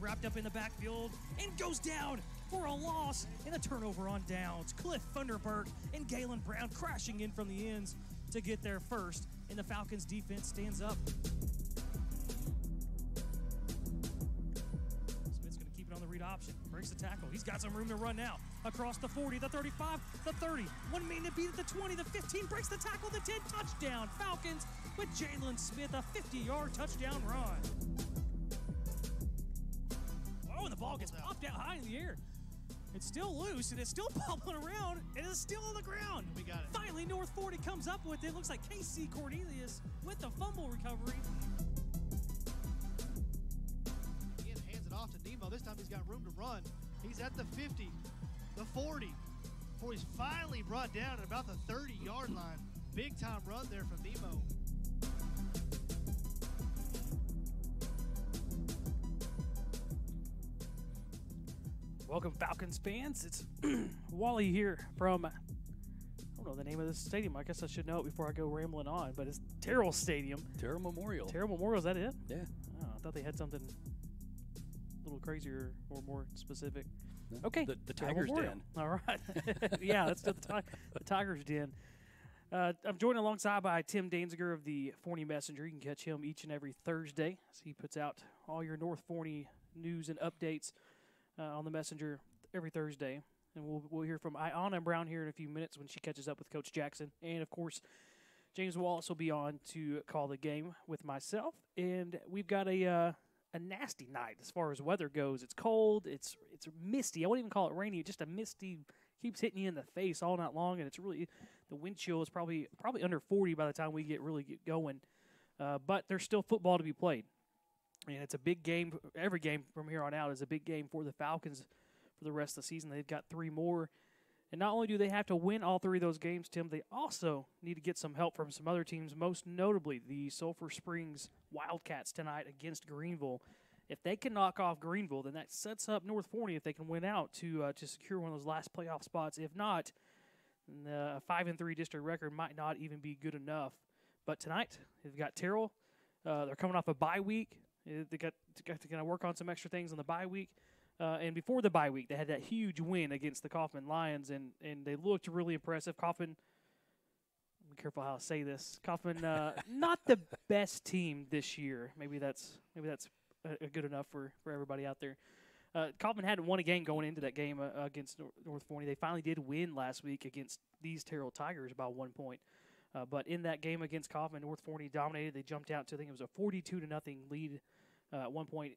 wrapped up in the backfield and goes down for a loss in a turnover on downs. Cliff Funderburk and Galen Brown crashing in from the ends to get there first, and the Falcons defense stands up. Smith's going to keep it on the read option. Breaks the tackle. He's got some room to run now. Across the 40, the 35, the 30. 1 man to beat at the 20, the 15. Breaks the tackle, the 10. Touchdown, Falcons with Jalen Smith, a 50-yard touchdown run. Oh, and the ball gets popped out high in the air. It's still loose, and it's still bubbling around, and it's still on the ground. We got it. Finally, North Forney comes up with it. Looks like KC Cornelius with the fumble recovery. Again, hands it off to Nemo. This time he's got room to run. He's at the 50, the 40, before he's finally brought down at about the 30-yard line. Big-time run there from Nemo. Welcome, Falcons fans. It's Wally here from, I don't know the name of this stadium. I guess I should know it before I go rambling on, but it's Terrell Stadium. Terrell Memorial. Terrell Memorial, is that it? Yeah. Oh, I thought they had something a little crazier or more specific. No, Okay. The Tiger's Den. All right. Yeah, that's the Tiger's Den. I'm joined alongside by Tim Danziger of the Forney Messenger. You can catch him each and every Thursday as he puts out all your North Forney news and updates on the Messenger every Thursday. And we'll hear from Iana Brown here in a few minutes when she catches up with Coach Jackson. And, of course, James Wallace will be on to call the game with myself. And we've got a nasty night as far as weather goes. It's cold. It's misty. I wouldn't even call it rainy. Just a misty, keeps hitting you in the face all night long. And it's really, the wind chill is probably under 40 by the time we get going. But there's still football to be played. And it's a big game. Every game from here on out is a big game for the Falcons for the rest of the season. They've got 3 more. And not only do they have to win all 3 of those games, Tim, they also need to get some help from some other teams, most notably the Sulphur Springs Wildcats tonight against Greenville. If they can knock off Greenville, then that sets up North Forney if they can win out to secure one of those last playoff spots. If not, a 5-3 district record might not even be good enough. But tonight, they've got Terrell. They're coming off a bye week. They got to kind of work on some extra things on the bye week. And before the bye week, they had that huge win against the Kaufman Lions, and they looked really impressive. Kaufman, be careful how I say this. Kaufman, not the best team this year. Maybe that's good enough for everybody out there. Kaufman hadn't won a game going into that game against North Forney. They finally did win last week against these Terrell Tigers by 1 point. But in that game against Kaufman, North Forney dominated. They jumped out to, I think it was a 42-0 lead at 1 point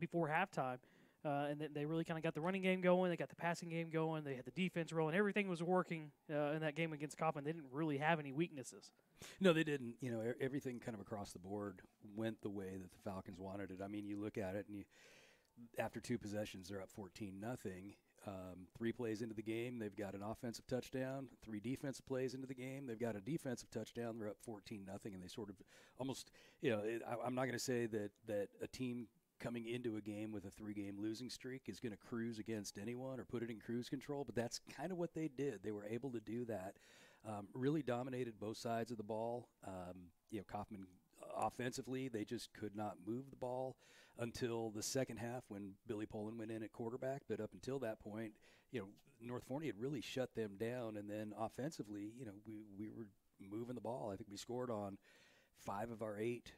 before halftime. And then they really kind of got the running game going. They got the passing game going. They had the defense rolling. Everything was working in that game against Kaufman. They didn't really have any weaknesses. No, they didn't. You know, everything kind of across the board went the way that the Falcons wanted it. I mean, you look at it, and after 2 possessions, they're up 14-0. 3 plays into the game, they've got an offensive touchdown. 3 defensive plays into the game, they've got a defensive touchdown. They're up 14-0, and they sort of almost, I'm not going to say that a team coming into a game with a 3-game losing streak is going to cruise against anyone or put it in cruise control, but that's kind of what they did. They were able to do that. Really dominated both sides of the ball. Kaufman offensively, they just could not move the ball until the second half when Billy Poland went in at quarterback. But up until that point, North Forney had really shut them down. And then offensively, we were moving the ball. I think we scored on 5 of our 8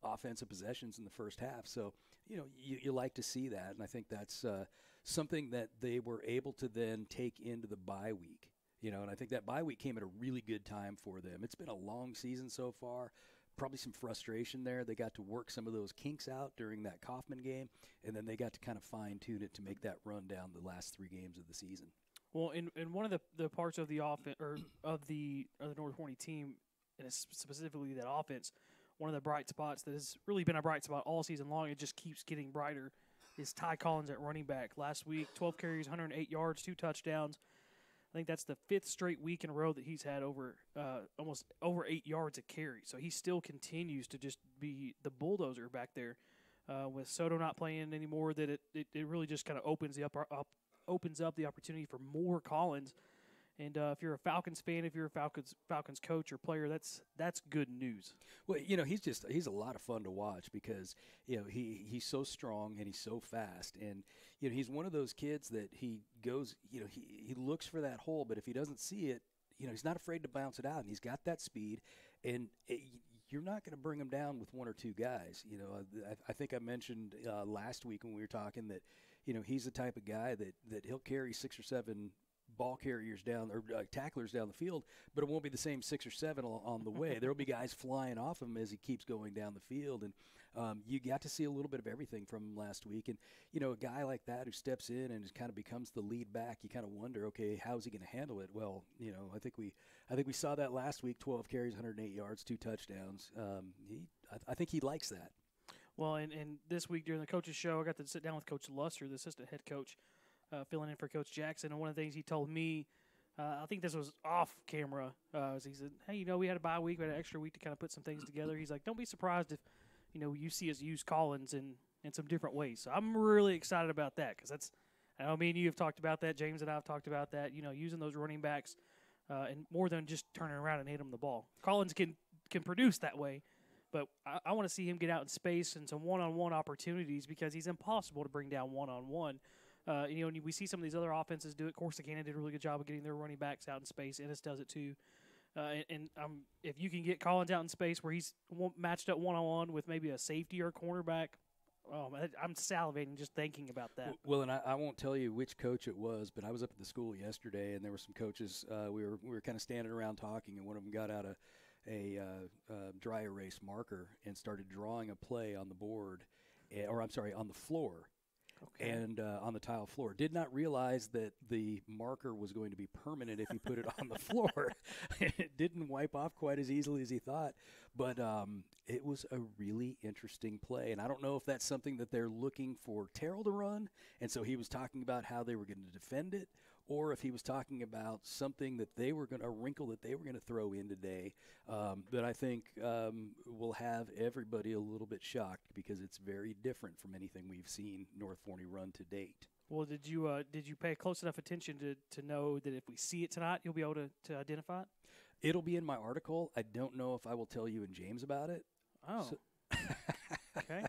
offensive possessions in the first half. So, you like to see that. And I think that's something that they were able to then take into the bye week. And I think that bye week came at a really good time for them. It's been a long season so far. Probably some frustration there. They got to work some of those kinks out during that Kaufman game, and then they got to kind of fine-tune it to make that run down the last 3 games of the season. Well, in one of the parts of the offense or of the North Forney team, and specifically that offense, one of the bright spots that has really been a bright spot all season long, it just keeps getting brighter, is Ty Collins at running back. Last week, 12 carries, 108 yards, 2 touchdowns. I think that's the 5th straight week in a row that he's had almost over 8 yards a carry. So he still continues to just be the bulldozer back there. With Soto not playing anymore, that it really just kind of opens up the opportunity for more Collins. And if you're a Falcons fan, if you're a Falcons coach or player, that's good news. Well, he's a lot of fun to watch because, he's so strong and he's so fast. And, he's one of those kids that he goes, he looks for that hole, but if he doesn't see it, he's not afraid to bounce it out. And he's got that speed. And you're not going to bring him down with one or two guys. I think I mentioned last week when we were talking that, he's the type of guy that he'll carry 6 or 7 ball carriers down or tacklers down the field, but it won't be the same 6 or 7 on the way. There will be guys flying off him as he keeps going down the field, and you got to see a little bit of everything from him last week. And a guy like that who steps in and kind of becomes the lead back, you kind of wonder, okay, how's he going to handle it? Well, I think we saw that last week. 12 carries, 108 yards, 2 touchdowns. I think he likes that. Well, and this week during the coaches show, I got to sit down with Coach Luster, the assistant head coach, filling in for Coach Jackson. And one of the things he told me, I think this was off camera, he said, hey, we had a bye week, we had an extra week to kind of put some things together. He's like, don't be surprised if, you see us use Collins in some different ways. So I'm really excited about that because I know me and you have talked about that. James and I have talked about that, using those running backs and more than just turning around and hitting them the ball. Collins can produce that way, but I want to see him get out in space and some one-on-one opportunities because he's impossible to bring down one-on-one. And we see some of these other offenses do it. Corsicana did a really good job of getting their running backs out in space. Ennis does it too. If you can get Collins out in space where he's matched up one-on-one with maybe a safety or a cornerback, I'm salivating just thinking about that. Well, and I won't tell you which coach it was, but I was up at the school yesterday, and there were some coaches. We were kind of standing around talking, and one of them got out a dry erase marker and started drawing a play on the board, on the floor. Okay. And on the tile floor. Did not realize that the marker was going to be permanent if he put it on the floor. It didn't wipe off quite as easily as he thought. But it was a really interesting play. And I don't know if that's something that they're looking for Terrell to run. And so he was talking about how they were going to defend it, or if he was talking about something that a wrinkle that they were going to throw in today that I think will have everybody a little bit shocked because it's very different from anything we've seen North Forney run to date. Well, did you pay close enough attention to know that if we see it tonight, you'll be able to identify it? It'll be in my article. I don't know if I will tell you and James about it. Oh. Okay.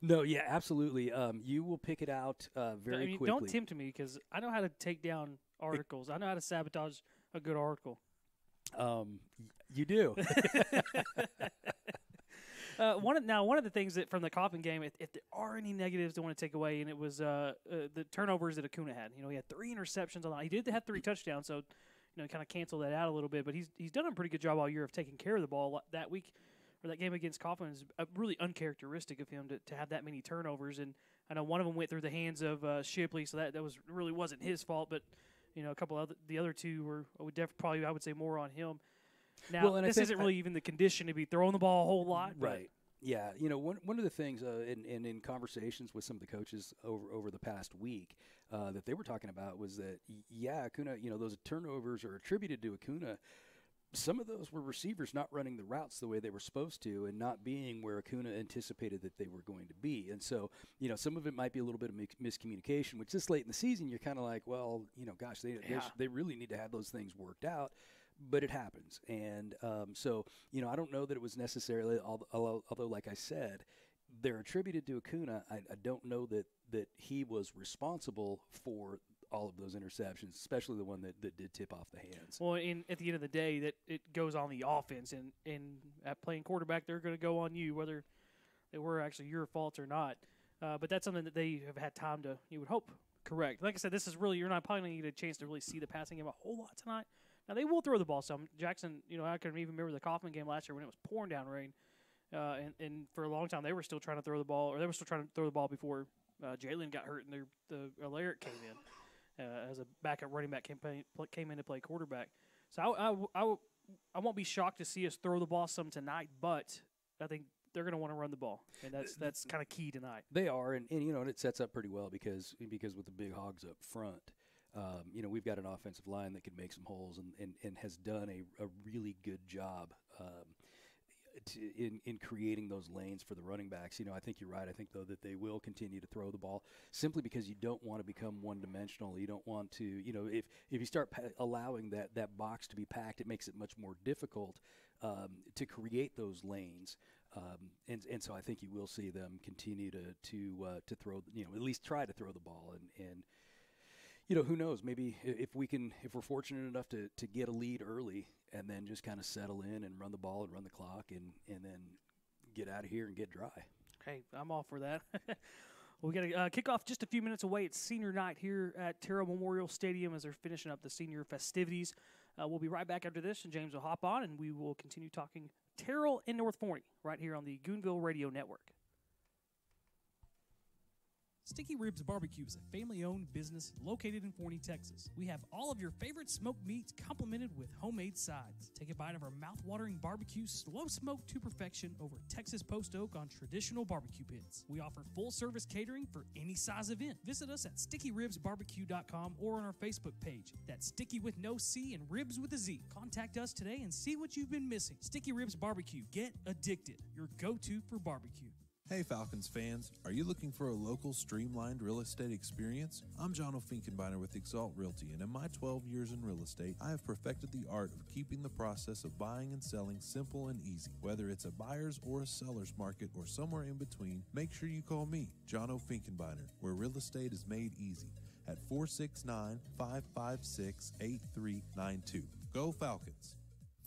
No, yeah, absolutely. You will pick it out very quickly. Don't tempt me because I know how to take down articles. I know how to sabotage a good article. You do. One of the things that from the Coffin game, if there are any negatives I want to take away, and it was the turnovers that Acuna had. He had 3 interceptions on that. He did have 3 touchdowns, so kind of cancel that out a little bit. But he's done a pretty good job all year of taking care of the ball. That week, or that game against Coffin, is really uncharacteristic of him to have that many turnovers. And I know one of them went through the hands of Shipley, so that really wasn't his fault. But a couple of the other 2 I would say more on him. Now, this isn't really even the condition to be throwing the ball a whole lot. Right. Yeah. One of the things in conversations with some of the coaches over the past week that they were talking about was that, Acuna, those turnovers are attributed to Acuna. Some of those were receivers not running the routes the way they were supposed to and not being where Acuna anticipated that they were going to be. And so, some of it might be a little bit of miscommunication, which this late in the season, you're kind of like, well, gosh, they really need to have those things worked out. But it happens. And so, I don't know that it was necessarily, although like I said, they're attributed to Acuna. I don't know that he was responsible for all of those interceptions, especially the one that did tip off the hands. Well, at the end of the day, that it goes on the offense, and at playing quarterback, they're going to go on you, whether they were actually your fault or not. But that's something that they have had time to, you would hope, correct. Like I said, this is really, you're not probably going to get a chance to really see the passing game a whole lot tonight. Now, they will throw the ball some. Jackson, I can even remember the Kaufman game last year when it was pouring down rain. And for a long time, they were still trying to throw the ball, or they were still trying to throw the ball before Jalen got hurt and the Alaric came in as a backup running back came in to play quarterback. So I won't be shocked to see us throw the ball some tonight, but I think they're going to want to run the ball, and that's kind of key tonight. They are, and it sets up pretty well because with the big hogs up front. We've got an offensive line that can make some holes and has done a really good job. in creating those lanes for the running backs. I think you're right. I think, though, that they will continue to throw the ball simply because you don't want to become one-dimensional. You don't want to, if you start allowing that box to be packed, it makes it much more difficult to create those lanes. And so I think you will see them continue to throw, at least try to throw the ball. And who knows? Maybe if we're fortunate enough to get a lead early and then just kind of settle in and run the ball and run the clock and then get out of here and get dry. Okay, I'm all for that. Well, we got to kick off just a few minutes away. It's senior night here at Terrell Memorial Stadium as they're finishing up the senior festivities. We'll be right back after this, and James will hop on, and we will continue talking Terrell and North Forney right here on the Goonville Radio Network. Sticky Ribs Barbecue is a family-owned business located in Forney, Texas. We have all of your favorite smoked meats complemented with homemade sides. Take a bite of our mouth-watering barbecue, slow-smoked to perfection over Texas post oak on traditional barbecue pits. We offer full-service catering for any size event. Visit us at stickyribsbarbecue.com or on our Facebook page. That's Sticky with no C and Ribs with a Z. Contact us today and see what you've been missing. Sticky Ribs Barbecue. Get addicted. Your go-to for barbecue. Hey Falcons fans, are you looking for a local streamlined real estate experience? I'm John O'Finkenbeiner with Exalt Realty, and in my 12 years in real estate, I have perfected the art of keeping the process of buying and selling simple and easy. Whether it's a buyer's or a seller's market or somewhere in between, make sure you call me, John O'Finkenbeiner, where real estate is made easy at 469-556-8392. Go Falcons!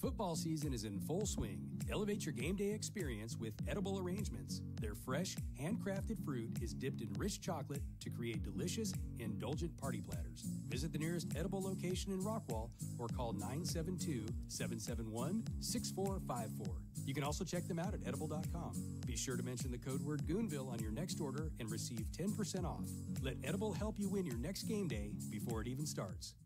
Football season is in full swing. Elevate your game day experience with Edible Arrangements. Their fresh, handcrafted fruit is dipped in rich chocolate to create delicious, indulgent party platters. Visit the nearest Edible location in Rockwall or call 972-771-6454. You can also check them out at edible.com. Be sure to mention the code word Goonville on your next order and receive 10% off. Let Edible help you win your next game day before it even starts.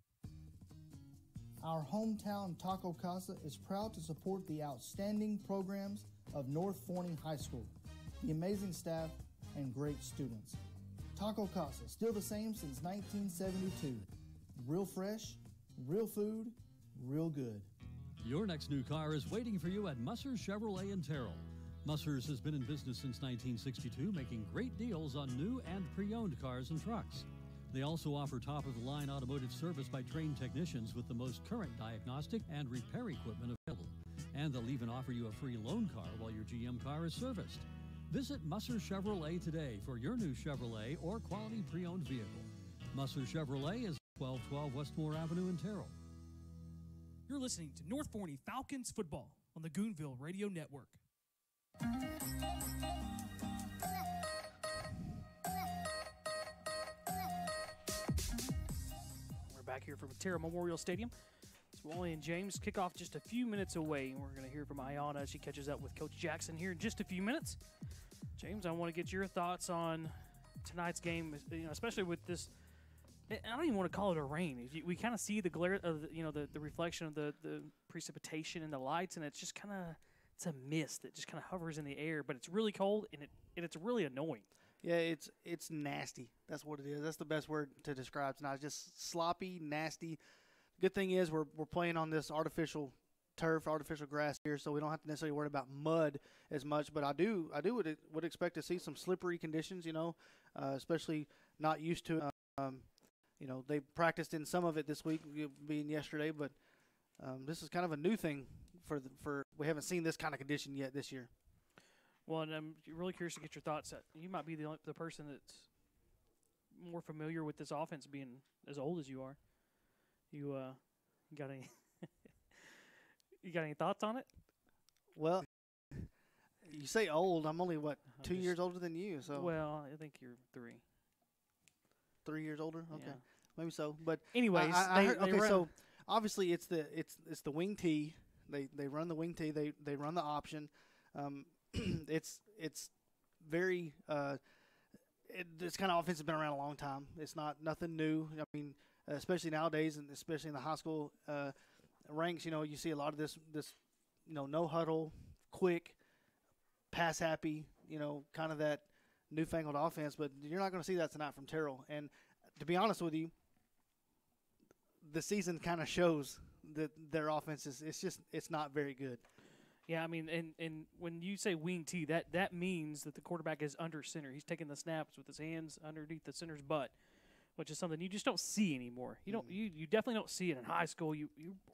Our hometown Taco Casa is proud to support the outstanding programs of North Forney High School, the amazing staff, and great students. Taco Casa, still the same since 1972. Real fresh, real food, real good. Your next new car is waiting for you at Musser's Chevrolet in Terrell. Musser's has been in business since 1962, making great deals on new and pre-owned cars and trucks. They also offer top-of-the-line automotive service by trained technicians with the most current diagnostic and repair equipment available. And they'll even offer you a free loan car while your GM car is serviced. Visit Musser Chevrolet today for your new Chevrolet or quality pre-owned vehicle. Musser Chevrolet is 1212 Westmore Avenue in Terrell. You're listening to North Forney Falcons football on the Goonville Radio Network. Back here from Terrell Memorial Stadium. So Wally and James kick off just a few minutes away. We're going to hear from Ayanna as she catches up with Coach Jackson here in just a few minutes. James, I want to get your thoughts on tonight's game, especially with this. I don't even want to call it a rain. We kind of see the glare of the reflection of the precipitation and the lights, and it's just kind of it's a mist that just kind of hovers in the air. But it's really cold and it's really annoying. Yeah, it's nasty. That's what it is. That's the best word to describe tonight. It's just sloppy, nasty. Good thing is we're playing on this artificial turf, artificial grass here, so we don't have to necessarily worry about mud as much. But I would expect to see some slippery conditions. Especially not used to. They practiced in some of it this week, being yesterday, but this is kind of a new thing for we haven't seen this kind of condition yet this year. Well, and I'm really curious to get your thoughts. You might be the person that's more familiar with this offense, being as old as you are. You got any? You got any thoughts on it? Well, you say old. I'm only 2 years older than you. So well, I think you're 3. 3 years older. Okay, yeah. Maybe so. But anyways, I heard, okay. So obviously it's the wing tee. They run the wing tee. They run the option. It's very this kind of offense has been around a long time. It's nothing new. I mean, especially nowadays, and especially in the high school ranks, you see a lot of this no huddle, quick, pass happy, kind of that newfangled offense. But you're not going to see that tonight from Terrell. And to be honest with you, the season kind of shows that their offense it's not very good. Yeah, I mean, and when you say wing T, that means that the quarterback is under center. He's taking the snaps with his hands underneath the center's butt, which is something you just don't see anymore. You don't. You definitely don't see it in high school. You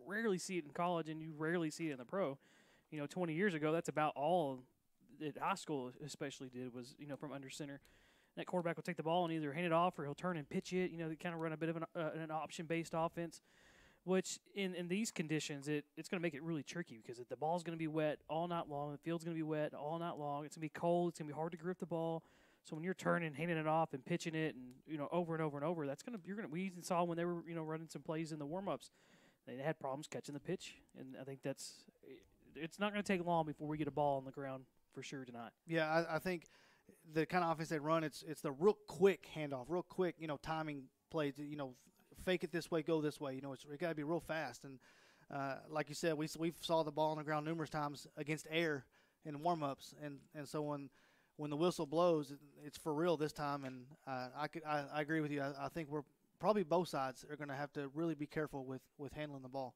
rarely see it in college, and you rarely see it in the pro. 20 years ago, that's about all that high school especially did was, from under center. That quarterback will take the ball and either hand it off or he'll turn and pitch it. They kind of run a bit of an option-based offense, which in these conditions, it's going to make it really tricky because the ball's going to be wet all night long. The field's going to be wet all night long. It's going to be cold. It's going to be hard to grip the ball. So when you're turning, handing it off, and pitching it, and over and over and over, we even saw when they were running some plays in the warm-ups, they had problems catching the pitch, and I think it's not going to take long before we get a ball on the ground for sure tonight. Yeah, I think the kind of offense they run, it's the real quick handoff, real quick, timing plays. Fake it this way, go this way. It got to be real fast. And like you said, we saw the ball on the ground numerous times against air in warm-ups, and so when the whistle blows, it's for real this time. And I agree with you. I think we're probably both sides are going to have to really be careful with handling the ball.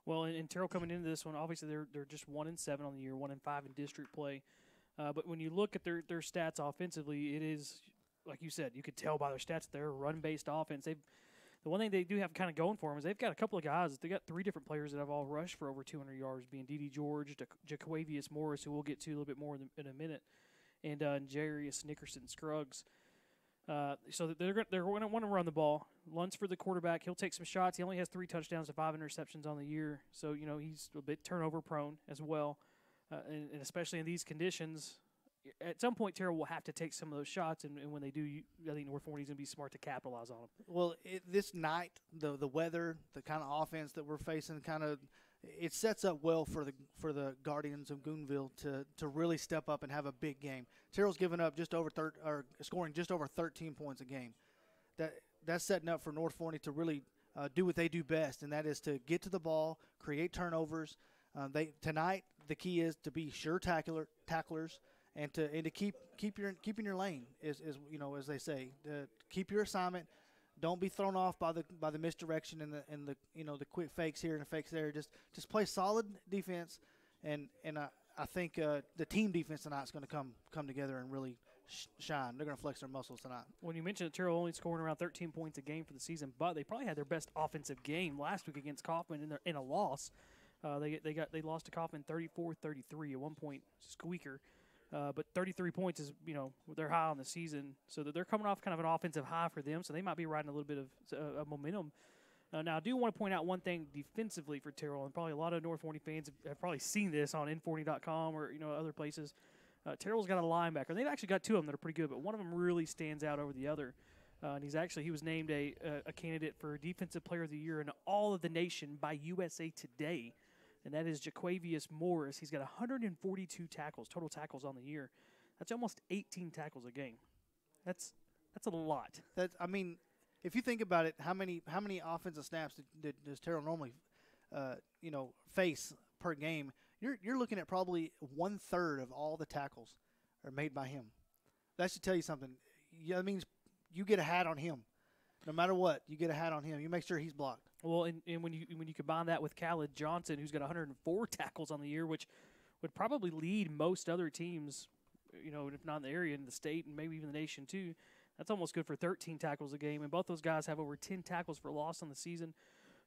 Well, and Terrell coming into this one, obviously they're just 1-7 on the year, 1-5 in district play. But when you look at their stats offensively, it is, like you said, you could tell by their stats they're a run-based offense. The one thing they do have kind of going for them is they've got a couple of guys. They got 3 different players that have all rushed for over 200 yards, being D.D. George, Jaquavius Morris, who we'll get to a little bit more in a minute, and Jarius Nickerson Scruggs. So they're going to want to run the ball. Luntz for the quarterback. He'll take some shots. He only has 3 touchdowns and 5 interceptions on the year. So, he's a bit turnover prone as well. And especially in these conditions, at some point Terrell will have to take some of those shots. And when they do, I think North Forney's going to be smart to capitalize on them. Well, this night, the weather, the kind of offense that we're facing, it sets up well for the Guardians of Goonville to really step up and have a big game. Terrell's given up scoring just over 13 points a game. That's setting up for North Forney to really do what they do best, and that is to get to the ball, create turnovers. Tonight the key is to be sure tacklers and to keep in your lane as they say. Keep your assignment. Don't be thrown off by the misdirection and the quick fakes here and the fakes there. Just play solid defense, and I think the team defense tonight is going to come together and really shine. They're going to flex their muscles tonight. When you mentioned that Terrell only scoring around 13 points a game for the season, but they probably had their best offensive game last week against Kaufman in a loss. They lost to Kaufman 34-33, a 1-point squeaker. But 33 points is, they're high on the season, so that they're coming off kind of an offensive high for them, so they might be riding a little bit of momentum. Now, I do want to point out one thing defensively for Terrell, and probably a lot of North Forney fans have probably seen this on N40.com or other places. Terrell's got a linebacker. They've actually got 2 of them that are pretty good, but one of them really stands out over the other. And he was named a candidate for Defensive Player of the Year in all of the nation by USA Today. And that is Jaquavius Morris. He's got 142 total tackles on the year. That's almost 18 tackles a game. That's a lot. If you think about it, how many offensive snaps does Terrell normally, face per game? You're looking at probably 1/3 of all the tackles are made by him. That should tell you something. That means you get a hat on him. No matter what, you get a hat on him. You make sure he's blocked. Well, and when you combine that with Khaled Johnson, who's got 104 tackles on the year, which would probably lead most other teams, if not in the area, in the state, and maybe even the nation too, that's almost good for 13 tackles a game. And both those guys have over 10 tackles for loss on the season.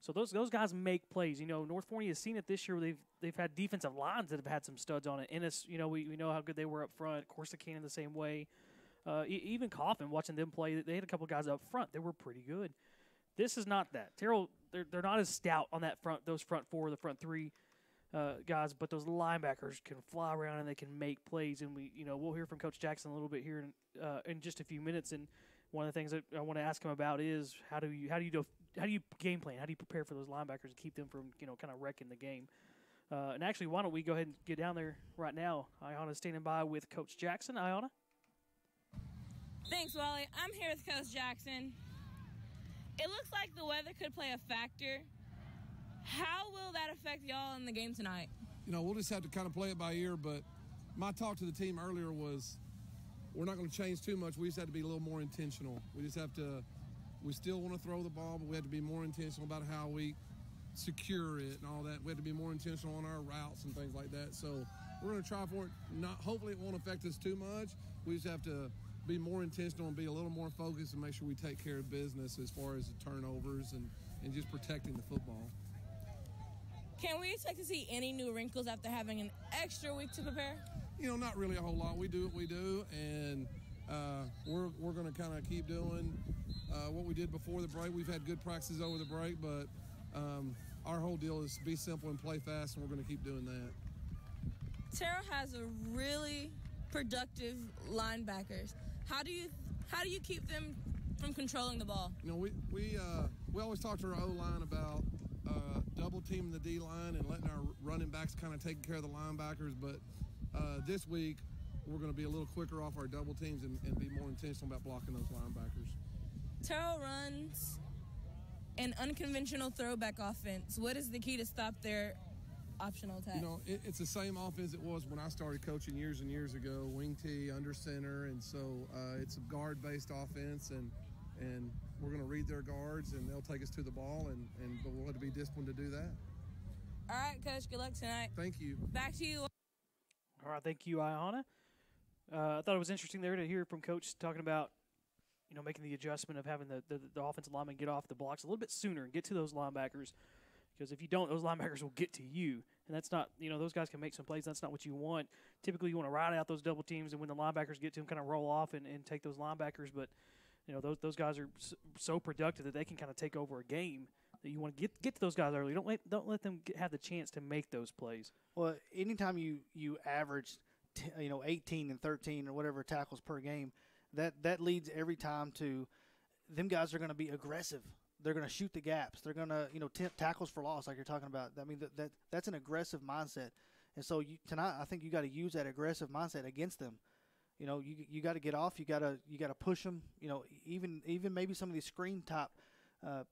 So those guys make plays. North Forney has seen it this year. They've had defensive lines that have had some studs on it. Ennis, we know how good they were up front. Corsicana the same way. Even Coffin, watching them play, they had a couple guys up front. They were pretty good. This is not that. Terrell, they're not as stout on that those front 4, the front 3 guys, but those linebackers can fly around and they can make plays. And we'll hear from Coach Jackson a little bit here in just a few minutes. And one of the things that I want to ask him about is how do you game plan? How do you prepare for those linebackers to keep them from kind of wrecking the game? And actually, why don't we go ahead and get down there right now? Ayana's standing by with Coach Jackson. Ayana. Thanks, Wally. I'm here with Coach Jackson. It looks like the weather could play a factor. How will that affect y'all in the game tonight? We'll just have to kind of play it by ear, but my talk to the team earlier was we're not going to change too much. We just have to be a little more intentional. We still want to throw the ball, but we have to be more intentional about how we secure it and all that. We have to be more intentional on our routes and things like that. So we're going to try for it. Hopefully it won't affect us too much. We just have to be more intentional and be a little more focused and make sure we take care of business as far as the turnovers and just protecting the football. Can we expect to see any new wrinkles after having an extra week to prepare? Not really a whole lot. We do what we do, and we're going to kind of keep doing what we did before the break. We've had good practices over the break, but our whole deal is be simple and play fast, and we're going to keep doing that. Terrell has a really productive linebackers. How do you keep them from controlling the ball? We always talk to our O-line about double teaming the D-line and letting our running backs kind of take care of the linebackers, but this week we're going to be a little quicker off our double teams and be more intentional about blocking those linebackers. Terrell runs an unconventional throwback offense. What is the key to stop their optional attack? It's the same offense it was when I started coaching years and years ago, wing tee, under center, and so it's a guard-based offense, and we're going to read their guards, and they'll take us to the ball, but we'll have to be disciplined to do that. All right, Coach, good luck tonight. Thank you. Back to you. All right, thank you, Ayana. I thought it was interesting there to hear from Coach talking about, making the adjustment of having the offensive lineman get off the blocks a little bit sooner and get to those linebackers, because if you don't, those linebackers will get to you, and that's not, those guys can make some plays. That's not what you want. Typically, you want to ride out those double teams, and when the linebackers get to them, kind of roll off and take those linebackers, but those guys are so productive that they can kind of take over a game. That you want to get to those guys early. Don't let them have the chance to make those plays. Well, anytime you average, 18 and 13 or whatever tackles per game, that leads every time to them guys are going to be aggressive. They're going to shoot the gaps. They're going to tackles for loss like you're talking about. I mean that's an aggressive mindset. And so tonight I think you got to use that aggressive mindset against them. You got to get off. You got to push them. Even maybe some of these screen type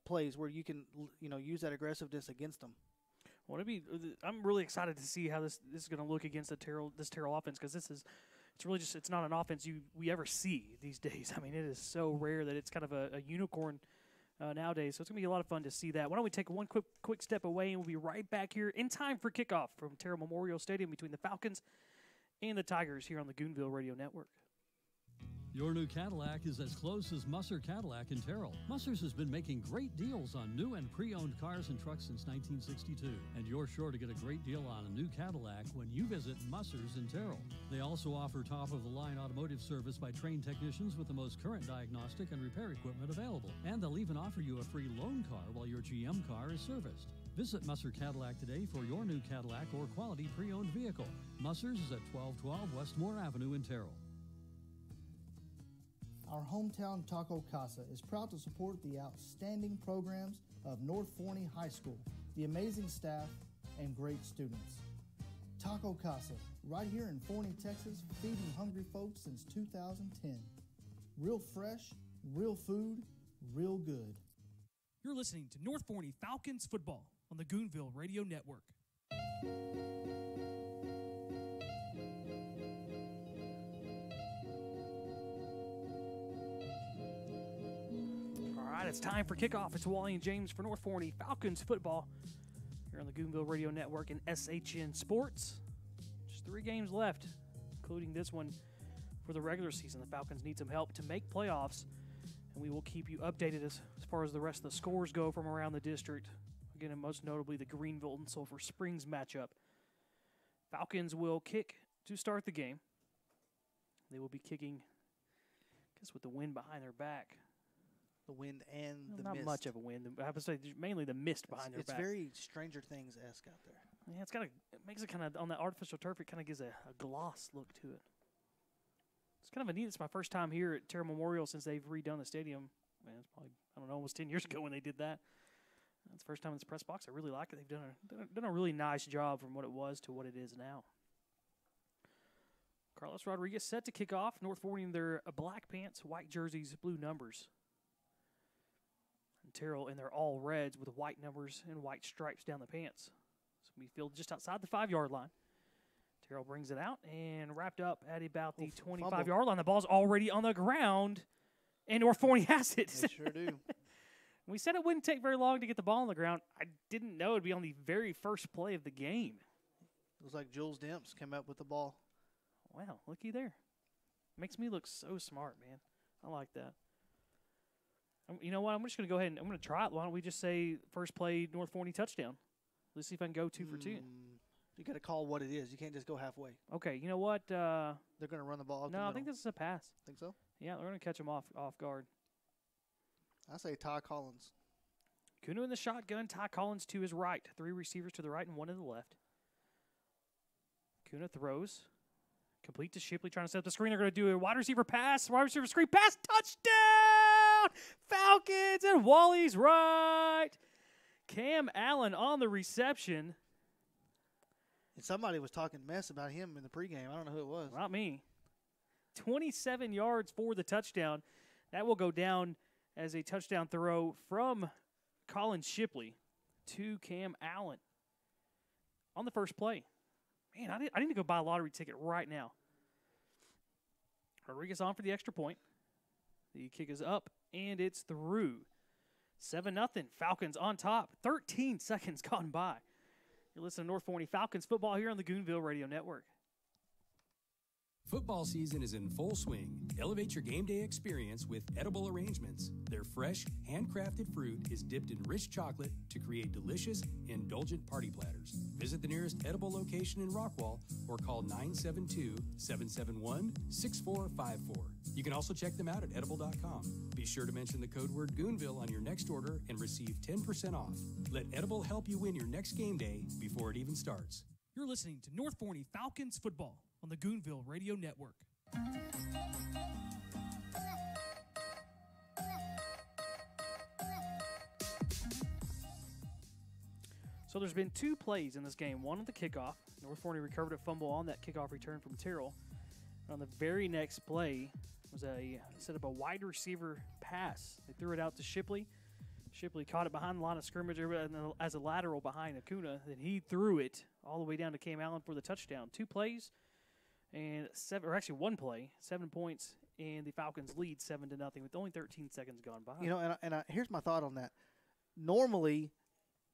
plays where you can use that aggressiveness against them. Well, I'm really excited to see how this is going to look against this Terrell offense, because it's not an offense we ever see these days. I mean, it is so rare that it's kind of a unicorn nowadays. So it's going to be a lot of fun to see that. Why don't we take one quick step away, and we'll be right back here in time for kickoff from Terrell Memorial Stadium between the Falcons and the Tigers here on the Goonville Radio Network. Your new Cadillac is as close as Musser Cadillac in Terrell. Musser's has been making great deals on new and pre-owned cars and trucks since 1962. And you're sure to get a great deal on a new Cadillac when you visit Musser's in Terrell. They also offer top-of-the-line automotive service by trained technicians with the most current diagnostic and repair equipment available. And they'll even offer you a free loan car while your GM car is serviced. Visit Musser Cadillac today for your new Cadillac or quality pre-owned vehicle. Musser's is at 1212 Westmore Avenue in Terrell. Our hometown Taco Casa is proud to support the outstanding programs of North Forney High School, the amazing staff, and great students. Taco Casa, right here in Forney, Texas, feeding hungry folks since 2010. Real fresh, real food, real good. You're listening to North Forney Falcons football on the Goonville Radio Network. All right, it's time for kickoff. It's Wally and James for North Forney Falcons football here on the Goonville Radio Network and SHN Sports. Just 3 games left, including this one for the regular season. The Falcons need some help to make playoffs, and we will keep you updated as far as the rest of the scores go from around the district. Again, and most notably the Greenville and Sulphur Springs matchup. Falcons will kick to start the game. They will be kicking, I guess, with the wind behind their back. The wind and the not mist. Much of a wind. I would say mainly the mist behind their back. It's very Stranger Things-esque out there. Yeah, it makes it kind of, on that artificial turf, it kind of gives a gloss look to it. It's kind of a neat. It's my first time here at Terrell Memorial since they've redone the stadium. Man, it's probably, almost 10 years ago when they did that. It's the first time in the press box. I really like it. They've done a really nice job from what it was to what it is now. Carlos Rodriguez set to kick off. North Forney in their black pants, white jerseys, blue numbers. And Terrell in their all reds with white numbers and white stripes down the pants. So we feel just outside the 5-yard line. Terrell brings it out and wrapped up at about the 25-yard line. The ball's already on the ground, and North Forney has it. They sure do. We said it wouldn't take very long to get the ball on the ground. I didn't know it'd be on the very first play of the game. It was like Jules Demps came up with the ball. Wow, looky there. Makes me look so smart, man. I like that. You know what? I'm just going to go ahead and I'm going to try it. Why don't we just say first play North Forney touchdown? Let's see if I can go 2 for 2. You got to call what it is. You can't just go halfway. Okay, you know what? They're going to run the ball. No, I think this is a pass. Think so? Yeah, they're going to catch him off guard. I say Ty Collins. Kuno in the shotgun. Ty Collins to his right. 3 receivers to the right and 1 to the left. Kuno throws. Complete to Shipley, trying to set up the screen. They're going to do a wide receiver pass. Wide receiver screen pass. Touchdown! Falcons, and Wally's right. Cam Allen on the reception. And somebody was talking mess about him in the pregame. I don't know who it was. Not me. 27 yards for the touchdown. That will go down as a touchdown throw from Colin Shipley to Cam Allen on the first play. Man, I need to go buy a lottery ticket right now. Rodriguez on for the extra point. The kick is up, and it's through. 7-0. Falcons on top. 13 seconds gone by. You're listening to North Forney Falcons football here on the Goonville Radio Network. Football season is in full swing. Elevate your game day experience with edible arrangements. Their fresh, handcrafted fruit is dipped in rich chocolate to create delicious, indulgent party platters. Visit the nearest edible location in Rockwall or call 972-771-6454. You can also check them out at edible.com. Be sure to mention the code word Goonville on your next order and receive 10% off. Let Edible help you win your next game day before it even starts. You're listening to North Forney Falcons football on the Goonville Radio Network. So there's been 2 plays in this game. One at the kickoff. North Forney recovered a fumble on that kickoff return from Terrell. And on the very next play was set up a wide receiver pass. They threw it out to Shipley. Shipley caught it behind the line of scrimmage as a lateral behind Acuna. Then he threw it all the way down to Cam Allen for the touchdown. 2 plays and 1 play, 7 points, and the Falcons lead 7-0 with only 13 seconds gone by. You know, and here's my thought on that. Normally,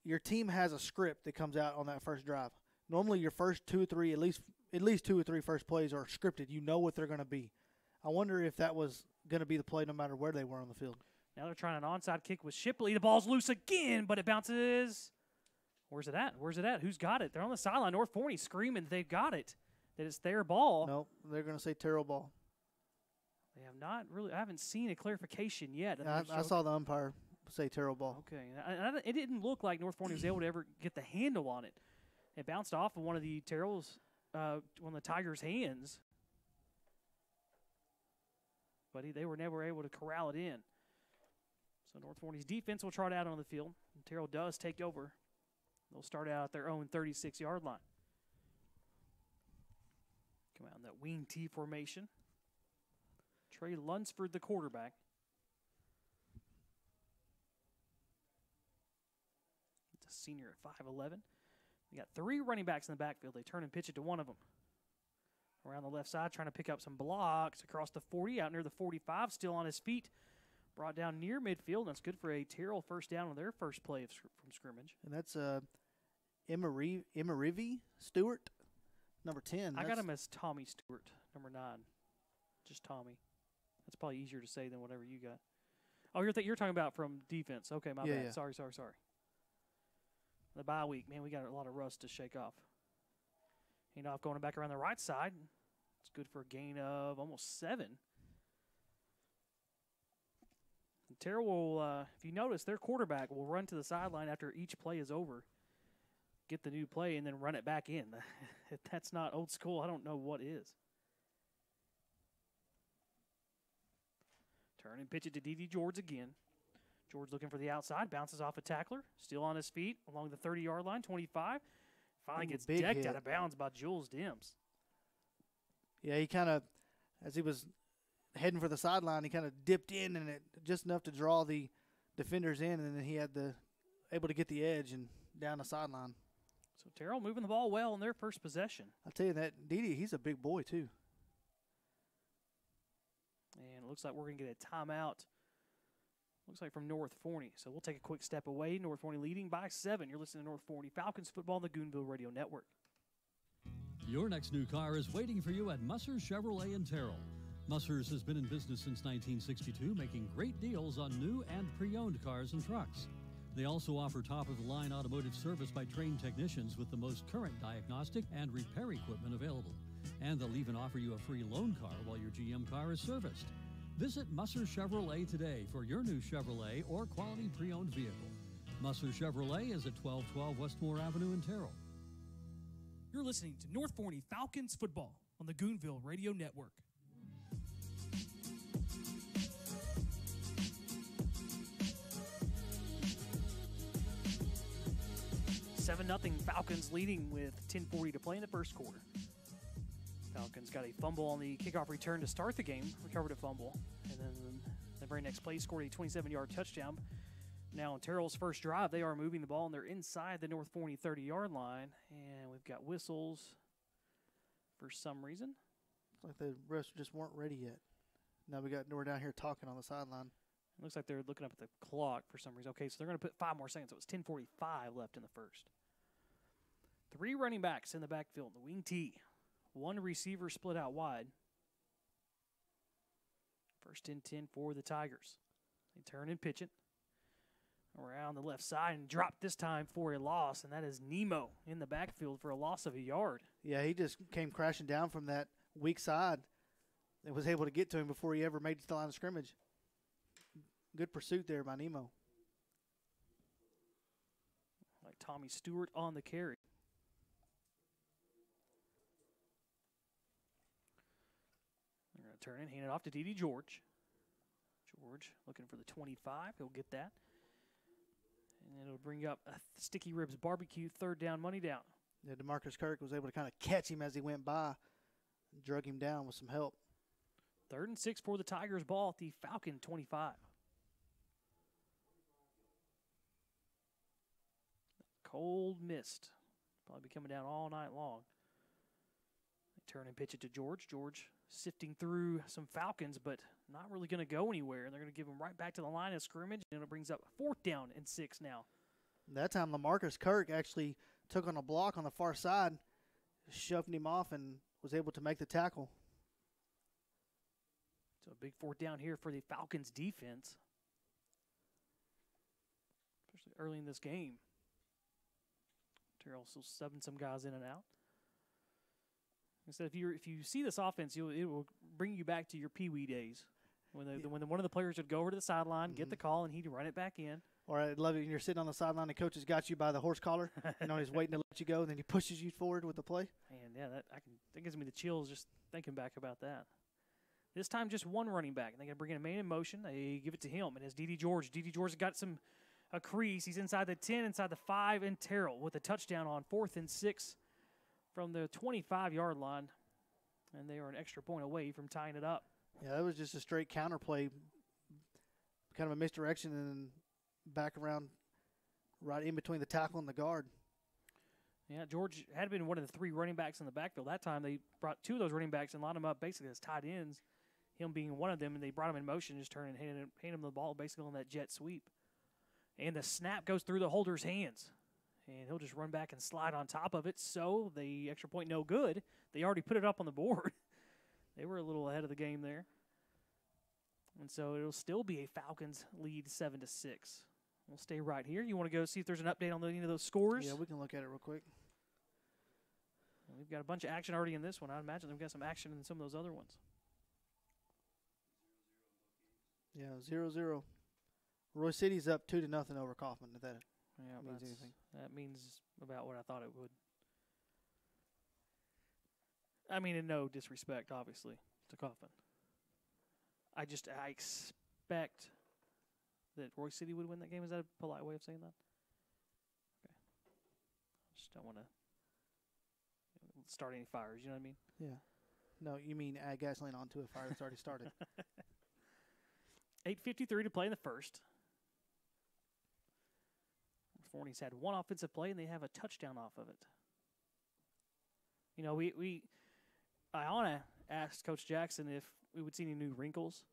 your team has a script that comes out on that first drive. Normally, your first 2 or 3, at least 2 or 3 first plays are scripted. You know what they're going to be. I wonder if that was going to be the play no matter where they were on the field. Now they're trying an onside kick with Shipley. The ball's loose again, but it bounces. Where's it at? Who's got it? They're on the sideline. North Forney screaming they've got it, that it's their ball. No, they're going to say Terrell ball. They have not really. I haven't seen a clarification yet. I saw the umpire say Terrell ball. Okay. It didn't look like North Forney was able to ever get the handle on it. It bounced off of one of the Terrell's, one of the Tigers' hands. But they were never able to corral it in. So North Forney's defense will trot out on the field. And Terrell does take over. They'll start out at their own 36-yard line. Come out in that wing T formation. Trey Lunsford, the quarterback. It's a senior at 5'11". They got 3 running backs in the backfield. They turn and pitch it to one of them. Around the left side, trying to pick up some blocks across the 40, out near the 45, still on his feet. Brought down near midfield. That's good for a Terrell first down on their first play from scrimmage. And that's Emarivi Stewart, number 10. I got him as Tommy Stewart, number 9. Just Tommy. That's probably easier to say than whatever you got. Oh, you're talking about from defense. Okay, my bad. Yeah. Sorry. The bye week, man, we got a lot of rust to shake off. Handoff going back around the right side. It's good for a gain of almost 7. And Terrell will, if you notice, their quarterback will run to the sideline after each play is over, get the new play, and then run it back in. If that's not old school, I don't know what is. Turn and pitch it to D.D. George again. George looking for the outside, bounces off a tackler, still on his feet along the 30-yard line, 25. Finally gets decked out of bounds by Jules Demps. Yeah, he kind of, as he was heading for the sideline, he kind of dipped in and it just enough to draw the defenders in, and then he had able to get the edge and down the sideline. So Terrell moving the ball well in their first possession. I'll tell you that, Dede, he's a big boy too. And it looks like we're going to get a timeout Looks like from North Forney. So we'll take a quick step away. North Forney leading by 7. You're listening to North Forney Falcons football on the Goonville Radio Network. Your next new car is waiting for you at Musser's Chevrolet in Terrell. Musser's has been in business since 1962, making great deals on new and pre-owned cars and trucks. They also offer top-of-the-line automotive service by trained technicians with the most current diagnostic and repair equipment available. And they'll even offer you a free loan car while your GM car is serviced. Visit Musser's Chevrolet today for your new Chevrolet or quality pre-owned vehicle. Musser's Chevrolet is at 1212 Westmore Avenue in Terrell. You're listening to North Forney Falcons football on the Goonville Radio Network. 7-0 Falcons leading with 10:40 to play in the first quarter. Falcons got a fumble on the kickoff return to start the game, recovered a fumble, and then the very next play scored a 27-yard touchdown. Now on Terrell's first drive, they are moving the ball, and they're inside the North Forney 30-yard line, and we've got whistles for some reason. It's like the refs just weren't ready yet. Now we're down here talking on the sideline. It looks like they're looking up at the clock for some reason. Okay, so they're going to put 5 more seconds. So it's 10:45 left in the first. 3 running backs in the backfield, the wing T. 1 receiver split out wide. First and 10 for the Tigers. They turn and pitch it around the left side and drop this time for a loss, and that is Nemo in the backfield for a loss of a yard. Yeah, he just came crashing down from that weak side and was able to get to him before he ever made it to the line of scrimmage. Good pursuit there by Nemo. Like Tommy Stewart on the carry. They're going to turn it, hand it off to D.D. George. George looking for the 25. He'll get that. And it'll bring up a Sticky Ribs Barbecue, 3rd down, money down. Yeah, DeMarcus Kirk was able to kind of catch him as he went by and drug him down with some help. 3rd and 6 for the Tigers, ball at the Falcon 25. Cold mist. Probably be coming down all night long. They turn and pitch it to George. George sifting through some Falcons, but not really going to go anywhere. And they're going to give him right back to the line of scrimmage, and it brings up 4th down and 6 now. That time, LaMarcus Kirk actually took on a block on the far side, shoved him off, and was able to make the tackle. So a big 4th down here for the Falcons defense, especially early in this game. Terrell still subbing some guys in and out. Instead, if you see this offense, it will bring you back to your Pee-wee days when one of the players would go over to the sideline, get the call, and he'd run it back in. Or I'd love it when you're sitting on the sideline and coach has got you by the horse collar, he's waiting to let you go, and then he pushes you forward with the play. Man, yeah, that gives me the chills just thinking back about that. This time, just 1 running back. They're going to bring in a man in motion. They give it to him, and it's D.D. George. D.D. George has got a crease. He's inside the 10, inside the 5, and Terrell with a touchdown on 4th and 6 from the 25-yard line. And they are an extra point away from tying it up. Yeah, that was just a straight counter play, kind of a misdirection, and then back around right in between the tackle and the guard. Yeah, George had been one of the 3 running backs in the backfield. That time they brought 2 of those running backs and lined them up basically as tight ends, him being one of them, and they brought him in motion, just turn and hand him the ball basically on that jet sweep. And the snap goes through the holder's hands. And he'll just run back and slide on top of it. So the extra point no good. They already put it up on the board. They were a little ahead of the game there. And so it'll still be a Falcons lead 7-6. We'll stay right here. You want to go see if there's an update on any of those scores? Yeah, we can look at it real quick. We've got a bunch of action already in this one. I imagine we've got some action in some of those other ones. Yeah, 0-0. Roy City's up 2-0 over Kaufman, if that means anything. That means about what I thought it would. I mean, in no disrespect, obviously, to Kaufman. I expect that Roy City would win that game. Is that a polite way of saying that? Okay. I just don't want to start any fires, you know what I mean? Yeah. No, you mean add gasoline onto a fire that's already started. 8:53 to play in the first. Forney's had 1 offensive play, and they have a touchdown off of it. You know, Iona asked Coach Jackson if we would see any new wrinkles,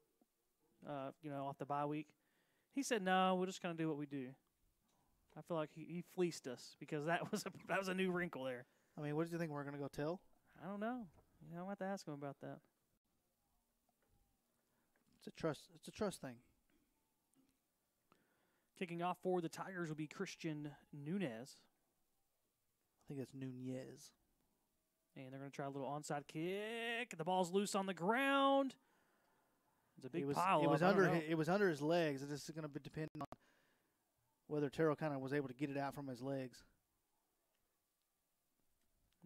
off the bye week. He said, no, we're just going to do what we do. I feel like he fleeced us because that was a new wrinkle there. I mean, what did you think we're going to go tell? I don't know. I'm going to have to ask him about that. It's a trust thing. Kicking off for the Tigers will be Christian Nunez. I think it's Nunez. And they're going to try a little onside kick. The ball's loose on the ground. It's a big pile. It was under his legs. This is going to depend on whether Terrell kind of was able to get it out from his legs.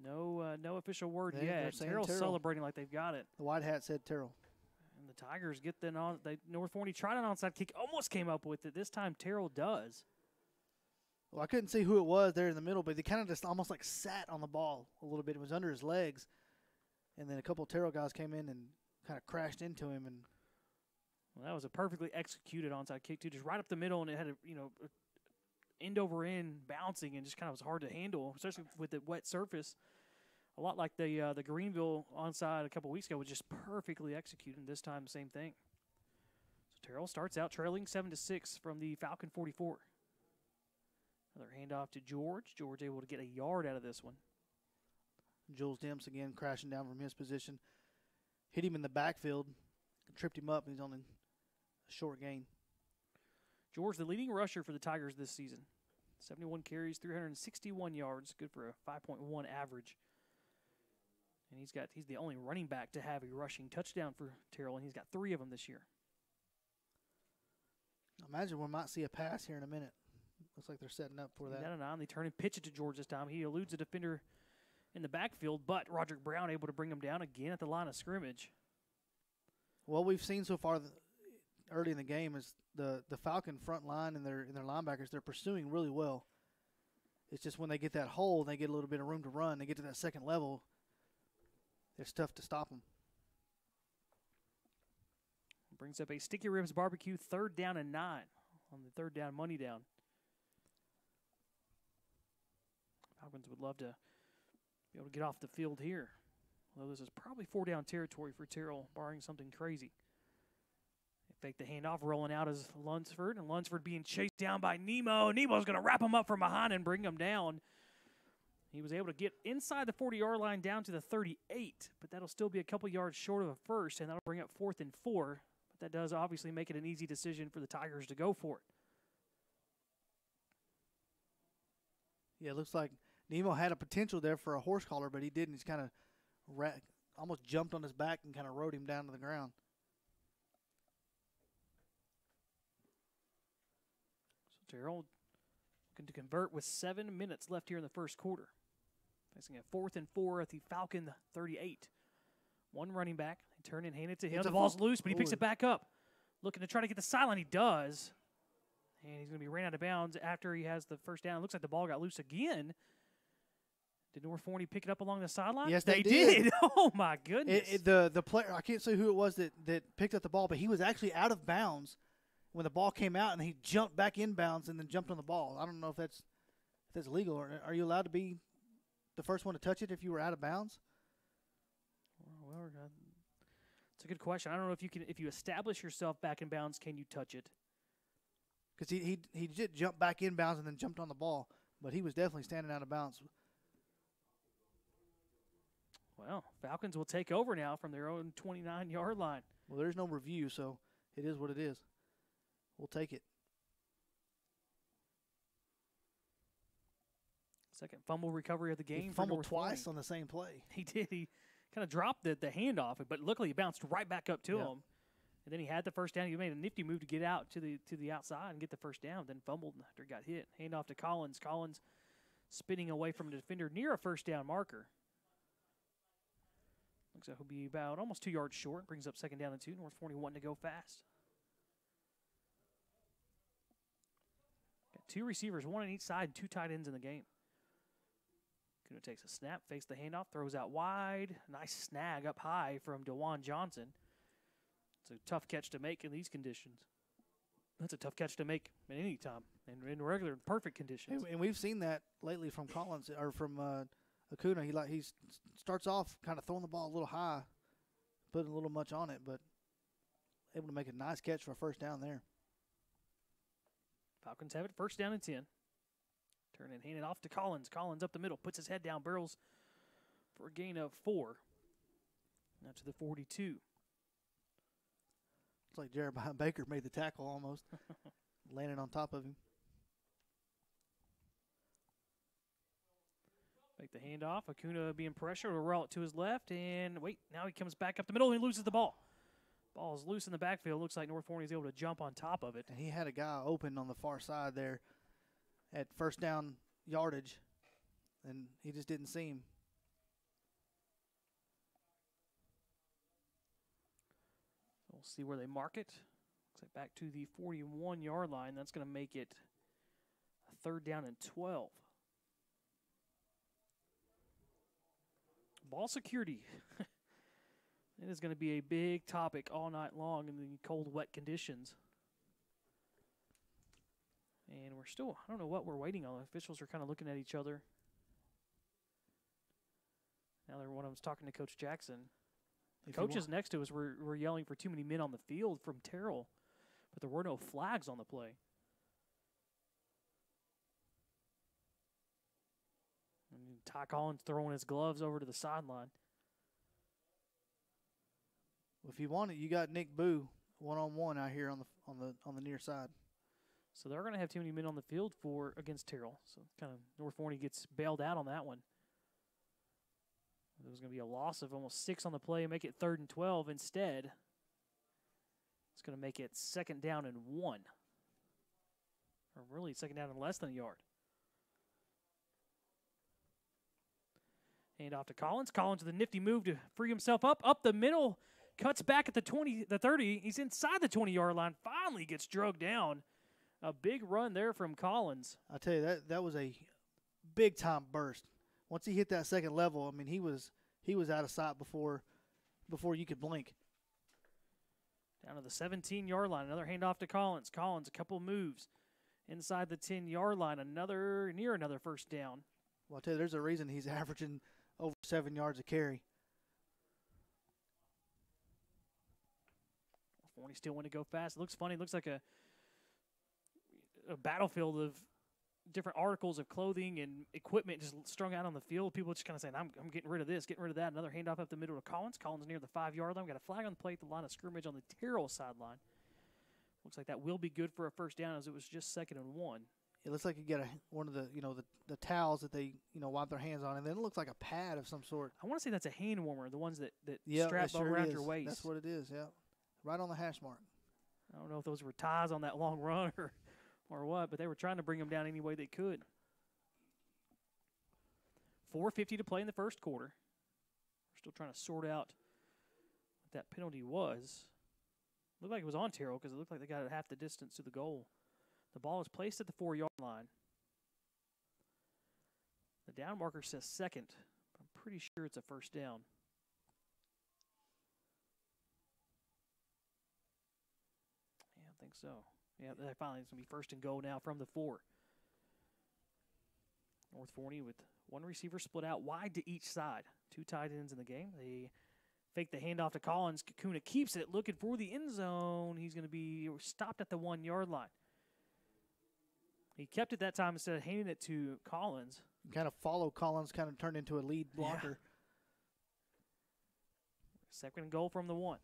No official word yet. Terrell's celebrating like they've got it. The white hat said Terrell. And the Tigers get the North Forney tried an onside kick, almost came up with it. This time Terrell does. Well, I couldn't see who it was there in the middle, but they kind of just almost like sat on the ball a little bit. It was under his legs. And then a couple of Terrell guys came in and kind of crashed into him. And well, that was a perfectly executed onside kick, too, just right up the middle, and it had a end over end bouncing and just kind of was hard to handle, especially with the wet surface. A lot like the Goonville onside a couple weeks ago was just perfectly executed. This time, same thing. So Terrell starts out trailing 7-6 from the Falcon 44. Another handoff to George. George able to get a yard out of this one. Jules Demps again crashing down from his position. Hit him in the backfield, tripped him up, and he's on a short gain. George, the leading rusher for the Tigers this season. 71 carries, 361 yards, good for a 5.1 average. And he's the only running back to have a rushing touchdown for Terrell, and he's got 3 of them this year. I imagine we might see a pass here in a minute. Looks like they're setting up for that. They turn and pitch it to George this time. He eludes a defender in the backfield, but Roderick Brown able to bring him down again at the line of scrimmage. What we've seen so far early in the game is the Falcon front line and their linebackers, they're pursuing really well. It's just when they get that hole, they get a little bit of room to run. They get to that second level, it's tough to stop them. Brings up a Sticky Ribs barbecue, 3rd down and 9 on the 3rd down money down. Falcons would love to be able to get off the field here. Although this is probably 4-down territory for Terrell, barring something crazy. They fake the handoff, rolling out as Lunsford, and Lunsford being chased down by Nemo. Nemo's going to wrap him up from behind and bring him down. He was able to get inside the 40-yard line down to the 38, but that'll still be a couple yards short of a first, and that'll bring up 4th and 4. But that does obviously make it an easy decision for the Tigers to go for it. Yeah, it looks like Nemo had a potential there for a horse collar, but he didn't. He's kind of almost jumped on his back and kind of rode him down to the ground. So Terrell looking to convert with 7 minutes left here in the first quarter. Facing a 4th and 4 at the Falcon 38. One running back. They turn and hand it to him. The ball's loose, but he picks it back up. Looking to try to get the sideline. He does. And he's going to be ran out of bounds after he has the first down. It looks like the ball got loose again. Did North Forney pick it up along the sideline? Yes, they did. Oh, my goodness. The player, I can't say who it was that picked up the ball, but he was actually out of bounds when the ball came out, and he jumped back in bounds and then jumped on the ball. I don't know if that's legal. Or are you allowed to be the first one to touch it if you were out of bounds? Well, it's a good question. I don't know if you establish yourself back in bounds, can you touch it? Because he did jump back in bounds and then jumped on the ball, but he was definitely standing out of bounds. Well, Falcons will take over now from their own 29-yard line. Well, there's no review, so it is what it is. We'll take it. Second fumble recovery of the game. He fumbled twice on the same play. He did. He kind of dropped the handoff, but luckily he bounced right back up to him. And then he had the first down. He made a nifty move to get out to the outside and get the first down, then fumbled after he got hit. Handoff to Collins. Collins spinning away from the defender near a first down marker. Looks like he'll be about almost 2 yards short. Brings up 2nd down and 2. North Forney wanting to go fast. Got 2 receivers, 1 on each side, and 2 tight ends in the game. Kuna takes a snap, fakes the handoff, throws out wide. Nice snag up high from DeJuan Johnson. It's a tough catch to make in these conditions. That's a tough catch to make at any time in regular, perfect conditions. And we've seen that lately from Collins or from Acuna. He starts off kind of throwing the ball a little high, putting a little much on it, but able to make a nice catch for a first down there. Falcons have it. First down and 10. Turn and hand it off to Collins. Collins up the middle, puts his head down, barrels for a gain of 4. Now to the 42. It's like Jeremiah Baker made the tackle almost, landing on top of him. Make the handoff. Acuna being pressured. A route to his left. And wait, now he comes back up the middle and he loses the ball. Ball is loose in the backfield. Looks like North Forney is able to jump on top of it. And he had a guy open on the far side there at first down yardage, and he just didn't see him. We'll see where they mark it. Looks like back to the 41-yard line. That's going to make it a 3rd down and 12. Ball security. It is going to be a big topic all night long in the cold, wet conditions. And we're still, I don't know what we're waiting on. The officials are kind of looking at each other. Now when I was talking to Coach Jackson, the coaches next to us were yelling for too many men on the field from Terrell, but there were no flags on the play. And Ty Collins throwing his gloves over to the sideline. Well, if you want it, you got Nick Boo one-on-one out here on the near side. So they're going to have too many men on the field against Terrell. So kind of North Forney gets bailed out on that one. There was going to be a loss of almost 6 on the play and make it 3rd and 12. Instead, it's going to make it 2nd down and 1. Or really 2nd down and less than a yard. Hand off to Collins. Collins with a nifty move to free himself up the middle. Cuts back at the 30. He's inside the 20-yard line. Finally gets drugged down. A big run there from Collins. I tell you, that was a big-time burst. Once he hit that second level, I mean, he was out of sight before you could blink. Down to the 17-yard line. Another handoff to Collins. Collins, a couple moves inside the 10-yard line. Near another first down. Well, I tell you, there's a reason he's averaging over 7 yards a carry. Forney still want to go fast. It looks funny. It looks like a battlefield of different articles of clothing and equipment just strung out on the field. People just kind of saying, I'm getting rid of this, getting rid of that. Another handoff up the middle to Collins. Collins near the 5-yard line. We got a flag on the play at the line of scrimmage on the Terrell sideline. Looks like that will be good for a first down as it was just 2nd and 1. It looks like you get one of the the towels that they wipe their hands on, and then it looks like a pad of some sort. I want to say that's a hand warmer, the ones that Yeah, strap sure around is. your waist. That's what it is, yeah. Right on the hash mark. I don't know if those were ties on that long run or what, but they were trying to bring them down any way they could. 4:50 to play in the first quarter. We're still trying to sort out what that penalty was. Looked like it was on Terrell because it looked like they got it half the distance to the goal. The ball is placed at the 4-yard line. The down marker says 2nd, but I'm pretty sure it's a first down. Yeah, I think so. Yeah, finally it's going to be 1st and goal now from the 4. North Forney with one receiver split out wide to each side. 2 tight ends in the game. They fake the handoff to Collins. Kakuna keeps it, looking for the end zone. He's going to be stopped at the 1-yard line. He kept it that time instead of handing it to Collins. Kind of followed Collins, kind of turned into a lead blocker. Yeah. 2nd and goal from the 1.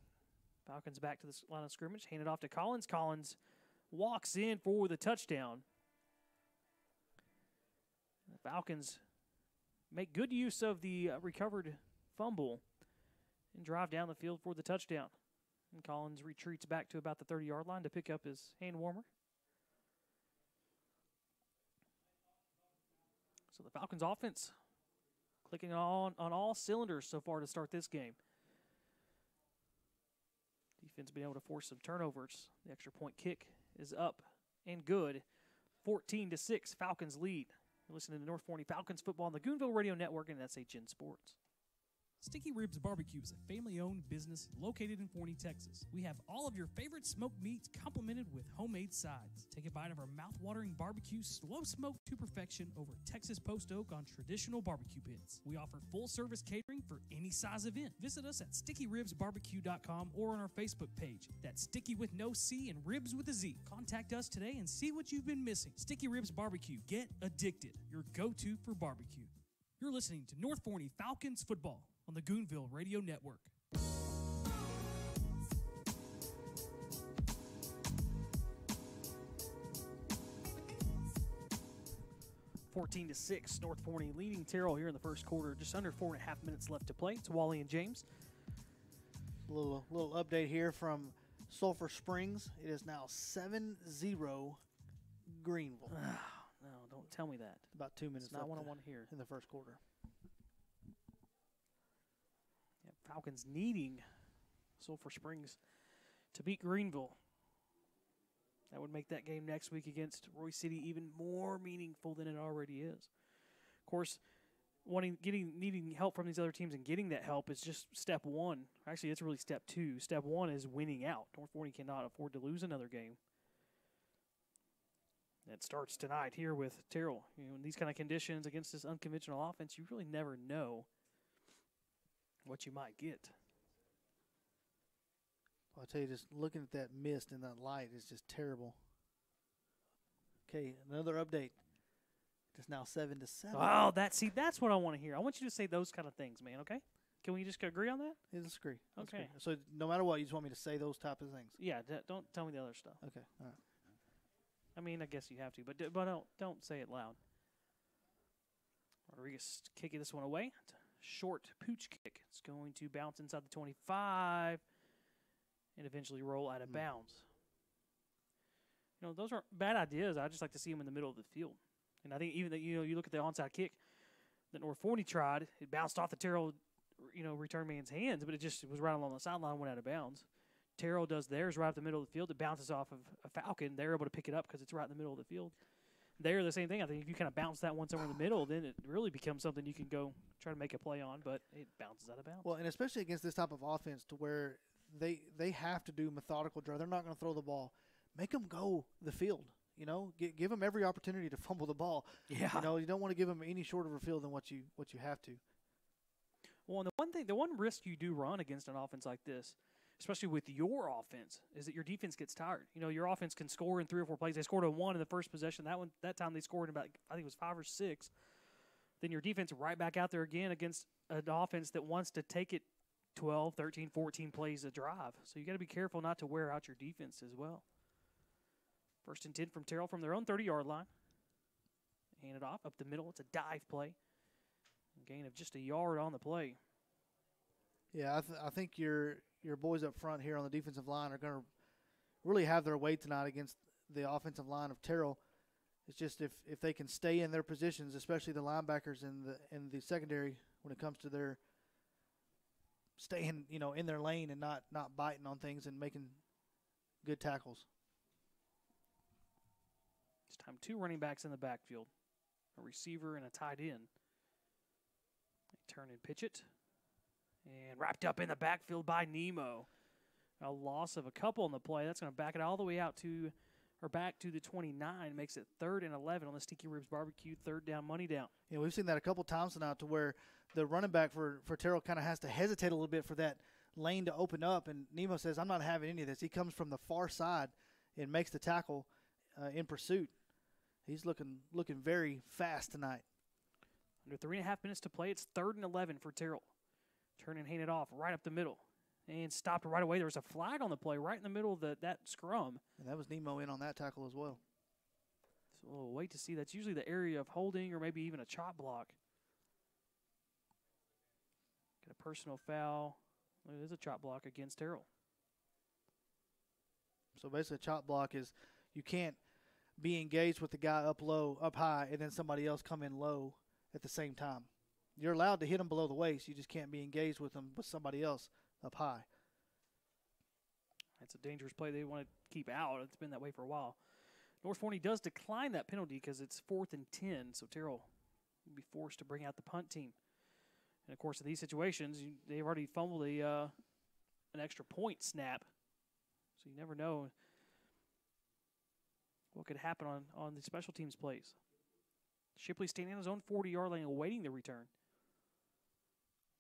Falcons back to the line of scrimmage. Hand it off to Collins. Collins walks in for the touchdown. The Falcons make good use of the recovered fumble and drive down the field for the touchdown. And Collins retreats back to about the 30-yard line to pick up his hand warmer. So the Falcons offense clicking on all cylinders so far to start this game. Defense being able to force some turnovers. The extra point kick is up and good. 14-6, Falcons lead. You're listening to North Forney Falcons football on the Goonville Radio Network and SHN Sports. Sticky Ribs Barbecue is a family-owned business located in Forney, Texas. We have all of your favorite smoked meats complemented with homemade sides. Take a bite of our mouth-watering barbecue, slow smoked to perfection over Texas post oak on traditional barbecue pits. We offer full-service catering for any size event. Visit us at stickyribsbarbecue.com or on our Facebook page. That's Sticky with no C and Ribs with a Z. Contact us today and see what you've been missing. Sticky Ribs Barbecue. Get addicted. Your go-to for barbecue. You're listening to North Forney Falcons football on the Goonville Radio Network. 14-6, North Forney leading Terrell here in the first quarter. Just under 4.5 minutes left to play. It's Wally and James. Little update here from Sulphur Springs. It is now 7-0 Greenville. No, don't tell me that. About 2 minutes It's not left what I want to hear. in the first quarter. Yeah, Falcons needing Sulphur Springs to beat Greenville. That would make that game next week against Roy City even more meaningful than it already is. Of course, needing help from these other teams and getting that help is just step one. Actually, it's really step two. Step one is winning out. North Forney cannot afford to lose another game. That starts tonight here with Terrell. In these kind of conditions against this unconventional offense, you really never know what you might get. I'll tell you, just looking at that mist and that light is just terrible. Okay, another update. It's now 7-7. Oh, that's what I want to hear. I want you to say those kind of things, man, okay? Can we just agree on that? Yeah, let's agree. Okay. So no matter what, you just want me to say those type of things? Yeah, don't tell me the other stuff. Okay, all right. I mean, I guess you have to, but don't say it loud. Rodriguez kicking this one away. It's a short pooch kick. It's going to bounce inside the 25 and eventually roll out of bounds. Those aren't bad ideas. I just like to see them in the middle of the field. And I think even that, you look at the onside kick that North Forney tried, it bounced off the Terrell, return man's hands, but it was right along the sideline, went out of bounds. Terrell does theirs right up the middle of the field. It bounces off of a Falcon. They're able to pick it up because it's right in the middle of the field. They're the same thing. I think if you kind of bounce that one somewhere in the middle, then it really becomes something you can go try to make a play on, but it bounces out of bounds. Well, and especially against this type of offense to where they have to do methodical drive. They're not going to throw the ball. Make them go the field. Give them every opportunity to fumble the ball. Yeah. You don't want to give them any shorter of a field than what you have to. Well, and the one risk you do run against an offense like this, especially with your offense, is that your defense gets tired. Your offense can score in 3 or 4 plays. They scored a 1 in the first possession. That time they scored in about, I think it was 5 or 6. Then your defense right back out there again against an offense that wants to take it 12, 13, 14 plays a drive. So you got to be careful not to wear out your defense as well. First and 10 from Terrell from their own 30-yard line. Hand it off up the middle. It's a dive play. A gain of just a yard on the play. Yeah, I think your boys up front here on the defensive line are going to really have their way tonight against the offensive line of Terrell. It's just if they can stay in their positions, especially the linebackers in the secondary when it comes to their staying, in their lane and not biting on things and making good tackles. This time 2 running backs in the backfield, a receiver and a tight end. They turn and pitch it. And wrapped up in the backfield by Nemo. A loss of a couple on the play. That's going to back it all the way out back to the 29. Makes it 3rd and 11 on the Sticky Ribs Barbecue. 3rd down, money down. Yeah, we've seen that a couple times tonight to where the running back for Terrell kind of has to hesitate a little bit for that lane to open up. And Nemo says, I'm not having any of this. He comes from the far side and makes the tackle in pursuit. He's looking very fast tonight. Under 3.5 minutes to play, it's 3rd and 11 for Terrell. Turn and hand it off right up the middle. And stopped right away. There was a flag on the play right in the middle of that scrum. And that was Nemo in on that tackle as well. So we'll wait to see. That's usually the area of holding or maybe even a chop block. Get a personal foul. It is a chop block against Terrell. So basically a chop block is you can't be engaged with the guy up high, and then somebody else come in low at the same time. You're allowed to hit them below the waist. You just can't be engaged with them with somebody else up high. That's a dangerous play they want to keep out. It's been that way for a while. North Forney does decline that penalty because it's 4th and 10, so Terrell will be forced to bring out the punt team. And, of course, in these situations, they've already fumbled an extra point snap. So you never know what could happen on the special teams plays. Shipley standing on his own 40-yard line awaiting the return.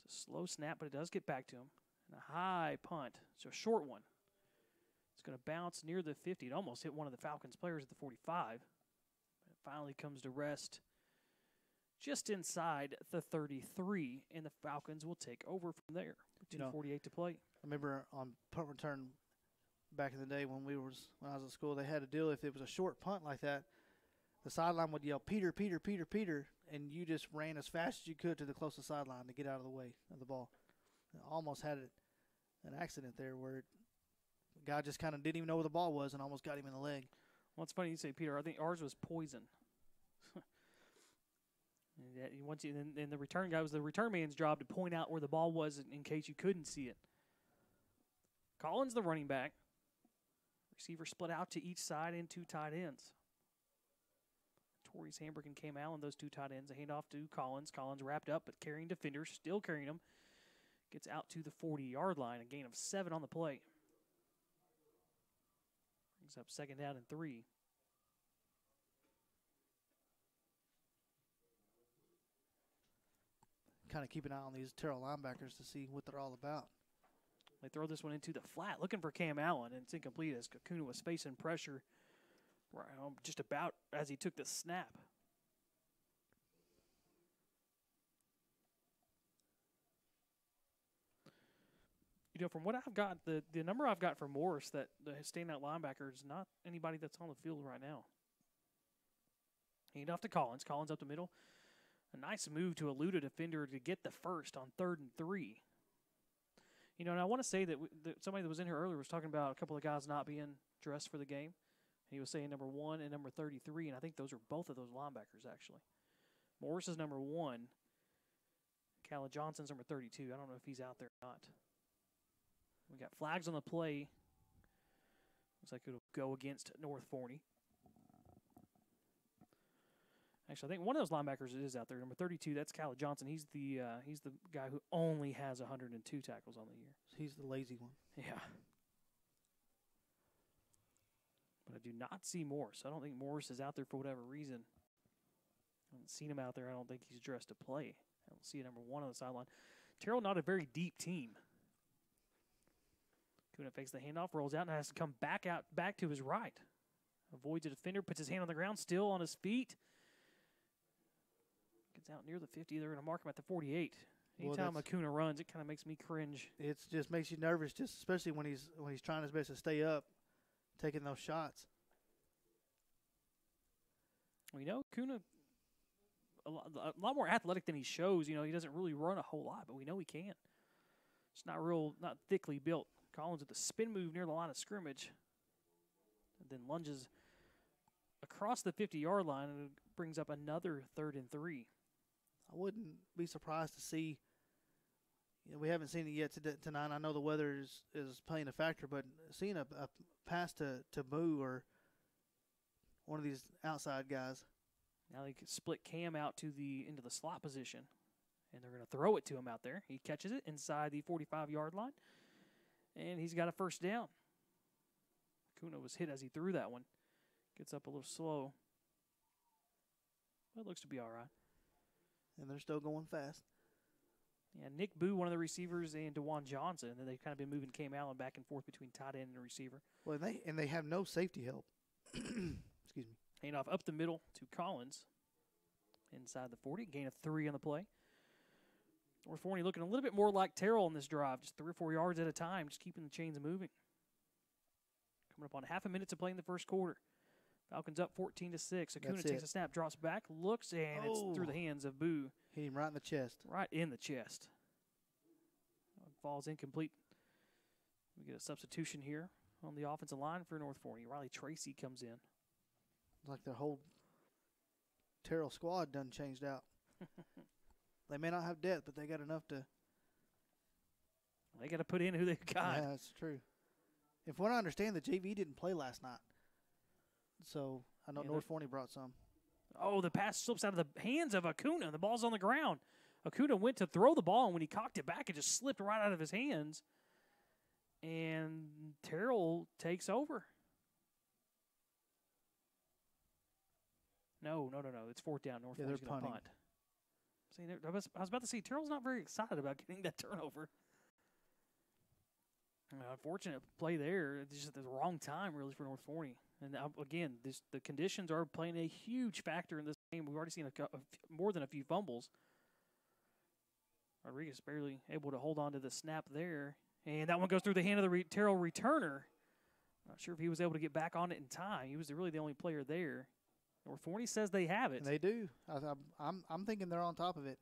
It's a slow snap, but it does get back to him. And a high punt. So a short one. It's going to bounce near the 50. It almost hit one of the Falcons players at the 45. It finally comes to rest just inside the 33, and the Falcons will take over from there. 2:48 to play. I remember on punt return back in the day when I was at school, they had a deal if it was a short punt like that, the sideline would yell, Peter, Peter, Peter, Peter, and you just ran as fast as you could to the closest sideline to get out of the way of the ball. Almost had an accident there where the guy just kind of didn't even know where the ball was and almost got him in the leg. Well, it's funny you say, Peter. I think ours was poison. And the return guy was the return man's job to point out where the ball was in case you couldn't see it. Collins, the running back. Receiver split out to each side and 2 tight ends. Torrey's Hamburg and Cam Allen, those 2 tight ends. A handoff to Collins. Collins wrapped up, but carrying defenders, still carrying him. Gets out to the 40-yard line, a gain of 7 on the play. Brings up 2nd down and 3. Kind of keep an eye on these Terrell linebackers to see what they're all about. They throw this one into the flat, looking for Cam Allen, and it's incomplete as Kakuna was facing pressure right, just about as he took the snap. You know, from what I've got, the number I've got for Morris, that the standout linebacker is not anybody that's on the field right now. Hand off to Collins. Collins up the middle. A nice move to elude a defender to get the first on 3rd and 3. You know, and I want to say that somebody that was in here earlier was talking about a couple of guys not being dressed for the game. He was saying number 1 and number 33, and I think those are both of those linebackers, actually. Morris is number 1. Calla Johnson's number 32. I don't know if he's out there or not. We got flags on the play. Looks like it'll go against North Forney. Actually, I think one of those linebackers is out there. Number 32, that's Calla Johnson. He's the guy who only has 102 tackles on the year. He's the lazy one. Yeah. But I do not see Morris. I don't think Morris is out there for whatever reason. I haven't seen him out there. I don't think he's dressed to play. I don't see a number 1 on the sideline. Terrell, not a very deep team. Kuna fakes the handoff, rolls out, and has to come back to his right. Avoids a defender, puts his hand on the ground, still on his feet. Gets out near the 50. They're going to mark him at the 48. Anytime Acuna runs, it kind of makes me cringe. It just makes you nervous, just especially when he's trying his best to stay up, taking those shots. We know Acuna a lot more athletic than he shows. You know, he doesn't really run a whole lot, but we know he can. It's not thickly built. Collins with a spin move near the line of scrimmage, and then lunges across the 50-yard line, and it brings up another 3rd and 3. I wouldn't be surprised to see. You know, we haven't seen it yet tonight. I know the weather is playing a factor, but seeing a pass to Boo or one of these outside guys. Now they can split Cam out into the slot position, and they're going to throw it to him out there. He catches it inside the 45-yard line, and he's got a 1st down. Kuna was hit as he threw that one. Gets up a little slow. But it looks to be all right. And they're still going fast. Yeah, Nick Boo, one of the receivers, and DeJuan Johnson. And then they've kind of been moving Cam Allen back and forth between tight end and receiver. Well, they have no safety help. Excuse me. Handoff up the middle to Collins. Inside the 40. Gain of 3 on the play. North Forney looking a little bit more like Terrell on this drive. Just 3 or 4 yards at a time. Just keeping the chains moving. Coming up on half a minute to play in the first quarter. Falcons up 14-6. Acuna takes a snap, drops back, looks, and it's through the hands of Boo. Hit him right in the chest. Right in the chest. Falls incomplete. We get a substitution here on the offensive line for North Forney. Riley Tracy comes in. Like their whole Terrell squad done changed out. They may not have depth, but they got enough to. They got to put in who they've got. Yeah, that's true. If what I understand, the JV didn't play last night. So I know North Forney brought some. Oh, the pass slips out of the hands of Acuna. The ball's on the ground. Acuna went to throw the ball, and when he cocked it back, it just slipped right out of his hands. And Terrell takes over. No. It's fourth down. North Forty's going to punt. See, I was about to say, Terrell's not very excited about getting that turnover. Unfortunate play there. It's just the wrong time, really, for North Forney. And again, the conditions are playing a huge factor in this game. We've already seen more than a few fumbles. Rodriguez barely able to hold on to the snap there. And that one goes through the hand of the Terrell returner. Not sure if he was able to get back on it in time. He was really the only player there. North Forney says they have it. They do. I'm thinking they're on top of it.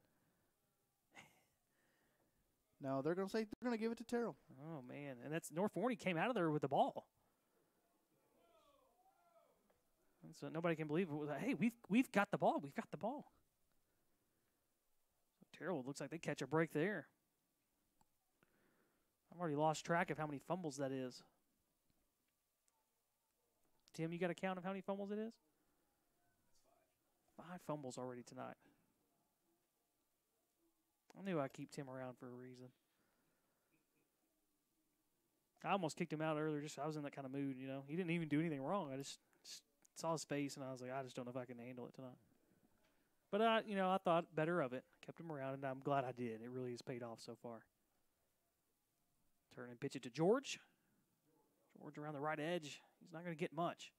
No, they're going to say they're going to give it to Terrell. Oh, man. And that's North Forney came out of there with the ball. And so nobody can believe it. Was like, hey, we've got the ball. We've got the ball. So Terrell looks like they catch a break there. I've already lost track of how many fumbles that is. Tim, you got a count of how many fumbles it is? 5 fumbles already tonight. I knew I'd keep Tim around for a reason. I almost kicked him out earlier. I was in that kind of mood, you know. He didn't even do anything wrong. I just saw his face, and I was like, I just don't know if I can handle it tonight. But, I thought better of it. Kept him around, and I'm glad I did. It really has paid off so far. Turn and pitch it to George. George around the right edge. He's not going to get much.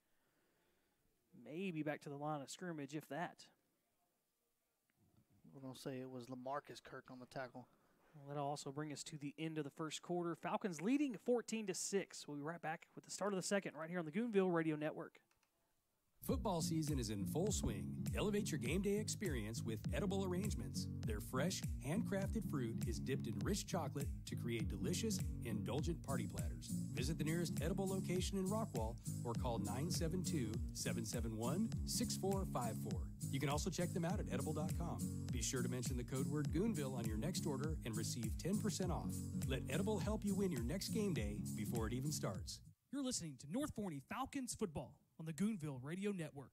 Maybe back to the line of scrimmage, if that. We're going to say it was LaMarcus Kirk on the tackle. Well, that'll also bring us to the end of the first quarter. Falcons leading 14-6. We'll be right back with the start of the second right here on the Goonville Radio Network. Football season is in full swing. Elevate your game day experience with edible arrangements. Their fresh, handcrafted fruit is dipped in rich chocolate to create delicious, indulgent party platters. Visit the nearest edible location in Rockwall or call 972-771-6454. You can also check them out at edible.com. Be sure to mention the code word Goonville on your next order and receive 10% off. Let Edible help you win your next game day before it even starts. You're listening to North Forney Falcons football on the Goonville Radio Network.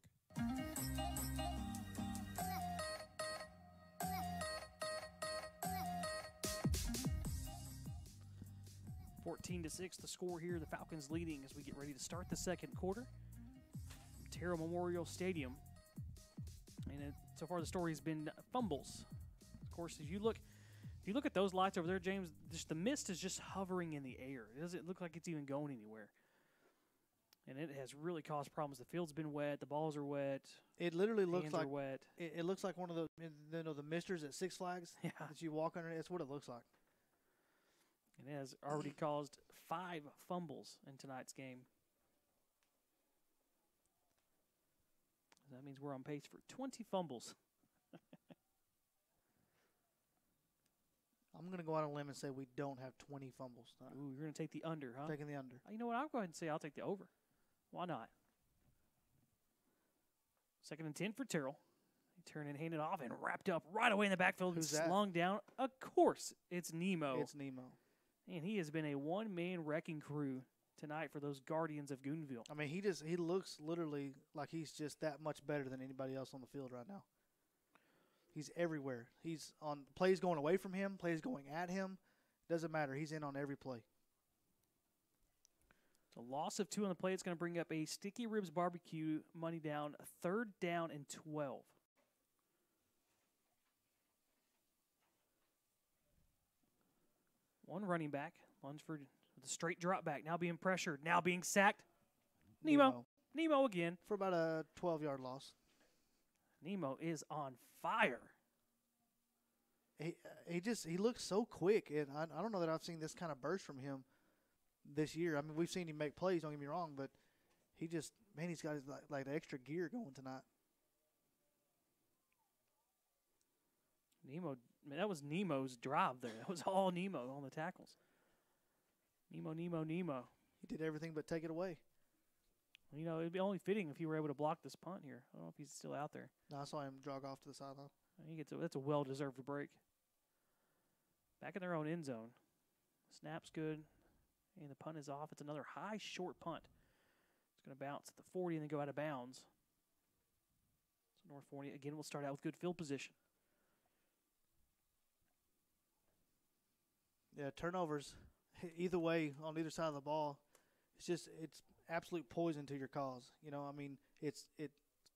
14-6, the score here. The Falcons leading as we get ready to start the second quarter. Terrell Memorial Stadium. And so far the story has been fumbles. Of course, if you look at those lights over there, James, just the mist is just hovering in the air. It doesn't look like it's even going anywhere. And it has really caused problems. The field's been wet. The balls are wet. It literally looks like wet. It looks like one of those, the misters at Six Flags that you walk under. That's what it looks like. And it has already caused 5 fumbles in tonight's game. That means we're on pace for 20 fumbles. I'm going to go out on a limb and say we don't have 20 fumbles tonight. Ooh, you're going to take the under, huh? Taking the under. You know what? I'll go ahead and say I'll take the over. Why not? 2nd and 10 for Terrell. He turned and handed off and wrapped up right away in the backfield and slung down. Of course, it's Nemo. It's Nemo. And he has been a one-man wrecking crew tonight for those Guardians of Goonville. I mean, he looks literally like he's just that much better than anybody else on the field right now. He's everywhere. He's on plays going away from him, plays going at him. Doesn't matter. He's in on every play. So loss of 2 on the play. It's going to bring up a Sticky Ribs Barbecue money down, 3rd down and 12. One running back, Lunsford with a straight drop back, now being pressured, now being sacked. Nemo again. For about a 12-yard loss. Nemo is on fire. He looks so quick, and I don't know that I've seen this kind of burst from him this year. I mean, we've seen him make plays, don't get me wrong, but he's got his, like the extra gear going tonight. Nemo, man, that was Nemo's drive there. That was all Nemo on the tackles. Nemo. He did everything but take it away. You know, it'd be only fitting if he were able to block this punt here. I don't know if he's still out there. No, I saw him jog off to the sideline. That's a well-deserved break. Back in their own end zone. Snap's good, and the punt is off. It's another high, short punt. It's going to bounce at the 40 and then go out of bounds. So North Forney, again, will start out with good field position. Yeah, turnovers, either way, on either side of the ball, it's absolute poison to your cause. You know, I mean, it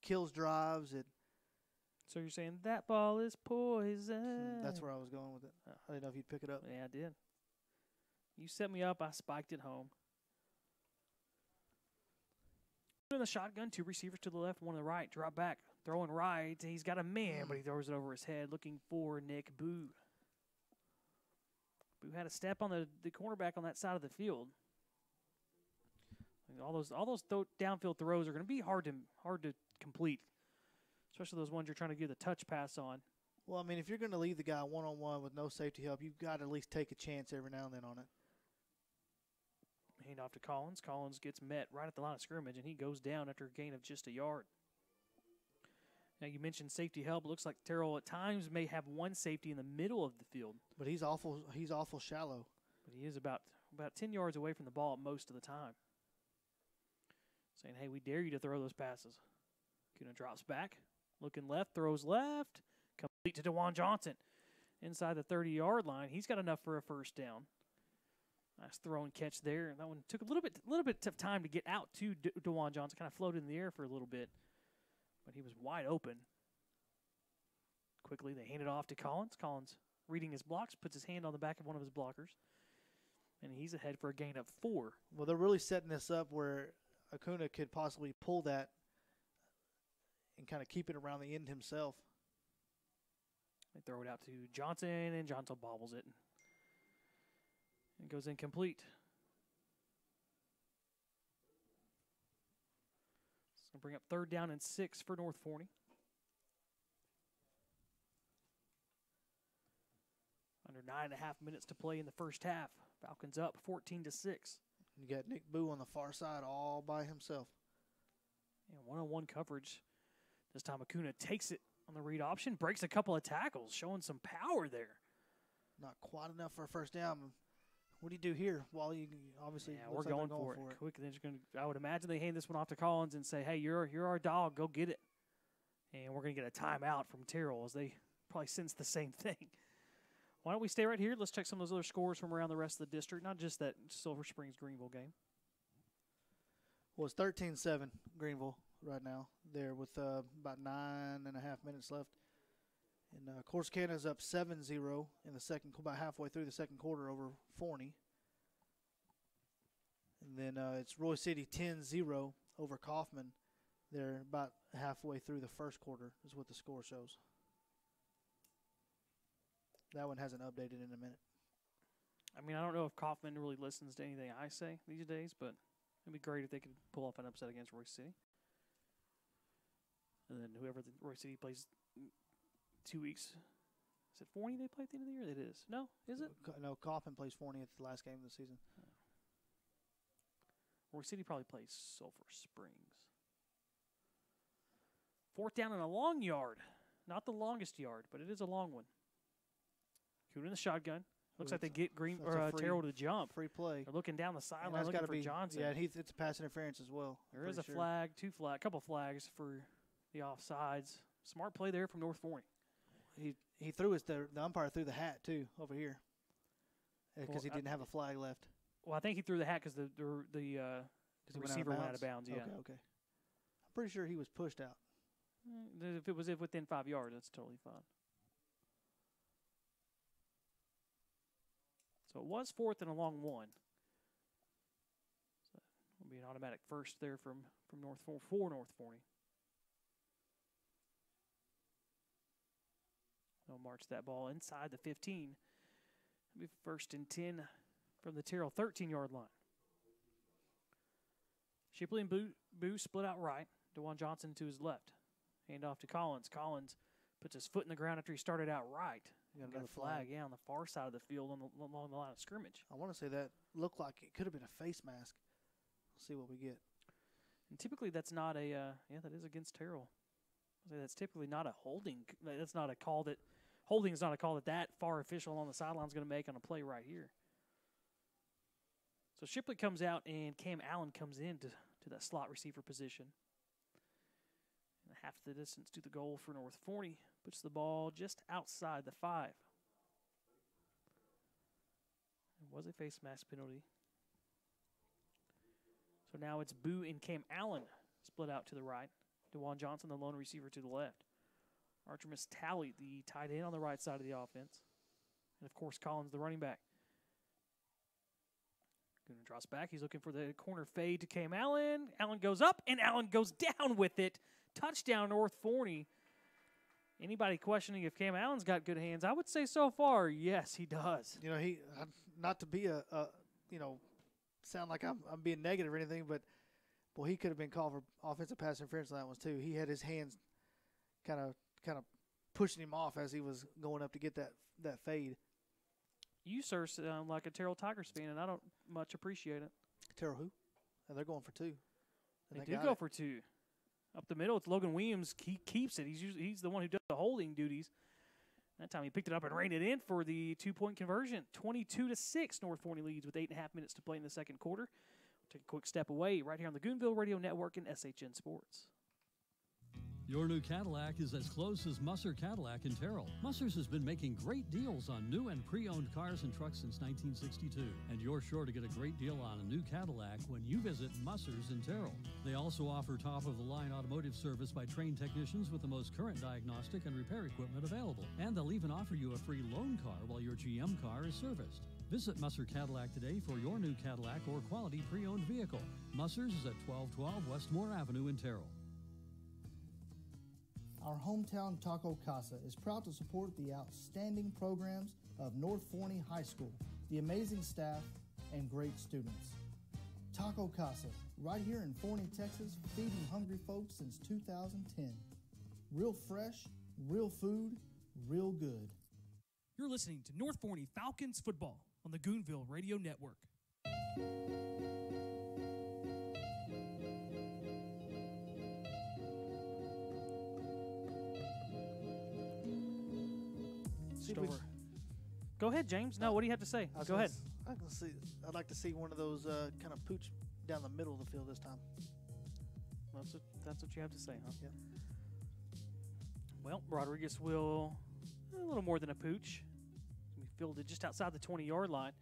kills drives. So you're saying that ball is poison? That's where I was going with it. I didn't know if you'd pick it up. Yeah, I did. You set me up. I spiked it home. In the shotgun, 2 receivers to the left, 1 to the right. Drop back, throwing right. He's got a man, but he throws it over his head, looking for Nick Boo. Boo had a step on the cornerback on that side of the field. All those downfield throws are going to be hard to complete, especially those ones you're trying to get a touch pass on. Well, I mean, if you're going to leave the guy one-on-one with no safety help, you've got to at least take a chance every now and then on it. Hand off to Collins. Collins gets met right at the line of scrimmage, and he goes down after a gain of just a yard. Now, you mentioned safety help. It looks like Terrell at times may have one safety in the middle of the field. But he's awful shallow. But he is about 10 yards away from the ball most of the time. Saying, hey, we dare you to throw those passes. Kuna drops back, looking left, throws left, complete to DeJuan Johnson. Inside the 30-yard line, he's got enough for a first down. Nice throw and catch there. That one took a little bit of time to get out to DeJuan Johnson. Kind of floated in the air for a little bit, but he was wide open. Quickly, they hand it off to Collins. Collins, reading his blocks, puts his hand on the back of one of his blockers, and he's ahead for a gain of 4. Well, they're really setting this up where Acuna could possibly pull that and kind of keep it around the end himself. They throw it out to Johnson, and Johnson bobbles it. It goes incomplete. It's going to bring up 3rd down and 6 for North Forney. Under 9.5 minutes to play in the first half. Falcons up 14-6. You got Nick Boo on the far side all by himself. Yeah, one-on-one coverage. This time Acuna takes it on the read option, breaks a couple of tackles, showing some power there. Not quite enough for a first down. What do you do here? Well, you obviously we're going for it. Quick, they're just going to. I would imagine they hand this one off to Collins and say, "Hey, you're our dog. Go get it." And we're going to get a timeout from Terrell as they probably sense the same thing. Why don't we stay right here? Let's check some of those other scores from around the rest of the district, not just that Silver Springs Greenville game. Well, it's 13-7 Greenville right now. There with about 9.5 minutes left. And Corsicana's up 7-0 in the second, about halfway through the second quarter over Forney. And then it's Roy City 10-0 over Kaufman. They're about halfway through the first quarter is what the score shows. That one hasn't updated in a minute. I mean, I don't know if Kaufman really listens to anything I say these days, but it'd be great if they could pull off an upset against Roy City. And then whoever Roy City plays 2 weeks. Is it Forney they play at the end of the year? It is. No, is it? No, Kaufman plays Forney at the last game of the season. Roy City probably plays Sulphur Springs. 4th down and a long yard. Not the longest yard, but it is a long one. Kuna in the shotgun. Looks like they get Terrell to jump. Free play. They're looking down the sideline looking for Johnson. Yeah, it's a pass interference as well. There is a flag, a couple flags for the offsides. Smart play there from North Forney. He threw the umpire threw the hat too over here because he didn't have a flag left. Well, I think he threw the hat because the receiver went out of bounds. Yeah. Okay. I'm pretty sure he was pushed out. If it was within 5 yards, that's totally fine. So it was 4th and a long one. So it'll be an automatic first there from North Forney. They'll march that ball inside the 15. It'll be 1st and 10 from the Terrell 13-yard line. Shipley and Boo split out right. DeJuan Johnson to his left. Hand off to Collins. Collins puts his foot in the ground after he started out right. Got another flag, on the far side of the field along the line of scrimmage. I want to say that looked like it could have been a face mask. We'll see what we get. And typically that's not a that is against Terrell. That's typically not a holding. That's not a call that holding is not a call that far official on the sideline is going to make on a play right here. So Shipley comes out and Cam Allen comes in to that slot receiver position. And half the distance to the goal for North Forney. Puts the ball just outside the 5. Was a face mask penalty. So now it's Boo and Cam Allen split out to the right. DeJuan Johnson, the lone receiver, to the left. Artemis Talley, the tight end, on the right side of the offense. And, of course, Collins, the running back. Gooner drops back. He's looking for the corner fade to Cam Allen. Allen goes up, and Allen goes down with it. Touchdown, North Forney. Anybody questioning if Cam Allen's got good hands? I would say so far, yes, he does. You know, he not to be sound like I'm being negative or anything, but boy, he could have been called for offensive pass interference on that one too. He had his hands kind of pushing him off as he was going up to get that fade. You, sir, sound like a Terrell Tigers fan, and I don't much appreciate it. Terrell who? And they're going for 2. They do go for 2. Up the middle, it's Logan Williams. He keeps it. He's the one who does the holding duties. That time he picked it up and reined it in for the 2-point conversion. 22-6, North Forney leads with 8.5 minutes to play in the second quarter. We'll take a quick step away right here on the Goonville Radio Network and SHN Sports. Your new Cadillac is as close as Musser Cadillac in Terrell. Musser's has been making great deals on new and pre-owned cars and trucks since 1962. And you're sure to get a great deal on a new Cadillac when you visit Musser's in Terrell. They also offer top-of-the-line automotive service by trained technicians with the most current diagnostic and repair equipment available. And they'll even offer you a free loan car while your GM car is serviced. Visit Musser Cadillac today for your new Cadillac or quality pre-owned vehicle. Musser's is at 1212 Westmore Avenue in Terrell. Our hometown Taco Casa is proud to support the outstanding programs of North Forney High School, the amazing staff, and great students. Taco Casa, right here in Forney, Texas, feeding hungry folks since 2010. Real fresh, real food, real good. You're listening to North Forney Falcons football on the Goonville Radio Network. Go ahead, James. No, what do you have to say? Go ahead. I'd like to see one of those kind of pooch down the middle of the field this time. That's what you have to say, huh? Yeah. Well, Rodriguez will a little more than a pooch. We fielded just outside the 20-yard line.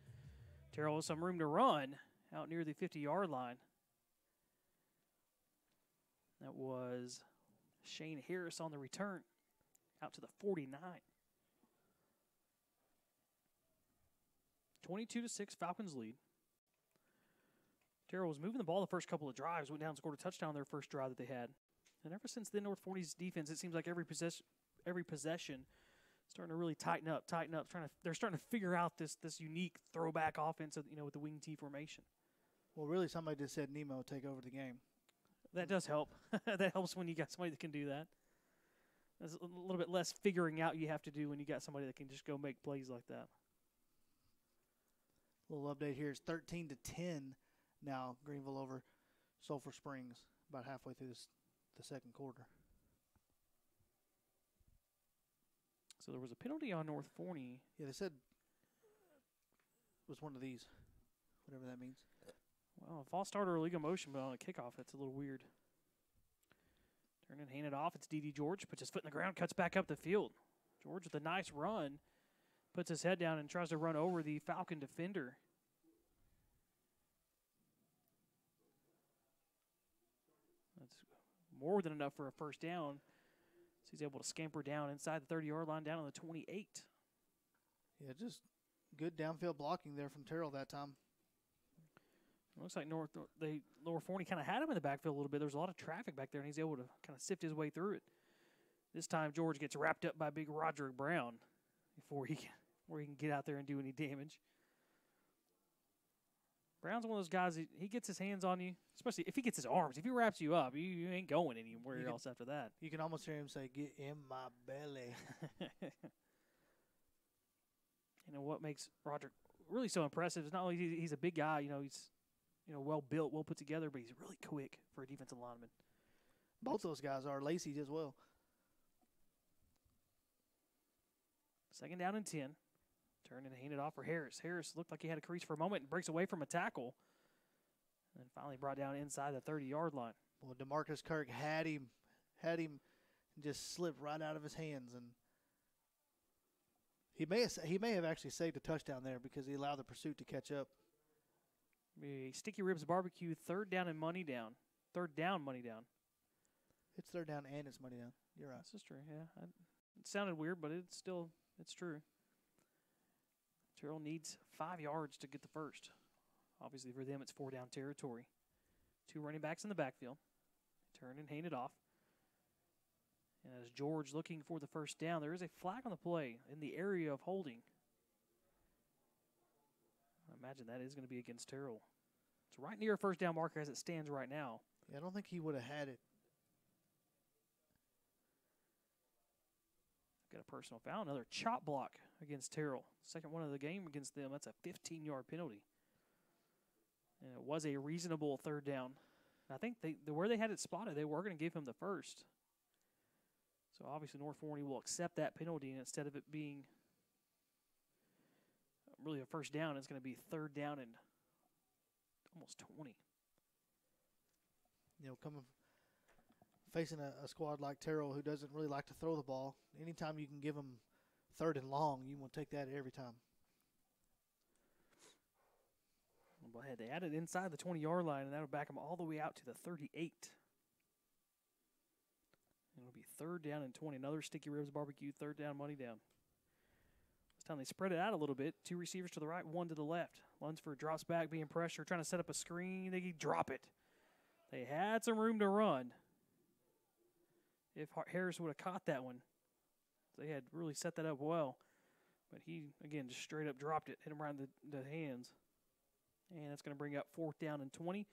Terrell has some room to run out near the 50-yard line. That was Shane Harris on the return out to the 49. 22-6, Falcons lead. Terrell was moving the ball the first couple of drives, went down and scored a touchdown their first drive that they had. And ever since then, North Forney's defense, it seems like every possession starting to really tighten up. They're starting to figure out this unique throwback offense, with the wing T formation. Well, really, somebody just said Nemo take over the game. That does help. That helps when you got somebody that can do that. There's a little bit less figuring out you have to do when you got somebody that can just go make plays like that. Little update here is 13-10 now. Greenville over Sulphur Springs about halfway through the second quarter. So there was a penalty on North Forney. Yeah, they said it was one of these, whatever that means. Well, a false start or illegal motion, but on a kickoff, that's a little weird. Turn and hand it off. It's D.D. George. Puts his foot in the ground, cuts back up the field. George with a nice run. Puts his head down and tries to run over the Falcon defender. That's more than enough for a first down. So he's able to scamper down inside the 30-yard line, down on the 28. Yeah, just good downfield blocking there from Terrell that time. It looks like Lower Forney kind of had him in the backfield a little bit. There's a lot of traffic back there, and he's able to kind of sift his way through it. This time, George gets wrapped up by big Roderick Brown before he can get out there and do any damage. Brown's one of those guys, he gets his hands on you, especially if he gets his arms. If he wraps you up, you ain't going anywhere else after that. You can almost hear him say, "Get in my belly." What makes Roderick really so impressive is not only he's a big guy, he's well built, well put together, but he's really quick for a defensive lineman. Both those guys are. Lacey as well. Second down and 10. Turn and hand it off for Harris. Harris looked like he had a crease for a moment and breaks away from a tackle. And then finally brought down inside the 30-yard line. Well, DeMarcus Kirk had him and just slipped right out of his hands. And He may have actually saved a touchdown there because he allowed the pursuit to catch up. A Sticky Ribs Barbecue, third down and money down. Third down, money down. It's third down and it's money down. You're right. This is true, yeah. It sounded weird, but it's true. Terrell needs 5 yards to get the first. Obviously, for them, it's 4 down territory. 2 running backs in the backfield. Turn and hand it off. And as George looking for the first down, there is a flag on the play in the area of holding. I imagine that is going to be against Terrell. It's right near a first down marker as it stands right now. Yeah, I don't think he would have had it. Got a personal foul. Another chop block against Terrell. Second one of the game against them. That's a 15-yard penalty. And it was a reasonable third down. I think where they had it spotted, they were going to give him the first. So obviously North Forney will accept that penalty, and instead of it being really a first down, it's going to be third down and almost 20. You know, facing a squad like Terrell who doesn't really like to throw the ball, anytime you can give them third and long, you want to take that every time. Well, they had it inside the 20-yard line, and that would back them all the way out to the 38. It'll be third down and 20. Another Sticky Ribs Barbecue, third down, money down. This time they spread it out a little bit. 2 receivers to the right, 1 to the left. Lunsford drops back, being pressured, trying to set up a screen. They drop it. They had some room to run. If Harris would have caught that one, they had really set that up well. But he, again, just straight up dropped it, hit him around the hands. And that's going to bring up 4th down and 20.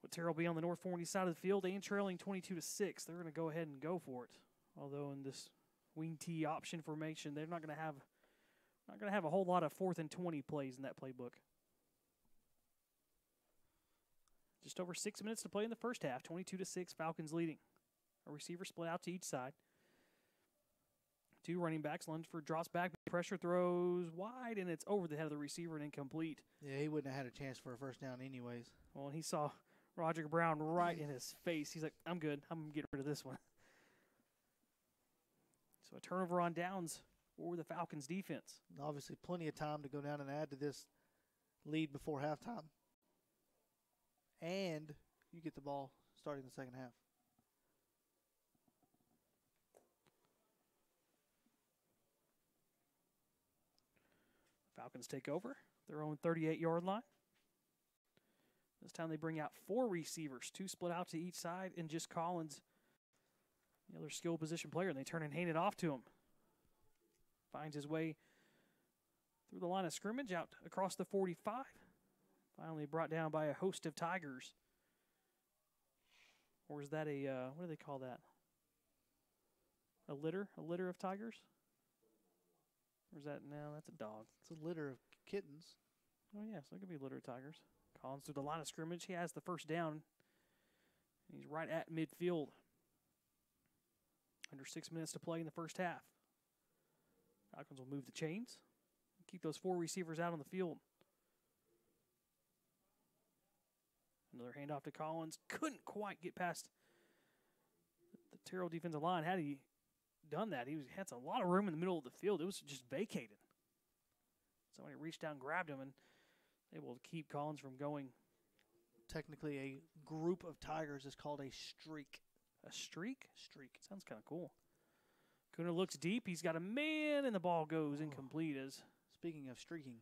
With Terrell be on the North Forney side of the field and trailing 22-6, they're going to go ahead and go for it. Although in this wing T option formation, they're not going to have a whole lot of 4th and 20 plays in that playbook. Just over 6 minutes to play in the first half. 22-6, Falcons leading. A receiver split out to each side. 2 running backs. Lunsford drops back. Pressure throws wide, and it's over the head of the receiver and incomplete. Yeah, he wouldn't have had a chance for a first down anyways. Well, and he saw Roger Brown right in his face. He's like, I'm good. I'm going to get rid of this one. So a turnover on downs for the Falcons defense. And obviously plenty of time to go down and add to this lead before halftime. And you get the ball starting the second half. Falcons take over their own 38-yard line. This time they bring out 4 receivers, 2 split out to each side, and just Collins, the other skill position player, and they turn and hand it off to him. Finds his way through the line of scrimmage out across the 45. Finally brought down by a host of Tigers. Or is that what do they call that? A litter? A litter of Tigers? Or is that, no, that's a dog. It's a litter of kittens. Oh, yeah, so it could be a litter of Tigers. Collins through the line of scrimmage. He has the first down. He's right at midfield. Under 6 minutes to play in the first half. Falcons will move the chains. Keep those 4 receivers out on the field. Another handoff to Collins. Couldn't quite get past the Terrell defensive line. Had he done that, he had a lot of room in the middle of the field. It was just vacated. Somebody reached down, grabbed him, and able to keep Collins from going. Technically, a group of Tigers is called a streak. A streak? Streak. Sounds kind of cool. Kuna looks deep. He's got a man, and the ball goes incomplete as Speaking of streaking,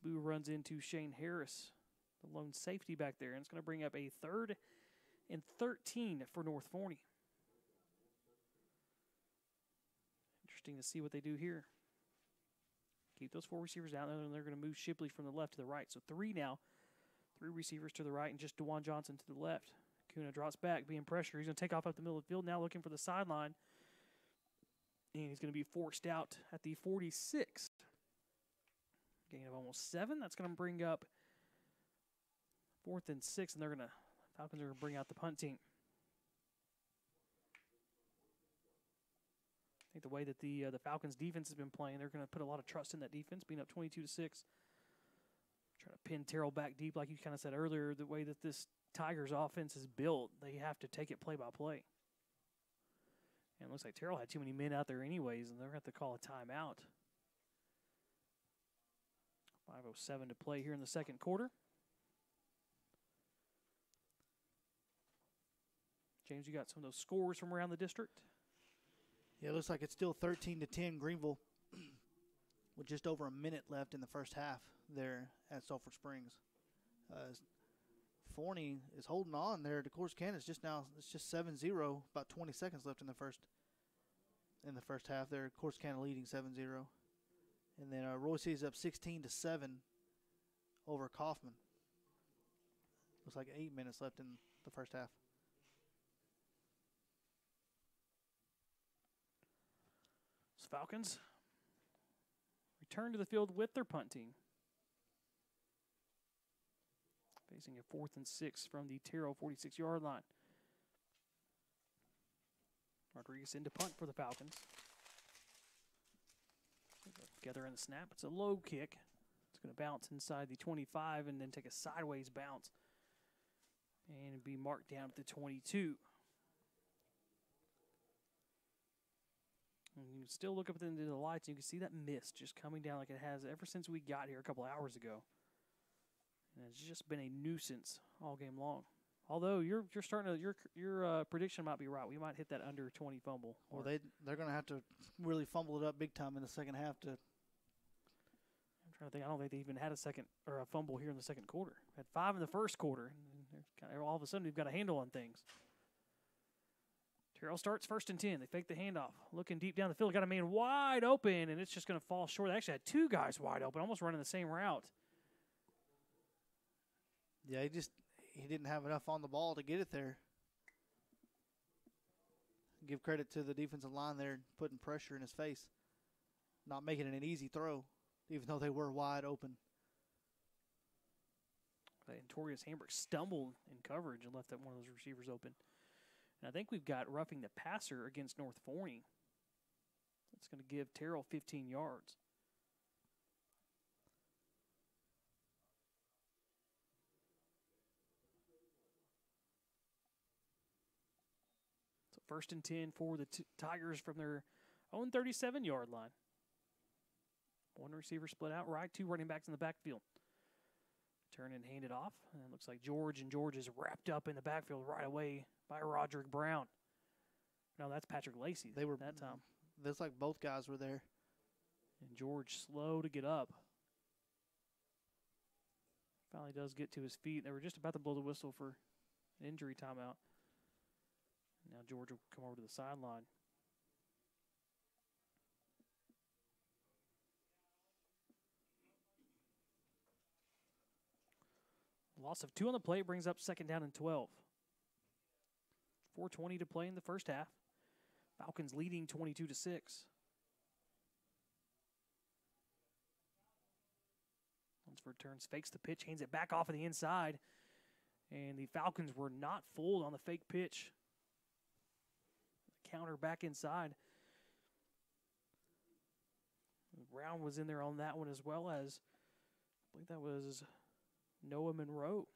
Boo runs into Shane Harris, the lone safety back there, and it's going to bring up a 3rd and 13 for North Forney. Interesting to see what they do here. Keep those 4 receivers down there, and they're going to move Shipley from the left to the right. So 3 now. 3 receivers to the right and just DeJuan Johnson to the left. Kuna drops back, being pressured. He's going to take off up the middle of the field, now looking for the sideline. And he's going to be forced out at the 46. Gain of almost 7. That's going to bring up 4th and 6, and Falcons are going to bring out the punt team. I think the way that the Falcons defense has been playing, they're going to put a lot of trust in that defense, being up 22-6. Try to pin Terrell back deep, like you kind of said earlier. The way that this Tigers offense is built, they have to take it play by play. And it looks like Terrell had too many men out there anyways, and they're going to have to call a timeout. 5:07 to play here in the second quarter. James, you got some of those scores from around the district? Yeah, it looks like it's still 13-10 Greenville with just over a minute left in the first half there at Sulphur Springs. Forney is holding on there to Corsicana. It's just 7-0, about 20 seconds left in the first half there. Corsicana leading 7-0. And then Royce is up 16-7 over Kaufman. Looks like 8 minutes left in the first half. So Falcons return to the field with their punt team. Facing a 4th and 6 from the Terrell 46-yard line. Rodriguez into punt for the Falcons. Together in the snap. It's a low kick. It's going to bounce inside the 25 and then take a sideways bounce and be marked down at the 22. And you can still look up into the lights and you can see that mist just coming down like it has ever since we got here a couple hours ago. And it's just been a nuisance all game long. Although you're starting to your prediction might be right. We might hit that under 20 fumble. Well, they're going to have to really fumble it up big time in the second half to. I'm trying to think. I don't think they even had a fumble here in the second quarter. Had 5 in the first quarter. And all of a sudden, we've got a handle on things. Terrell starts 1st and 10. They fake the handoff. Looking deep down the field. Got a man wide open, and it's just going to fall short. They actually had 2 guys wide open, almost running the same route. Yeah, he didn't have enough on the ball to get it there. Give credit to the defensive line there, putting pressure in his face. Not making it an easy throw, even though they were wide open. Torius Hambrick stumbled in coverage and left that one of those receivers open. And I think we've got roughing the passer against North Forney. That's going to give Terrell 15 yards. So 1st and 10 for the Tigers from their own 37-yard line. 1 receiver split out right, 2 running backs in the backfield. Turn and hand it off. And it looks like George is wrapped up in the backfield right away by Roderick Brown. No, that's Patrick Lacey. They were that time. Looks like both guys were there. And George slow to get up. Finally does get to his feet. They were just about to blow the whistle for an injury timeout. Now George will come over to the sideline. Loss of 2 on the play brings up 2nd down and 12. 4:20 to play in the first half. Falcons leading 22-6. Lunsford turns, fakes the pitch, hands it back off of the inside. And the Falcons were not fooled on the fake pitch. Counter back inside. Brown was in there on that one as well as, I believe that was Noah Monroe.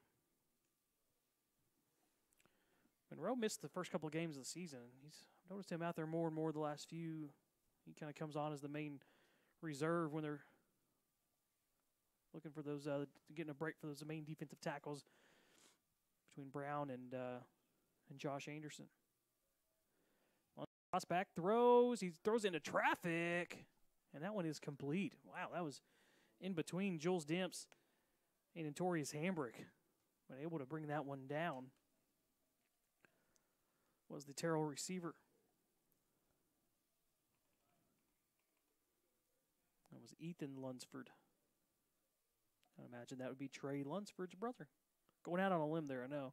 Monroe missed the first couple of games of the season. I've noticed him out there more and more the last few. He kind of comes on as the main reserve when they're looking for those, getting a break for those main defensive tackles between Brown and Josh Anderson. Back throws. He throws into traffic, and that one is complete. Wow, that was in between Jules Demps and Notorious Hambrick, but able to bring that one down was the Terrell receiver. That was Ethan Lunsford. I imagine that would be Trey Lunsford's brother. Going out on a limb there, I know.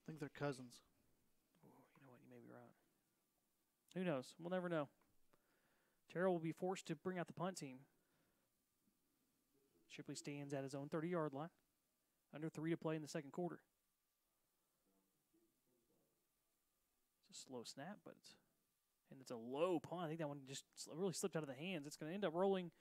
I think they're cousins. Ooh, you know what? You may be right. Who knows? We'll never know. Terrell will be forced to bring out the punt team. Shipley stands at his own 30-yard line. Under 3 to play in the second quarter. It's a slow snap, but it's a low punt. I think that one just really slipped out of the hands. It's going to end up rolling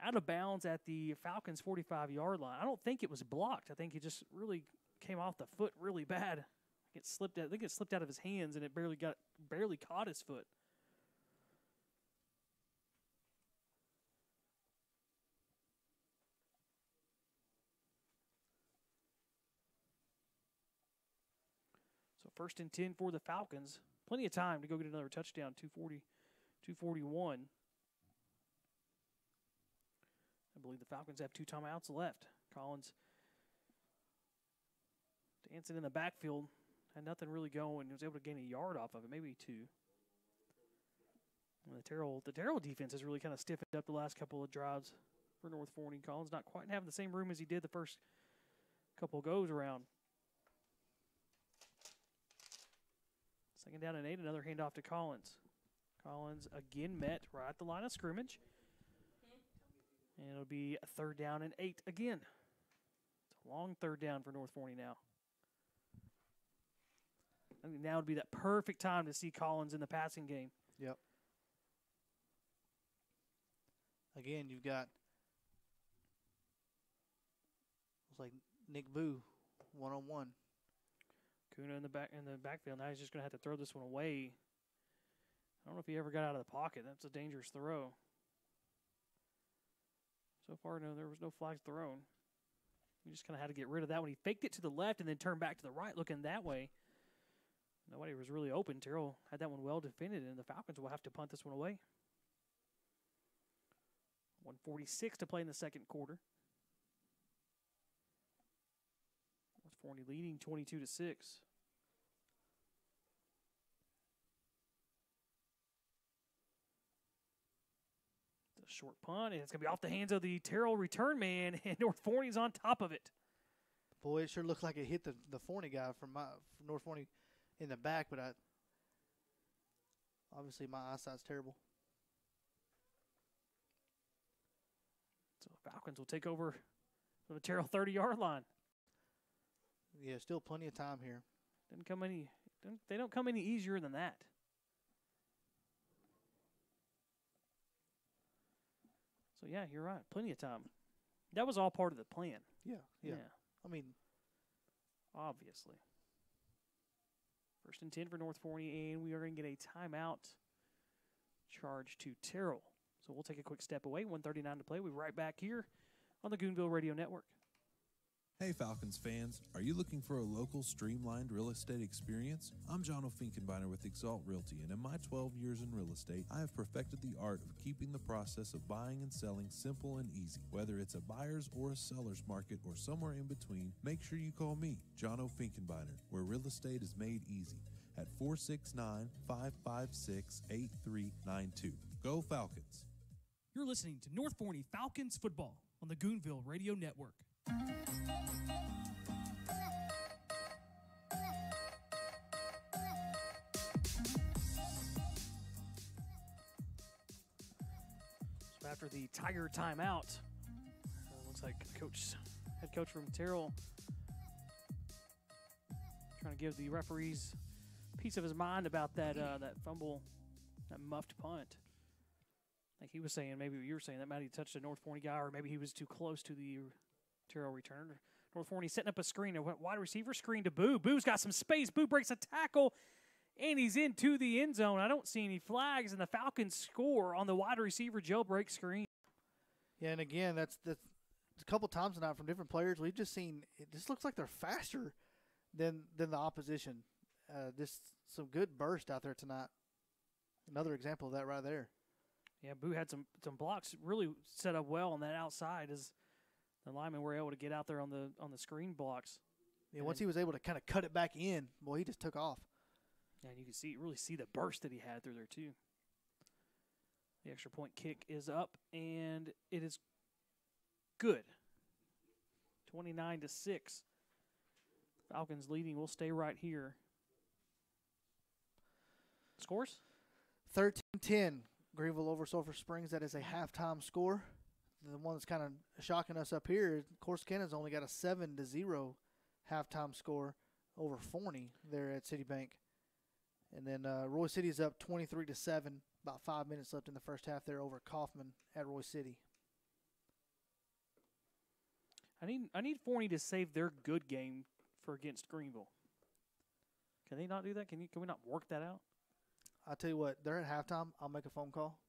out of bounds at the Falcons' 45-yard line. I don't think it was blocked. I think it just really came off the foot really bad. I think it slipped out of his hands, and it barely caught his foot. first and 10 for the Falcons. Plenty of time to go get another touchdown, 2:41. I believe the Falcons have 2 timeouts left. Collins dancing in the backfield. Had nothing really going. He was able to gain a yard off of it, maybe 2. And the Terrell defense has really kind of stiffened up the last couple of drives for North Forney. Collins not quite having the same room as he did the first couple of goes around. Second down and 8, another handoff to Collins. Collins again met right at the line of scrimmage. And it'll be a 3rd down and 8 again. It's a long 3rd down for North Forney now. I think now would be that perfect time to see Collins in the passing game. Yep. Again, you've got it's like Nick Boo, 1-on-1. Kuna in the backfield. Now he's just going to have to throw this one away. I don't know if he ever got out of the pocket. That's a dangerous throw. So far, no, there was no flags thrown. He just kind of had to get rid of that one. He faked it to the left and then turned back to the right, looking that way. Nobody was really open. Terrell had that one well defended, and the Falcons will have to punt this one away. 1:46 to play in the second quarter. North Forney leading 22-6. It's a short punt, and it's going to be off the hands of the Terrell return man, and North Forney's on top of it. Boy, it sure looked like it hit the Forney guy from North Forney in the back, but obviously my eyesight's terrible. So Falcons will take over from the Terrell 30-yard line. Yeah, still plenty of time here. They don't come any easier than that. So yeah, you're right. Plenty of time. That was all part of the plan. Yeah. I mean, obviously. First and 10 for North Forney, and we are going to get a timeout charge to Terrell. So we'll take a quick step away. 1:39 to play. We'll be right back here on the Goonville Radio Network. Hey Falcons fans, are you looking for a local streamlined real estate experience? I'm John O'Finkenbeiner with Exalt Realty, and in my 12 years in real estate, I have perfected the art of keeping the process of buying and selling simple and easy. Whether it's a buyer's or a seller's market or somewhere in between, make sure you call me, John O'Finkenbeiner, where real estate is made easy at 469-556-8392. Go Falcons! You're listening to North Forney Falcons football on the Goonville Radio Network. So after the Tiger timeout, looks like head coach from Terrell trying to give the referees a piece of his mind about that fumble, that muffed punt. Like he was saying, maybe you were saying that Matty touched a North Forney guy, or maybe he was too close to the Terrell returner. North Forney setting up a screen, a wide receiver screen to Boo. Boo's got some space. Boo breaks a tackle, and he's into the end zone. I don't see any flags, and the Falcons score on the wide receiver jailbreak screen. Yeah, and again, that's a couple times now from different players. We've just seen it just looks like they're faster than the opposition. Just some good burst out there tonight. Another example of that right there. Yeah, Boo had some blocks really set up well on that outside as the linemen were able to get out there on the screen blocks. Yeah, once he was able to kind of cut it back in, boy, he just took off. Yeah, and you can really see the burst that he had through there too. The extra point kick is up, and it is good. 29-6. Falcons leading. We'll stay right here. Scores? 13-10. Greenville over Sulphur Springs. That is a halftime score. The one that's kind of shocking us up here, of course, Cannon's only got a 7-0 halftime score over Forney there at City Bank. And then Roy City is up 23-7. About 5 minutes left in the first half there over Kaufman at Roy City. I need Forney to save their good game for against Greenville. Can they not do that? Can we not work that out? I'll tell you what, they're at halftime. I'll make a phone call,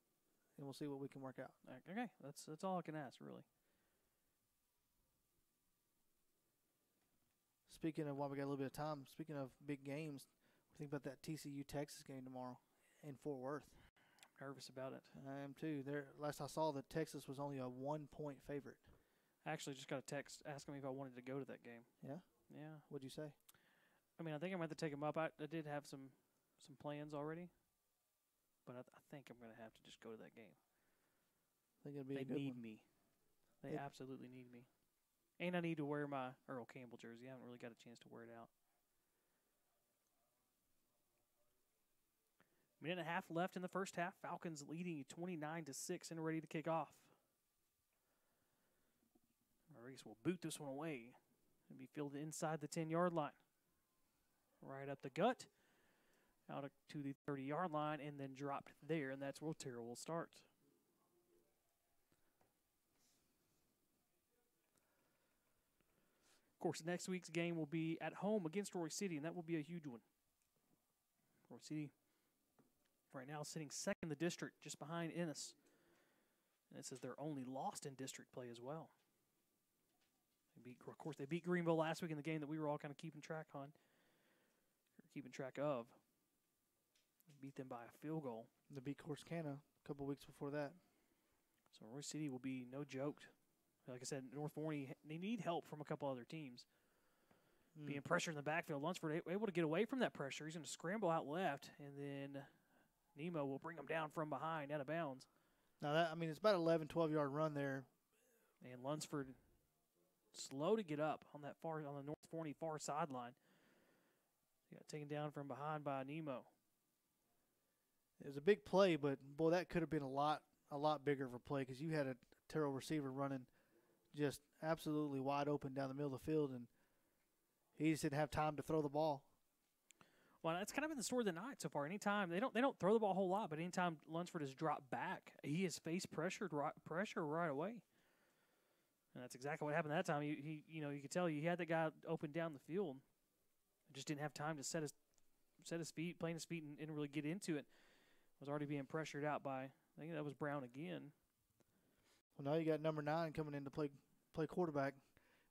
and we'll see what we can work out. Okay, that's all I can ask, really. Speaking of, while we got a little bit of time, speaking of big games, what do you think about that TCU-Texas game tomorrow in Fort Worth? Nervous about it. I am too. Last I saw, that Texas was only a 1-point favorite. I actually just got a text asking me if I wanted to go to that game. Yeah? Yeah. What'd you say? I mean, I think I'm going to take them up. I did have some plans already, but I think I'm going to have to just go to that game. I think it'd be They a good need one. me. They absolutely need me. And I need to wear my Earl Campbell jersey. I haven't really got a chance to wear it out. Minute and a half left in the first half. Falcons leading 29-6 and ready to kick off. Maurice will boot this one away and be fielded inside the 10-yard line. Right up the gut, out to the 30-yard line, and then dropped there, and that's where Terrell will start. Of course, next week's game will be at home against Roy City, and that will be a huge one. Roy City right now sitting second in the district, just behind Ennis. And this is their only loss in district play as well. Of course, they beat Greenville last week in the game that we were all kind of keeping track of. They beat them by a field goal. They beat Corsicana a couple weeks before that. So Roy City will be no joke. Like I said, North Forney, they need help from a couple other teams. Being pressured in the backfield, Lunsford able to get away from that pressure. He's going to scramble out left, and then Nemo will bring him down from behind, out of bounds. Now, it's about 11, 12-yard run there. And Lunsford slow to get up on the North Forney far sideline. He got taken down from behind by Nemo. It was a big play, but, boy, that could have been a lot bigger of a play because you had a Terrell receiver running just absolutely wide open down the middle of the field, and he just didn't have time to throw the ball. Well, that's kind of been the story of the night so far. Anytime they don't throw the ball a whole lot, but anytime Lunsford has dropped back, he has faced pressure right away. And that's exactly what happened that time. He you could tell he had the guy open down the field, just didn't have time to set his feet, plant his feet, and really get into it. Was already being pressured out by, I think that was Brown again. Well, now you got number 9 coming in to play quarterback.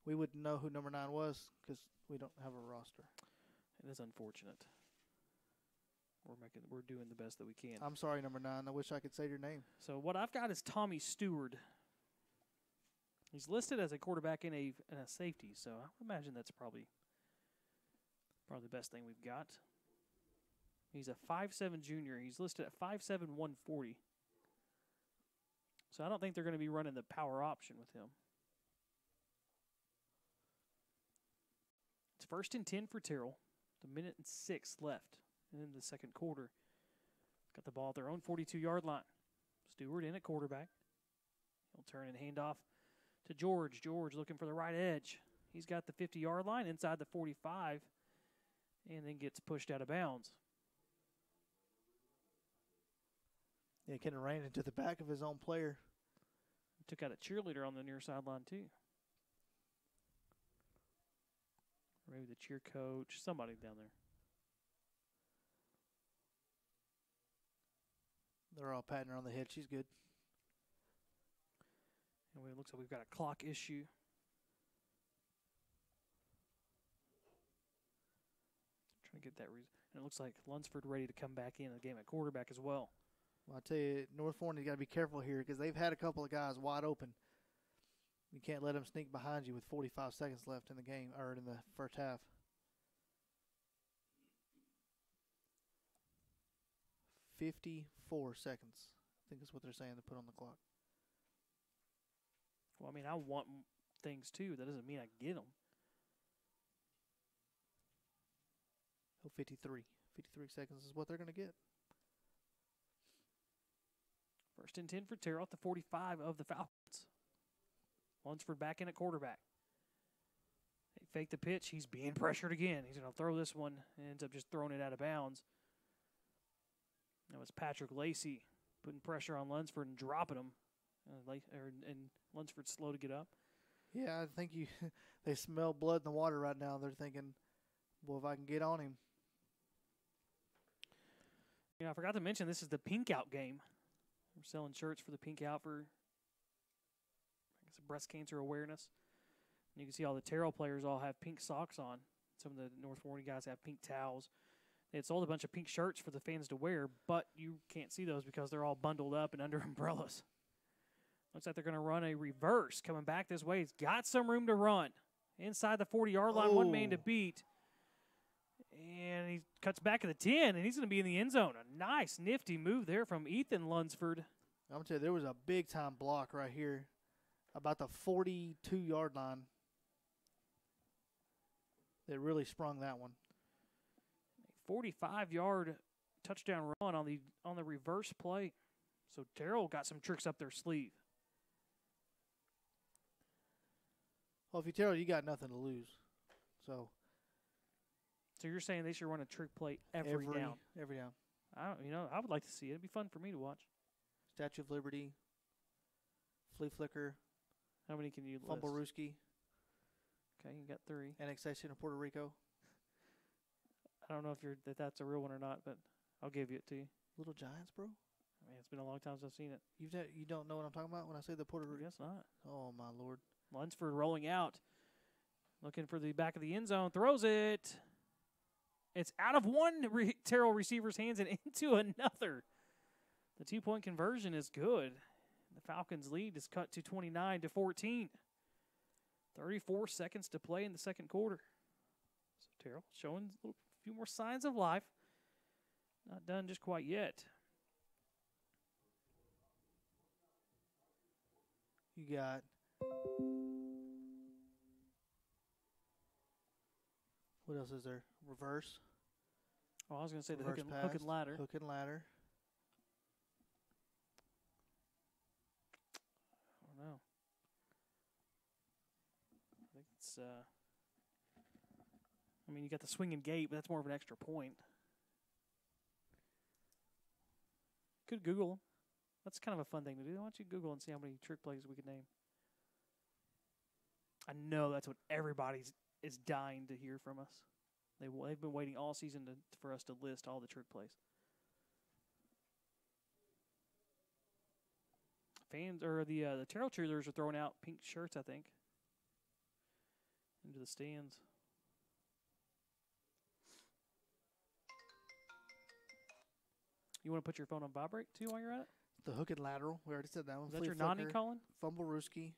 We wouldn't know who number 9 was because we don't have a roster. It is unfortunate. We're doing the best that we can. I'm sorry, number 9. I wish I could say your name. So what I've got is Tommy Stewart. He's listed as a quarterback and a safety, so I would imagine that's probably the best thing we've got. He's a 5'7" junior. He's listed at 5'7", 140. So I don't think they're going to be running the power option with him. It's 1st and 10 for Terrell. The 1:06 left in the second quarter. Got the ball at their own 42-yard line. Stewart in at quarterback. He'll turn and hand off to George. George looking for the right edge. He's got the 50-yard line inside the 45 and then gets pushed out of bounds. Yeah, kind of ran into the back of his own player. Took out a cheerleader on the near sideline, too. Or maybe the cheer coach, somebody down there. They're all patting her on the head. She's good. Anyway, it looks like we've got a clock issue. Trying to get that. And it looks like Lunsford ready to come back in the game at quarterback as well. Well, I tell you, North Forney's got to be careful here because they've had a couple of guys wide open. You can't let them sneak behind you with 45 seconds left in the game or in the first half. 54 seconds, I think is what they're saying to put on the clock. Well, I mean, I want things too. That doesn't mean I get them. Oh, 53. 53 seconds is what they're going to get. 1st and 10 for Terrell at the 45 of the Falcons. Lunsford back in at quarterback. They fake the pitch. He's being pressured again. He's going to throw this one and ends up just throwing it out of bounds. That was Patrick Lacey putting pressure on Lunsford and dropping him. And Lunsford's slow to get up. Yeah, I think they smell blood in the water right now. They're thinking, well, if I can get on him. I forgot to mention this is the Pink Out game. We're selling shirts for the Pink Out for breast cancer awareness. And you can see all the Terrell players all have pink socks on. Some of the North Forney guys have pink towels. They had sold a bunch of pink shirts for the fans to wear, but you can't see those because they're all bundled up and under umbrellas. Looks like they're going to run a reverse coming back this way. He's got some room to run. Inside the 40-yard line, one man to beat. And he cuts back at the 10, and he's going to be in the end zone. A nice, nifty move there from Ethan Lunsford. I'm going to tell you, there was a big-time block right here about the 42-yard line that really sprung that one. 45-yard touchdown run on the reverse play. So Terrell got some tricks up their sleeve. Well, if you Terrell, you got nothing to lose. So you're saying they should run a trick play every down? Every down. I would like to see it. It'd be fun for me to watch. Statue of Liberty, flea flicker. How many can you list? Fumble Rooski. Okay, you got 3. Annexation of Puerto Rico. I don't know if that's a real one or not, but I'll give it to you. Little Giants, bro. I mean, it's been a long time since I've seen it. You don't know what I'm talking about when I say the Puerto Rico? I guess not. Oh, my Lord. Lunsford rolling out. Looking for the back of the end zone. Throws it. It's out of one Terrell receiver's hands and into another. The 2-point conversion is good. The Falcons' lead is cut to 29-14. 34 seconds to play in the second quarter. So Terrell showing a few more signs of life. Not done just quite yet. You got what else is there? Reverse. Oh, I was going to say Reverse the hook and ladder. Hook and ladder. I don't know. I think it's, you got the swinging gate, but that's more of an extra point. Could Google them. That's kind of a fun thing to do. Why don't you Google and see how many trick plays we could name? I know that's what everybody is dying to hear from us. They've been waiting all season for us to list all the trick plays. Fans or the Terrell cheerleaders are throwing out pink shirts, I think, into the stands. You want to put your phone on vibrate too while you're at it? The hook and lateral. We already said that one. Is that your Nani calling? Fumble Rooski.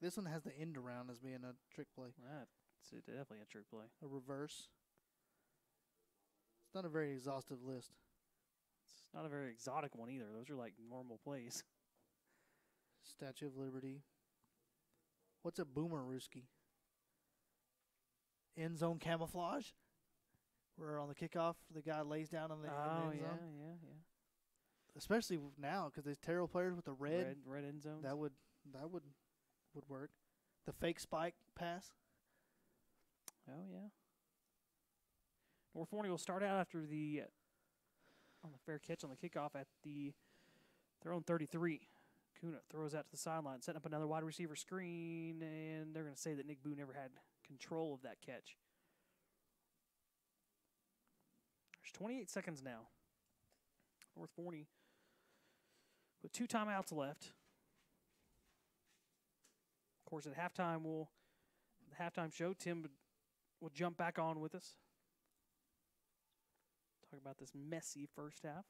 This one has the end around as being a trick play. That's definitely a trick play. A reverse. It's not a very exhaustive list. It's not a very exotic one either. Those are like normal plays. Statue of Liberty. What's a Boomer Rooski? End zone camouflage. Where on the kickoff, the guy lays down in the end zone. Yeah. Especially now, because there's Terrell players with the red end zones. That would work. The fake spike pass. Oh yeah. North Forney will start out after on the fair catch on the kickoff at their own 33. Kuna throws out to the sideline, setting up another wide receiver screen, and they're going to say that Nick Boo never had control of that catch. There's 28 seconds now. North Forney with 2 timeouts left. Of course, at halftime, the halftime show, Tim will jump back on with us. Talk about this messy first half.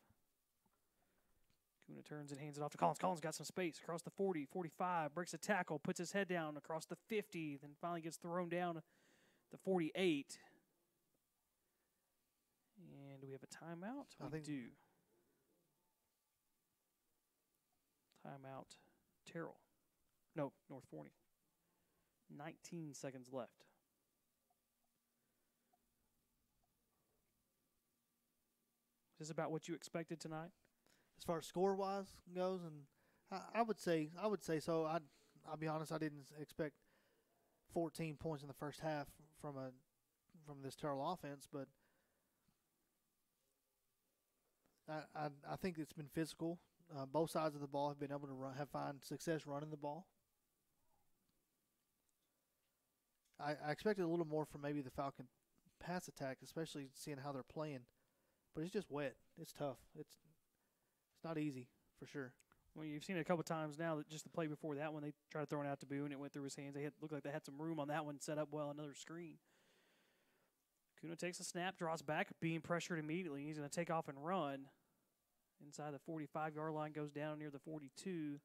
Kuna turns and hands it off to Collins. Collins got some space across the 40, 45, breaks a tackle, puts his head down across the 50, then finally gets thrown down the 48. And do we have a timeout? We do. Timeout, Terrell. No, North Forney. 19 seconds left. Is this about what you expected tonight? As far as score-wise goes, and I would say so. I'll be honest, I didn't expect 14 points in the first half from this Terrell offense, but I think it's been physical. Both sides of the ball have been able to find success running the ball. I expected a little more from maybe the Falcon pass attack, especially seeing how they're playing. But it's just wet. It's tough. It's not easy for sure. Well, you've seen it a couple times now. That just the play before that one, they tried to throw it out to Boo, and it went through his hands. Looked like they had some room on that one set up well, another screen. Kuna takes a snap, draws back, being pressured immediately. He's going to take off and run. Inside the 45-yard line, goes down near the 42.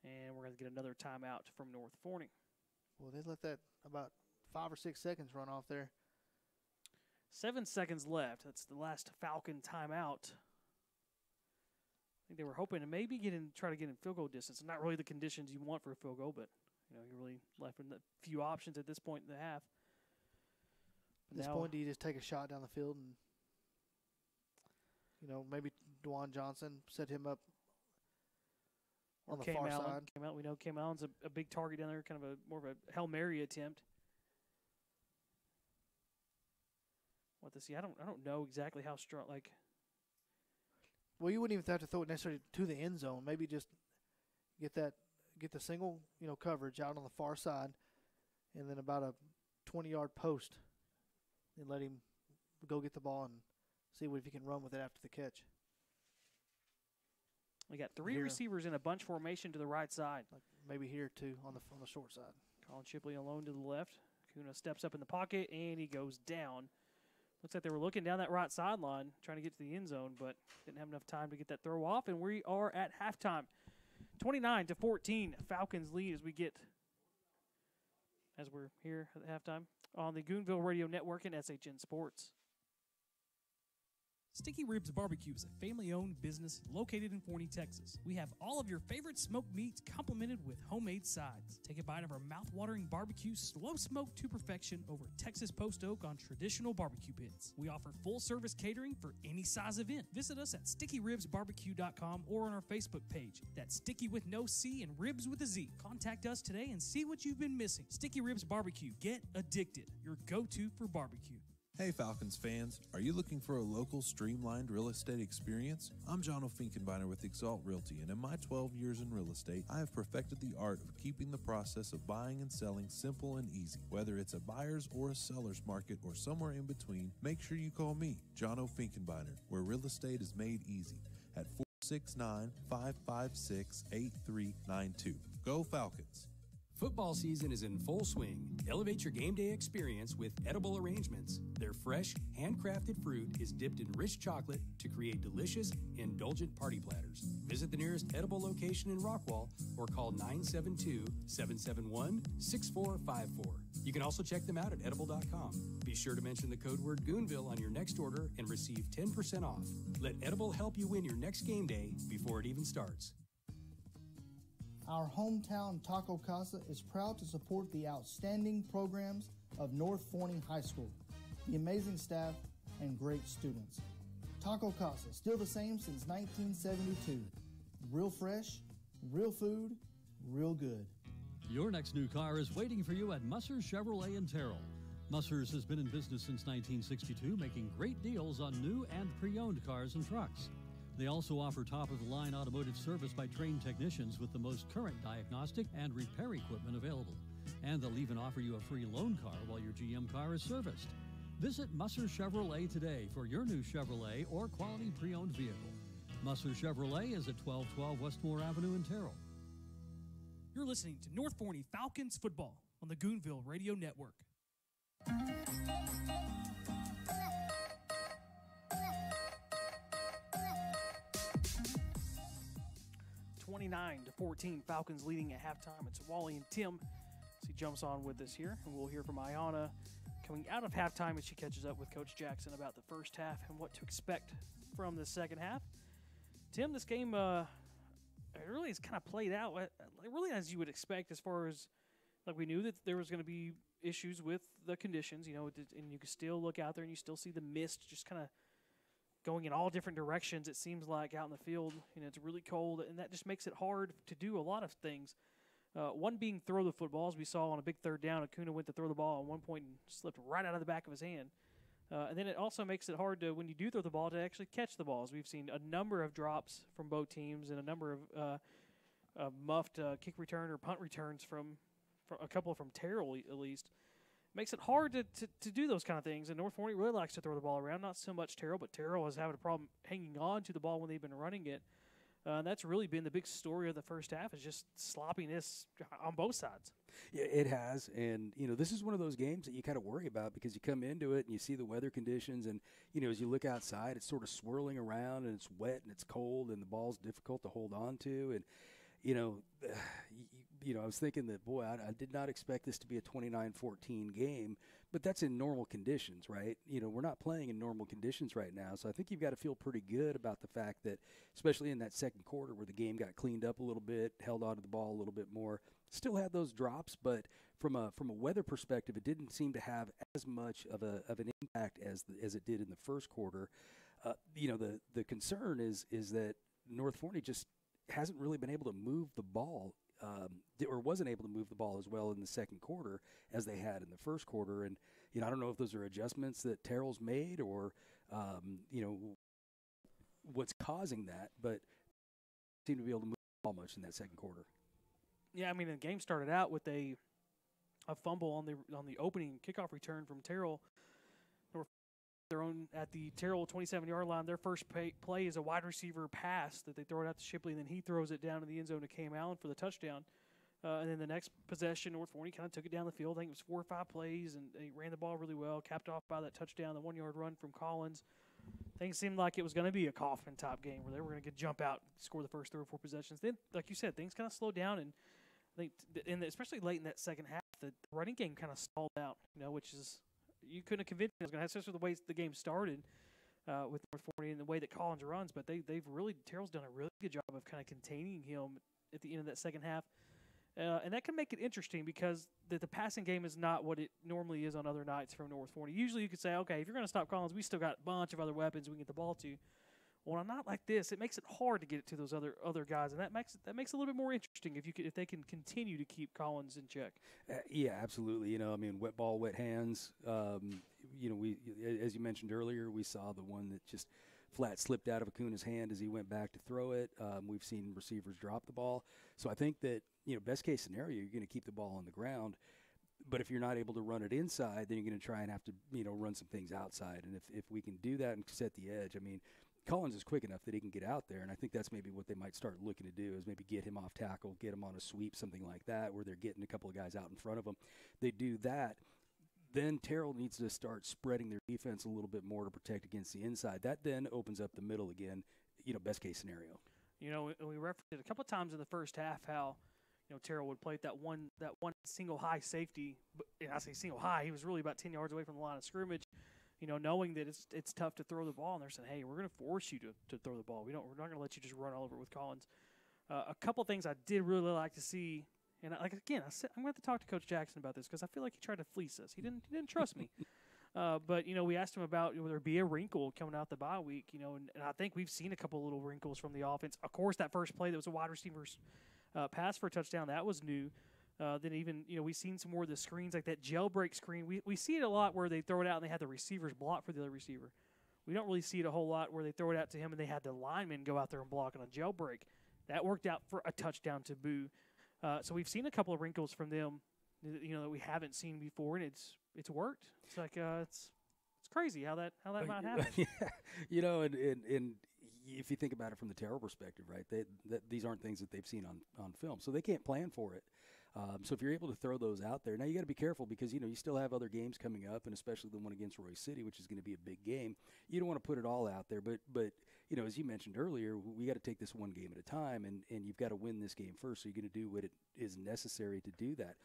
And we're going to get another timeout from North Forney. Well, they let that about 5 or 6 seconds run off there. 7 seconds left. That's the last Falcon timeout. I think they were hoping to maybe try to get in field goal distance. Not really the conditions you want for a field goal, but you're really left with a few options at this point in the half. At this point, do you just take a shot down the field and, maybe Dwan Johnson set him up on the far side? We know Cam Allen's a big target down there, kind of more of a Hail Mary attempt. What to see? I don't know exactly how strong. Well, you wouldn't even have to throw it necessarily to the end zone. Maybe just get the single coverage out on the far side, and then about a 20-yard post, and let him go get the ball and see if he can run with it after the catch. We got three receivers in a bunch formation to the right side. Maybe here too on the short side. Colin Shipley alone to the left. Kuna steps up in the pocket and he goes down. Looks like they were looking down that right sideline, trying to get to the end zone, but didn't have enough time to get that throw off. And we are at halftime, 29-14. Falcons lead as we're here at halftime on the Goonville Radio Network and SHN Sports. Sticky Ribs Barbecue is a family-owned business located in Forney, Texas. We have all of your favorite smoked meats complemented with homemade sides. Take a bite of our mouth-watering barbecue, slow smoked to perfection over Texas post oak on traditional barbecue pits. We offer full-service catering for any size event. Visit us at stickyribsbarbecue.com or on our Facebook page. That's Sticky with no C and Ribs with a Z. Contact us today and see what you've been missing. Sticky Ribs Barbecue. Get addicted. Your go-to for barbecue. Hey Falcons fans, are you looking for a local streamlined real estate experience? I'm John O'Finkenbeiner with Exalt Realty, and in my 12 years in real estate, I have perfected the art of keeping the process of buying and selling simple and easy. Whether it's a buyer's or a seller's market or somewhere in between, make sure you call me, John O'Finkenbeiner, where real estate is made easy at 469-556-8392. Go Falcons! Football season is in full swing. Elevate your game day experience with edible arrangements. Their fresh, handcrafted fruit is dipped in rich chocolate to create delicious, indulgent party platters. Visit the nearest edible location in Rockwall or call 972-771-6454. You can also check them out at edible.com. Be sure to mention the code word Goonville on your next order and receive 10% off. Let Edible help you win your next game day before it even starts. Our hometown Taco Casa is proud to support the outstanding programs of North Forney High School, the amazing staff, and great students. Taco Casa, still the same since 1972. Real fresh, real food, real good. Your next new car is waiting for you at Musser Chevrolet in Terrell. Musser's has been in business since 1962, making great deals on new and pre-owned cars and trucks. They also offer top-of-the-line automotive service by trained technicians with the most current diagnostic and repair equipment available. And they'll even offer you a free loan car while your GM car is serviced. Visit Musser Chevrolet today for your new Chevrolet or quality pre-owned vehicle. Musser Chevrolet is at 1212 Westmore Avenue in Terrell. You're listening to North Forney Falcons football on the Goonville Radio Network. 29-14, Falcons leading at halftime. It's Wally and Tim as he jumps on with us here. And we'll hear from Ayanna coming out of halftime as she catches up with Coach Jackson about the first half and what to expect from the second half. Tim, this game it really has kind of played out really as you would expect, as far as we knew that there was going to be issues with the conditions, and you can still look out there and you still see the mist just kind of going in all different directions, it seems like, out in the field. It's really cold, and that just makes it hard to do a lot of things. One being throw the football, as we saw on a big third down. Acuna went to throw the ball at one point and slipped right out of the back of his hand. And then it also makes it hard to, when you do throw the ball, to actually catch the balls. We've seen a number of drops from both teams and a number of muffed kick return or punt returns from a couple from Terrell at least. Makes it hard to do those kind of things. And North Forney really likes to throw the ball around. Not so much Terrell, but Terrell is having a problem hanging on to the ball when they've been running it. And that's really been the big story of the first half, is just sloppiness on both sides. Yeah, it has, and this is one of those games that you kind of worry about because you come into it and you see the weather conditions, and as you look outside, it's sort of swirling around and it's wet and it's cold and the ball's difficult to hold on to, and I was thinking that, boy, I did not expect this to be a 29-14 game, but that's in normal conditions, right? We're not playing in normal conditions right now, so I think you've got to feel pretty good about the fact that, especially in that second quarter where the game got cleaned up a little bit, held on to the ball a little bit more, still had those drops, but from a weather perspective, it didn't seem to have as much of an impact as it did in the first quarter. The concern is that North Forney just hasn't really been able to move the ball, or wasn't able to move the ball as well in the second quarter as they had in the first quarter. And I don't know if those are adjustments that Terrell's made or what's causing that, but seem to be able to move the ball much in that second quarter. Yeah, I mean, the game started out with a fumble on the opening kickoff return from Terrell. Their own at the Terrell 27-yard line. Their first play is a wide receiver pass that they throw it out to Shipley, and then he throws it down in the end zone to Cam Allen for the touchdown. And then the next possession, North Forney kind of took it down the field. I think it was 4 or 5 plays, and they ran the ball really well, capped off by that touchdown, the 1-yard run from Collins. Things seemed like it was going to be a Kaufman-type game where they were going to jump out, score the first 3 or 4 possessions. Then, like you said, things kind of slowed down, and I think, especially late in that second half, the running game kind of stalled out, which is you couldn't have convinced me it was going to have, especially the way the game started with North Forney and the way that Collins runs. But Terrell's done a really good job of kind of containing him at the end of that second half. And that can make it interesting because the passing game is not what it normally is on other nights from North Forney. Usually you could say, okay, if you're going to stop Collins, we still got a bunch of other weapons we can get the ball to. Well, on a night like this, it makes it hard to get it to those other guys, and that makes it a little bit more interesting if they can continue to keep Collins in check. Yeah, absolutely. Wet ball, wet hands. We, as you mentioned earlier, we saw the one that just flat slipped out of Acuna's hand as he went back to throw it. We've seen receivers drop the ball. So I think that, best case scenario, you're going to keep the ball on the ground. But if you're not able to run it inside, then you're going to try and have to, run some things outside. And if we can do that and set the edge, Collins is quick enough that he can get out there, and I think that's maybe what they might start looking to do is maybe get him off tackle, get him on a sweep, something like that, where they're getting a couple of guys out in front of them. They do that. Then Terrell needs to start spreading their defense a little bit more to protect against the inside. That then opens up the middle again, best case scenario. We referenced it a couple of times in the first half how Terrell would play that one single high safety. And I say single high, he was really about 10 yards away from the line of scrimmage. Knowing that it's tough to throw the ball, and they're saying, hey, we're going to force you to throw the ball. We're not going to let you just run all over it with Collins. A couple things I did really like to see, and I'm going to have to talk to Coach Jackson about this because I feel like he tried to fleece us. He didn't trust me. But we asked him about whether there be a wrinkle coming out the bye week, and I think we've seen a couple little wrinkles from the offense. Of course, that first play that was a wide receiver's pass for a touchdown, that was new. Then even, we've seen some more of the screens, like that jailbreak screen. We see it a lot where they throw it out and they have the receivers block for the other receiver. We don't really see it a whole lot where they throw it out to him and they had the lineman go out there and block on a jailbreak. That worked out for a touchdown to Boo. So we've seen a couple of wrinkles from them, that we haven't seen before, and it's worked. It's like it's crazy how that might happen. Yeah, and if you think about it from the Terrell perspective, right, these aren't things that they've seen on film, so they can't plan for it. So if you're able to throw those out there, now you got to be careful because, you still have other games coming up, and especially the one against Roy City, which is going to be a big game. You don't want to put it all out there, but as you mentioned earlier, we got to take this one game at a time, and you've got to win this game first, so you're going to do what it is necessary to do that.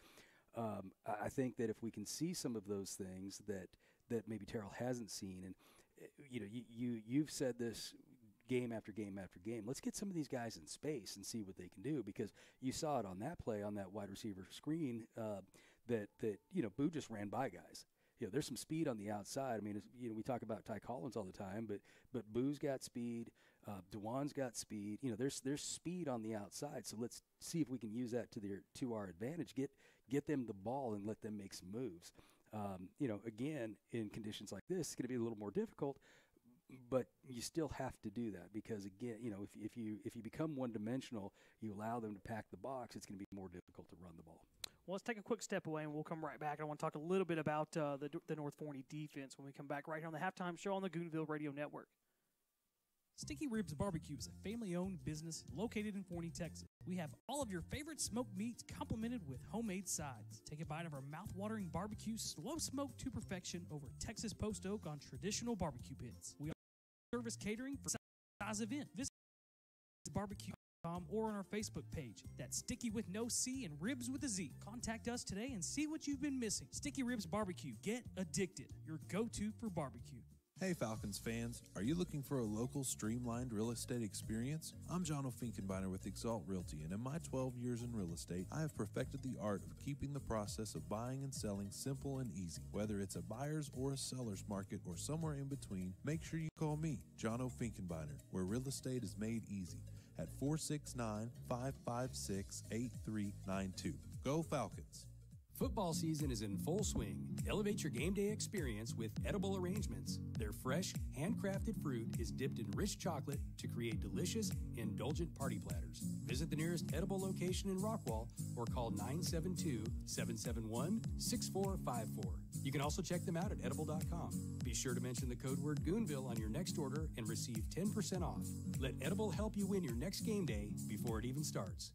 I think that if we can see some of those things that maybe Terrell hasn't seen, and you've said this game after game after game. Let's get some of these guys in space and see what they can do, because you saw it on that play on that wide receiver screen that Boo just ran by guys. There's some speed on the outside. We talk about Ty Collins all the time, but Boo's got speed. DeJuan's got speed. There's speed on the outside. So let's see if we can use that to our advantage. Get them the ball and let them make some moves. Again, in conditions like this, it's going to be a little more difficult. But you still have to do that because, again, if you become one-dimensional, you allow them to pack the box, it's going to be more difficult to run the ball. Well, let's take a quick step away, and we'll come right back. I want to talk a little bit about the North Forney defense when we come back right here on the Halftime Show on the Goonville Radio Network. Sticky Ribs Barbecue is a family-owned business located in Forney, Texas. We have all of your favorite smoked meats complemented with homemade sides. Take a bite of our mouth-watering barbecue, slow smoked to perfection over Texas post oak on traditional barbecue pits. We also service catering for size event. Visit barbecue.com or on our Facebook page. That's Sticky with no C and Ribs with a Z. Contact us today and see what you've been missing. Sticky Ribs Barbecue. Get addicted. Your go-to for barbecue. Hey Falcons fans, are you looking for a local streamlined real estate experience? I'm John O'Finkenbeiner with Exalt Realty, and in my 12 years in real estate, I have perfected the art of keeping the process of buying and selling simple and easy. Whether it's a buyer's or a seller's market or somewhere in between, make sure you call me, John O'Finkenbeiner, where real estate is made easy at 469-556-8392. Go Falcons! Football season is in full swing. Elevate your game day experience with edible arrangements. Their fresh, handcrafted fruit is dipped in rich chocolate to create delicious, indulgent party platters. Visit the nearest edible location in Rockwall or call 972-771-6454. You can also check them out at edible.com. Be sure to mention the code word Goonville on your next order and receive 10% off. Let Edible help you win your next game day before it even starts.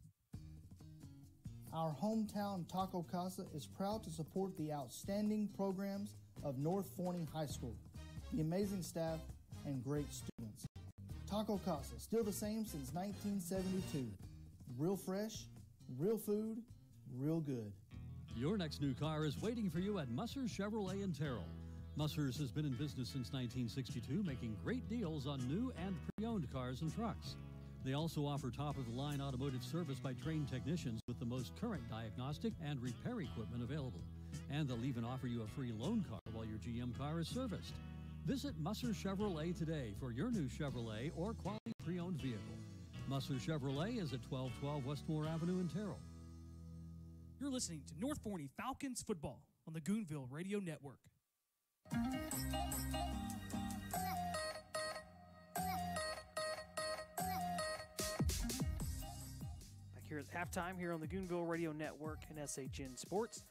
Our hometown Taco Casa is proud to support the outstanding programs of North Forney High School, the amazing staff, and great students. Taco Casa, still the same since 1972. Real fresh, real food, real good. Your next new car is waiting for you at Musser's Chevrolet in Terrell. Musser's has been in business since 1962, making great deals on new and pre-owned cars and trucks. They also offer top-of-the-line automotive service by trained technicians with the most current diagnostic and repair equipment available. And they'll even offer you a free loan car while your GM car is serviced. Visit Musser Chevrolet today for your new Chevrolet or quality pre-owned vehicle. Musser Chevrolet is at 1212 Westmore Avenue in Terrell. You're listening to North Forney Falcons football on the Goonville Radio Network. Here at halftime here on the Goonville Radio Network and SHN Sports.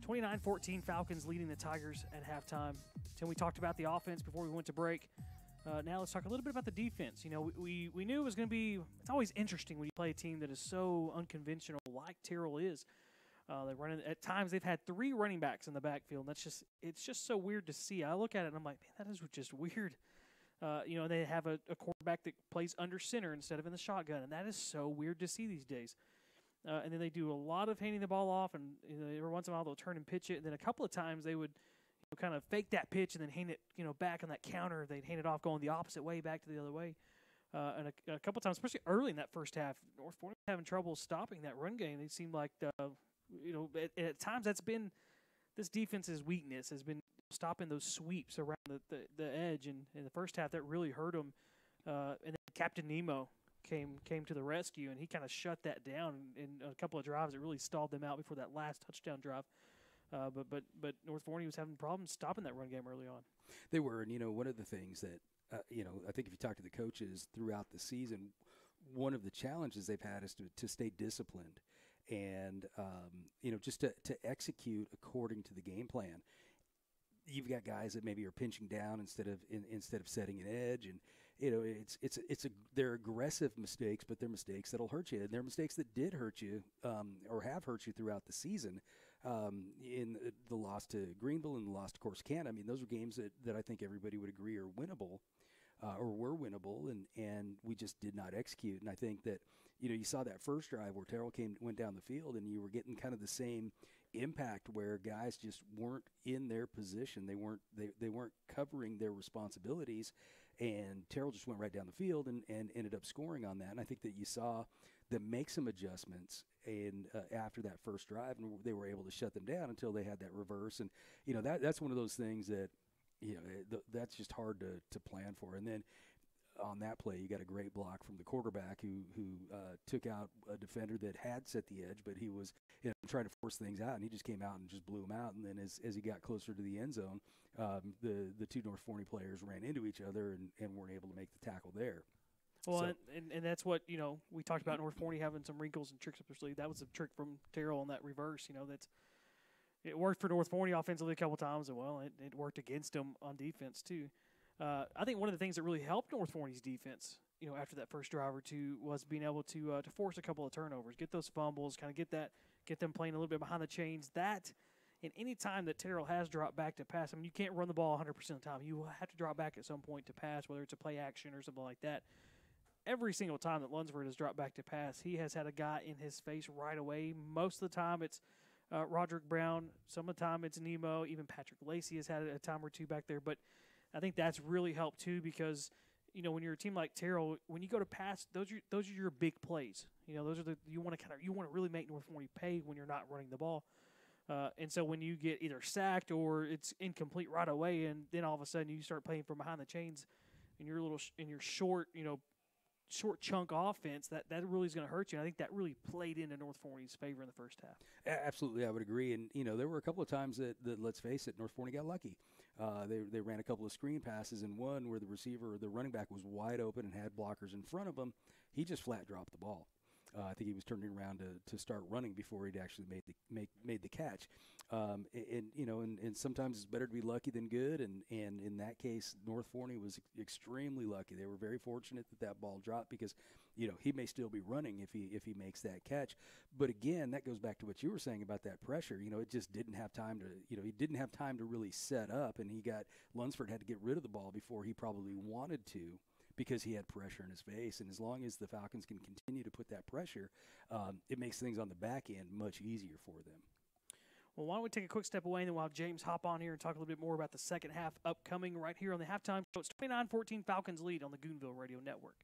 29-14 Falcons leading the Tigers at halftime. Tim, we talked about the offense before we went to break. Now let's talk a little bit about the defense. You know, we knew it was going to be – it's always interesting when you play a team that is so unconventional like Terrell is. At times they've had 3 running backs in the backfield, and it's just so weird to see. I look at it and I'm like, man, that is just weird. They have a quarterback that plays under center instead of in the shotgun, and that is so weird to see these days. And then they do a lot of handing the ball off, and every once in a while they'll turn and pitch it. And then a couple of times they would kind of fake that pitch and then hand it back on that counter. They'd hand it off going the opposite way back to the other way. And a couple of times, especially early in that first half, North Forney was having trouble stopping that run game. They seemed like, at times that's been this defense's weakness has been stopping those sweeps around the edge, and in the first half that really hurt them. And then Captain Nemo came to the rescue, and he kind of shut that down in a couple of drives. It really stalled them out before that last touchdown drive. But North Forney was having problems stopping that run game early on. They were, and one of the things that I think if you talk to the coaches throughout the season, one of the challenges they've had is to stay disciplined and just to execute according to the game plan. You've got guys that maybe are pinching down instead of setting an edge, and they're aggressive mistakes, but they're mistakes that'll hurt you. And they're mistakes that did hurt you or have hurt you throughout the season. In the loss to Greenville and the loss to Corsicana, I mean, those are games that I think everybody would agree are winnable. Or were winnable, and we just did not execute. And I think that you saw that first drive where Terrell went down the field, and you were getting kind of the same impact where guys just weren't in their position. They weren't covering their responsibilities, and Terrell just went right down the field and ended up scoring on that. And I think that you saw them make some adjustments and after that first drive, and they were able to shut them down until they had that reverse. And that's one of those things that. That's just hard to plan for. And then on that play, you got a great block from the quarterback who took out a defender that had set the edge, but he was trying to force things out, and he just came out and just blew him out. And then as he got closer to the end zone, the 2 North Forney players ran into each other and weren't able to make the tackle there. Well, so, and that's what, we talked about North Forney having some wrinkles and tricks up their sleeve. That was a trick from Terrell on that reverse, it worked for North Forney offensively a couple times, and, it worked against them on defense too. I think one of the things that really helped North Forney's defense, after that first drive or two, was being able to force a couple of turnovers, get those fumbles, kind of get them playing a little bit behind the chains. That, and any time that Terrell has dropped back to pass, I mean, you can't run the ball 100% of the time. You have to drop back at some point to pass, whether it's a play action or something like that. Every single time that Lunsford has dropped back to pass, he has had a guy in his face right away. Most of the time it's Roderick Brown. Some of the time it's Nemo. Even Patrick Lacey has had a time or two back there. But I think that's really helped too, because when you're a team like Terrell, when you go to pass, those are your big plays. Those are you want to really make North Forney pay when you're not running the ball. And so when you get either sacked or it's incomplete right away, and then all of a sudden you start playing from behind the chains, and your short chunk offense, that really is going to hurt you. And I think that really played into North Forney's favor in the first half. Absolutely, I would agree. And there were a couple of times that let's face it, North Forney got lucky. They ran a couple of screen passes, and one where the running back was wide open and had blockers in front of him. He just flat dropped the ball. I think he was turning around to start running before he'd actually made the catch. And sometimes it's better to be lucky than good. And in that case, North Forney was extremely lucky. They were very fortunate that ball dropped, because he may still be running if he makes that catch. But again, that goes back to what you were saying about that pressure. It just didn't have time to he didn't have time to really set up, and Lunsford had to get rid of the ball before he probably wanted to, because he had pressure in his face. And as long as the Falcons can continue to put that pressure, it makes things on the back end much easier for them. Well, why don't we take a quick step away, and then we'll have James hop on here and talk a little bit more about the second half upcoming right here on the halftime show. It's 29-14 Falcons lead on the Goonville Radio Network.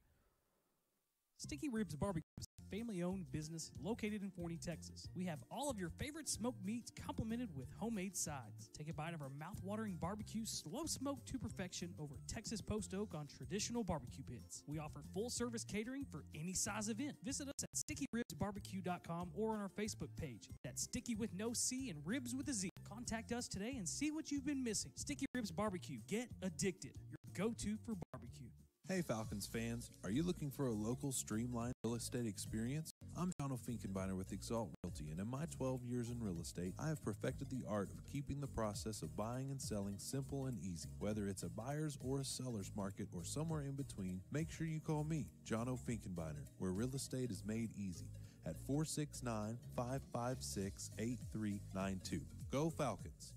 Sticky Ribs Barbecue is a family-owned business located in Forney, Texas. We have all of your favorite smoked meats complemented with homemade sides. Take a bite of our mouth-watering barbecue, slow smoked to perfection over Texas post oak on traditional barbecue pits. We offer full-service catering for any size event. Visit us at stickyribsbarbecue.com or on our Facebook page. That's Sticky with no C and Ribs with a Z. Contact us today and see what you've been missing. Sticky Ribs Barbecue. Get addicted. Your go-to for barbecue. Hey Falcons fans, are you looking for a local streamlined real estate experience? I'm John Finkenbeiner with Exalt Realty, and in my 12 years in real estate, I have perfected the art of keeping the process of buying and selling simple and easy. Whether it's a buyer's or a seller's market or somewhere in between, make sure you call me, John Finkenbeiner, where real estate is made easy, at 469-556-8392. Go Falcons!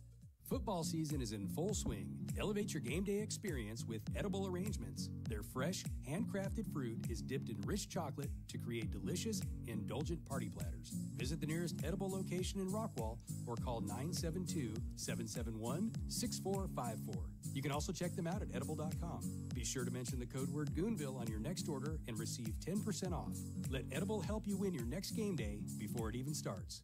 Football season is in full swing. Elevate your game day experience with Edible Arrangements. Their fresh, handcrafted fruit is dipped in rich chocolate to create delicious, indulgent party platters. Visit the nearest Edible location in Rockwall or call 972-771-6454. You can also check them out at edible.com. Be sure to mention the code word Goonville on your next order and receive 10% off. Let Edible help you win your next game day before it even starts.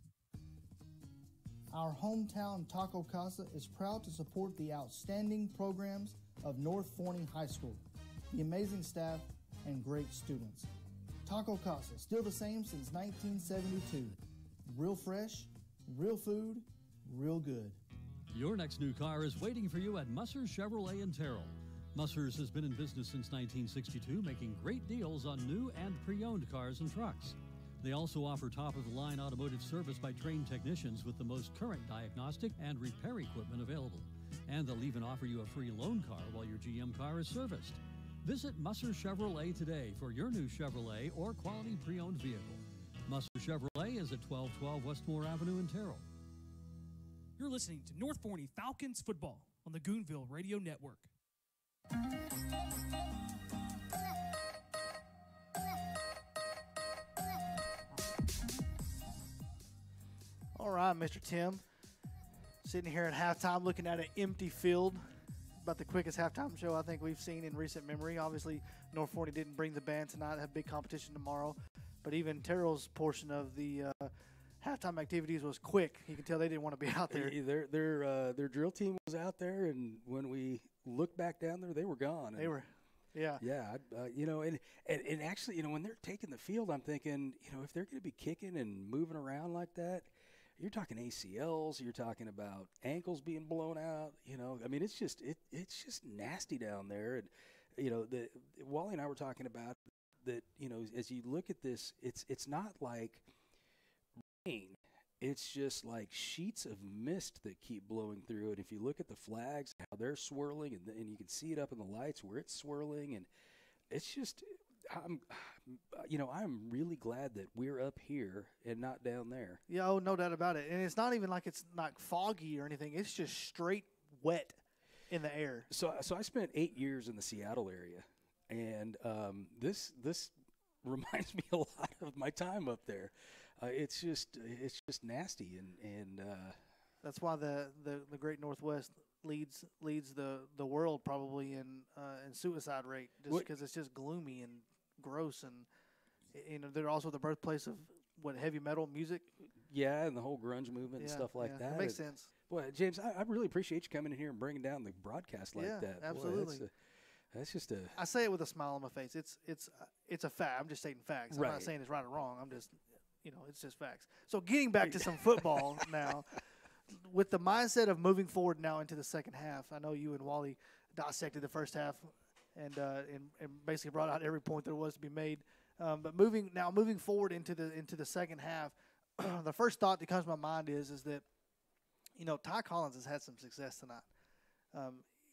Our hometown Taco Casa is proud to support the outstanding programs of North Forney High School, the amazing staff, and great students. Taco Casa, still the same since 1972. Real fresh, real food, real good. Your next new car is waiting for you at Musser's Chevrolet in Terrell. Musser's has been in business since 1962, making great deals on new and pre-owned cars and trucks. They also offer top-of-the-line automotive service by trained technicians with the most current diagnostic and repair equipment available. And they'll even offer you a free loan car while your GM car is serviced. Visit Musser Chevrolet today for your new Chevrolet or quality pre-owned vehicle. Musser Chevrolet is at 1212 Westmore Avenue in Terrell. You're listening to North Forney Falcons football on the Goonville Radio Network. All right, Mr. Tim. Sitting here at halftime looking at an empty field. About the quickest halftime show I think we've seen in recent memory. Obviously, North Forney didn't bring the band tonight. Have big competition tomorrow. But even Terrell's portion of the halftime activities was quick. You can tell they didn't want to be out there. Their drill team was out there, and when we looked back down there, they were gone. They were. Yeah. Yeah. And actually, when they're taking the field, I'm thinking, if they're going to be kicking and moving around like that, you're talking ACLs, you're talking about ankles being blown out, I mean, it's just nasty down there. And, Wally and I were talking about that, as you look at this, it's not like rain it's just like sheets of mist that keep blowing through it. If you look at the flags, how they're swirling, and you can see it up in the lights where it's swirling, and it's just, I'm really glad that we're up here and not down there. Yeah, oh, no doubt about it. And it's not even like it's not foggy or anything. It's just straight wet in the air. So I spent 8 years in the Seattle area, and this reminds me a lot of my time up there. It's just nasty, and that's why the Great Northwest leads the world probably in suicide rate, just because it's just gloomy and gross, and they're also the birthplace of heavy metal music. Yeah, and the whole grunge movement and stuff like that. It makes sense. Well, James, I really appreciate you coming in here and bringing down the broadcast like that. Absolutely. Boy, that's just a. I say it with a smile on my face. It's a fact. I'm just stating facts. Right. I'm not saying it's right or wrong. I'm just, it's just facts. So getting back to some football now, with the mindset of moving forward now into the second half. I know you and Wally dissected the first half and basically brought out every point there was to be made. But moving forward into the second half, the first thought that comes to my mind is that, Ty Collins has had some success tonight.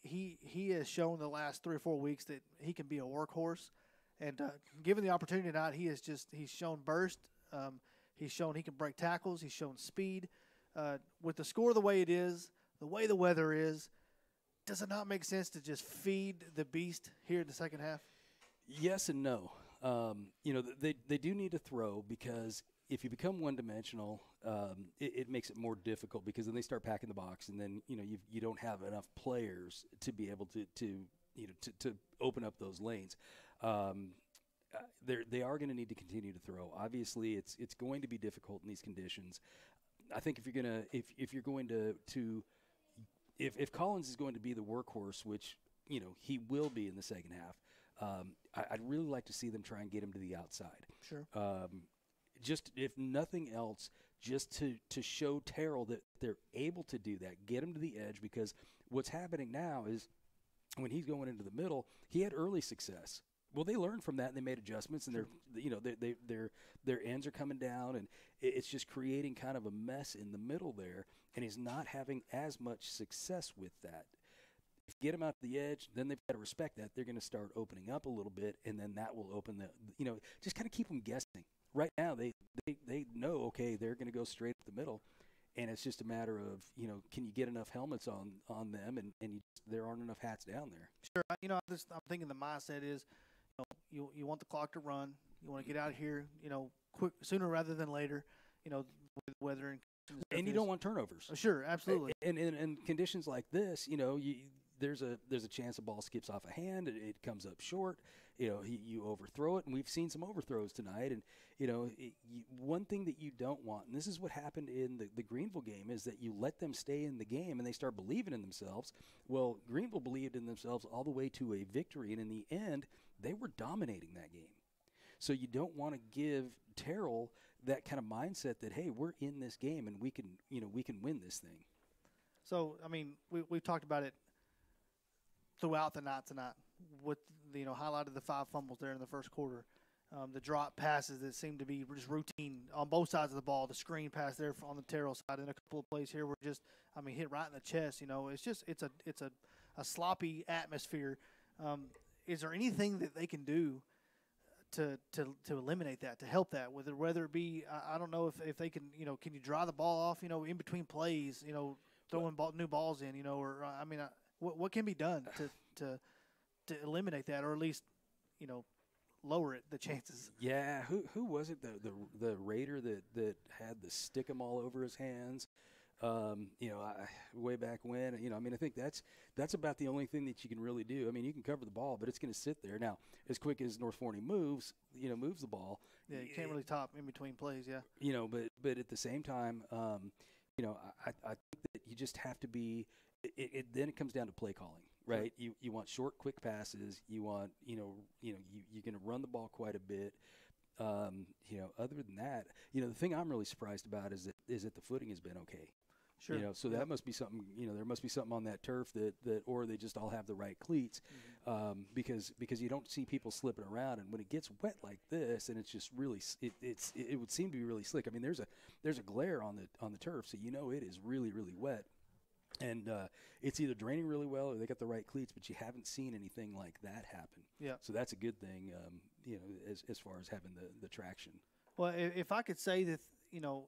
He has shown the last 3 or 4 weeks that he can be a workhorse, and given the opportunity tonight, he's shown burst. He's shown he can break tackles. He's shown speed. With the score the way it is, the way the weather is, does it not make sense to just feed the beast here in the second half? Yes and no. They do need to throw, because if you become one-dimensional, it makes it more difficult, because then they start packing the box, and then you don't have enough players to be able to open up those lanes. They are going to need to continue to throw. Obviously, it's going to be difficult in these conditions. I think if Collins is going to be the workhorse, which he will be in the second half, I'd really like to see them try and get him to the outside. Sure. Just if nothing else, just to show Terrell that they're able to do that, get him to the edge, because what's happening now is when he's going into the middle, he had early success. Well, they learned from that, and they made adjustments, and their ends are coming down, and it's just creating kind of a mess in the middle there, and he's not having as much success with that. If you get him out to the edge, then they've got to respect that. They're going to start opening up a little bit, and then that will open just kind of keep them guessing. Right now, they know, okay, they're going to go straight up the middle, and it's just a matter of, can you get enough helmets on them, and there aren't enough hats down there. Sure. I'm thinking the mindset is, you want the clock to run. You want to get out of here, quick, sooner rather than later, with weather and you don't want turnovers. Sure, absolutely. And conditions like this, there's a chance a ball skips off a hand, it comes up short, you overthrow it, and we've seen some overthrows tonight. And one thing that you don't want, and this is what happened in the Greenville game, is that you let them stay in the game and they start believing in themselves. Well, Greenville believed in themselves all the way to a victory, and in the end, they were dominating that game. So you don't want to give Terrell that kind of mindset that, hey, we're in this game and we can win this thing. So, we've talked about it throughout the night tonight, with highlighted the 5 fumbles there in the first quarter, the drop passes that seemed to be just routine on both sides of the ball, the screen pass there on the Terrell side, and a couple of plays here were just hit right in the chest. It's a sloppy atmosphere. Is there anything that they can do to eliminate that, to help that, whether it be, I don't know if they can, can you draw the ball off, in between plays, throwing new balls in, or what can be done to eliminate that, or at least, lower it, the chances? Yeah, who was it, the Raider that had the stick 'em all over his hands? Way back when, I think that's about the only thing that you can really do. You can cover the ball, but it's going to sit there. Now, as quick as North Forney moves the ball. Yeah, you can't really top in between plays, yeah. But at the same time, I think that you just have to be, then it comes down to play calling, right? Sure. You want short, quick passes. You want, you're going to run the ball quite a bit. Other than that, the thing I'm really surprised about is that the footing has been okay. Sure. You know, so that must be something. You know, there must be something on that turf that or they just all have the right cleats, because you don't see people slipping around, and when it gets wet like this, and it's just really it would seem to be really slick. I mean, there's a glare on the turf, so you know it is really really wet. And it's either draining really well or they got the right cleats, but you haven't seen anything like that happen. Yeah. So that's a good thing, you know, as far as having the traction. Well, if I could say that, you know,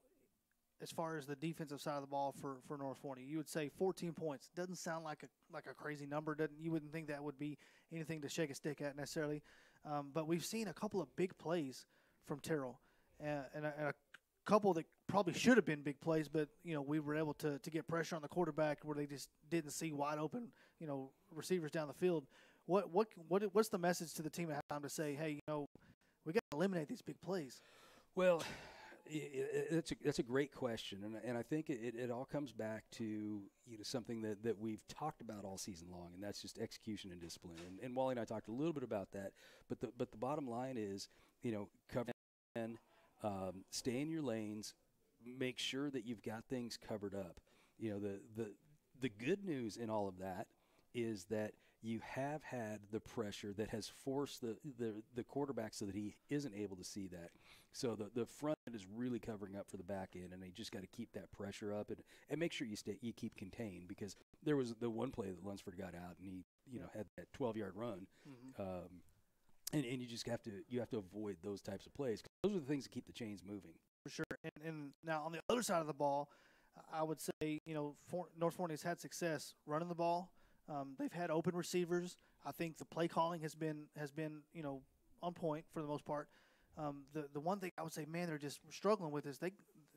as far as the defensive side of the ball for North Forney, you would say 14 points. Doesn't sound like a crazy number. You wouldn't think that would be anything to shake a stick at necessarily. But we've seen a couple of big plays from Terrell, and a couple that probably should have been big plays, but you know we were able to get pressure on the quarterback where they just didn't see wide open, you know, receivers down the field. What's the message to the team at halftime to say, hey, you know, we got to eliminate these big plays? Well, that's a great question, and I think it all comes back to, you know, something that we've talked about all season long, and that's just execution and discipline. And Wally and I talked a little bit about that, but the bottom line is, you know, cover and stay in your lanes, make sure that you've got things covered up. You know, the good news in all of that is that you have had the pressure that has forced the quarterback so that he isn't able to see that. So the front end is really covering up for the back end, and they just got to keep that pressure up and make sure you keep contained, because there was the one play that Lunsford got out and he, you know, had that 12-yard run. And you just have to avoid those types of plays, 'cause those are the things that keep the chains moving. For sure. And now on the other side of the ball, I would say, you know, North Forney's had success running the ball. They've had open receivers. I think the play calling has been you know, on point for the most part. The one thing I would say, man, they're just struggling with is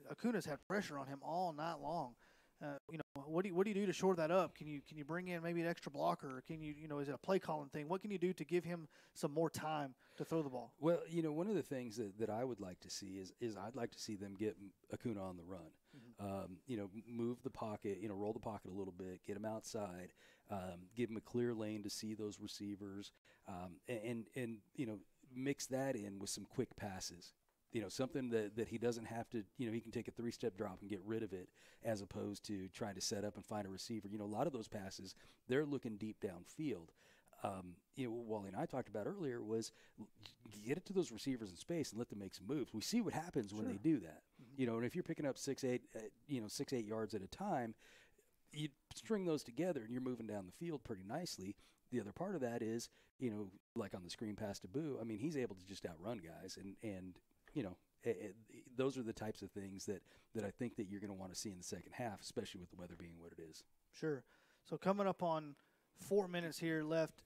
Acuna's had pressure on him all night long. You know, what do you do to shore that up? Can you bring in maybe an extra blocker? Or can you know, is it a play calling thing? What can you do to give him some more time to throw the ball? Well, you know, one of the things that I would like to see is I'd like to see them get Acuna on the run. You know, move the pocket, you know, roll the pocket a little bit, get him outside, give him a clear lane to see those receivers, and you know, mix that in with some quick passes. You know, something that he doesn't have to, you know, he can take a 3-step drop and get rid of it, as opposed to trying to set up and find a receiver. You know, a lot of those passes, they're looking deep downfield. You know, what Wally and I talked about earlier was get it to those receivers in space and let them make some moves. We see what happens when they do that. You know, and if you're picking up 6-8 yards at a time, you string those together and you're moving down the field pretty nicely. The other part of that is, you know, like on the screen pass to Boo, I mean, he's able to just outrun guys, and you know, those are the types of things that I think that you're going to want to see in the second half, especially with the weather being what it is. Sure. So coming up on 4 minutes here left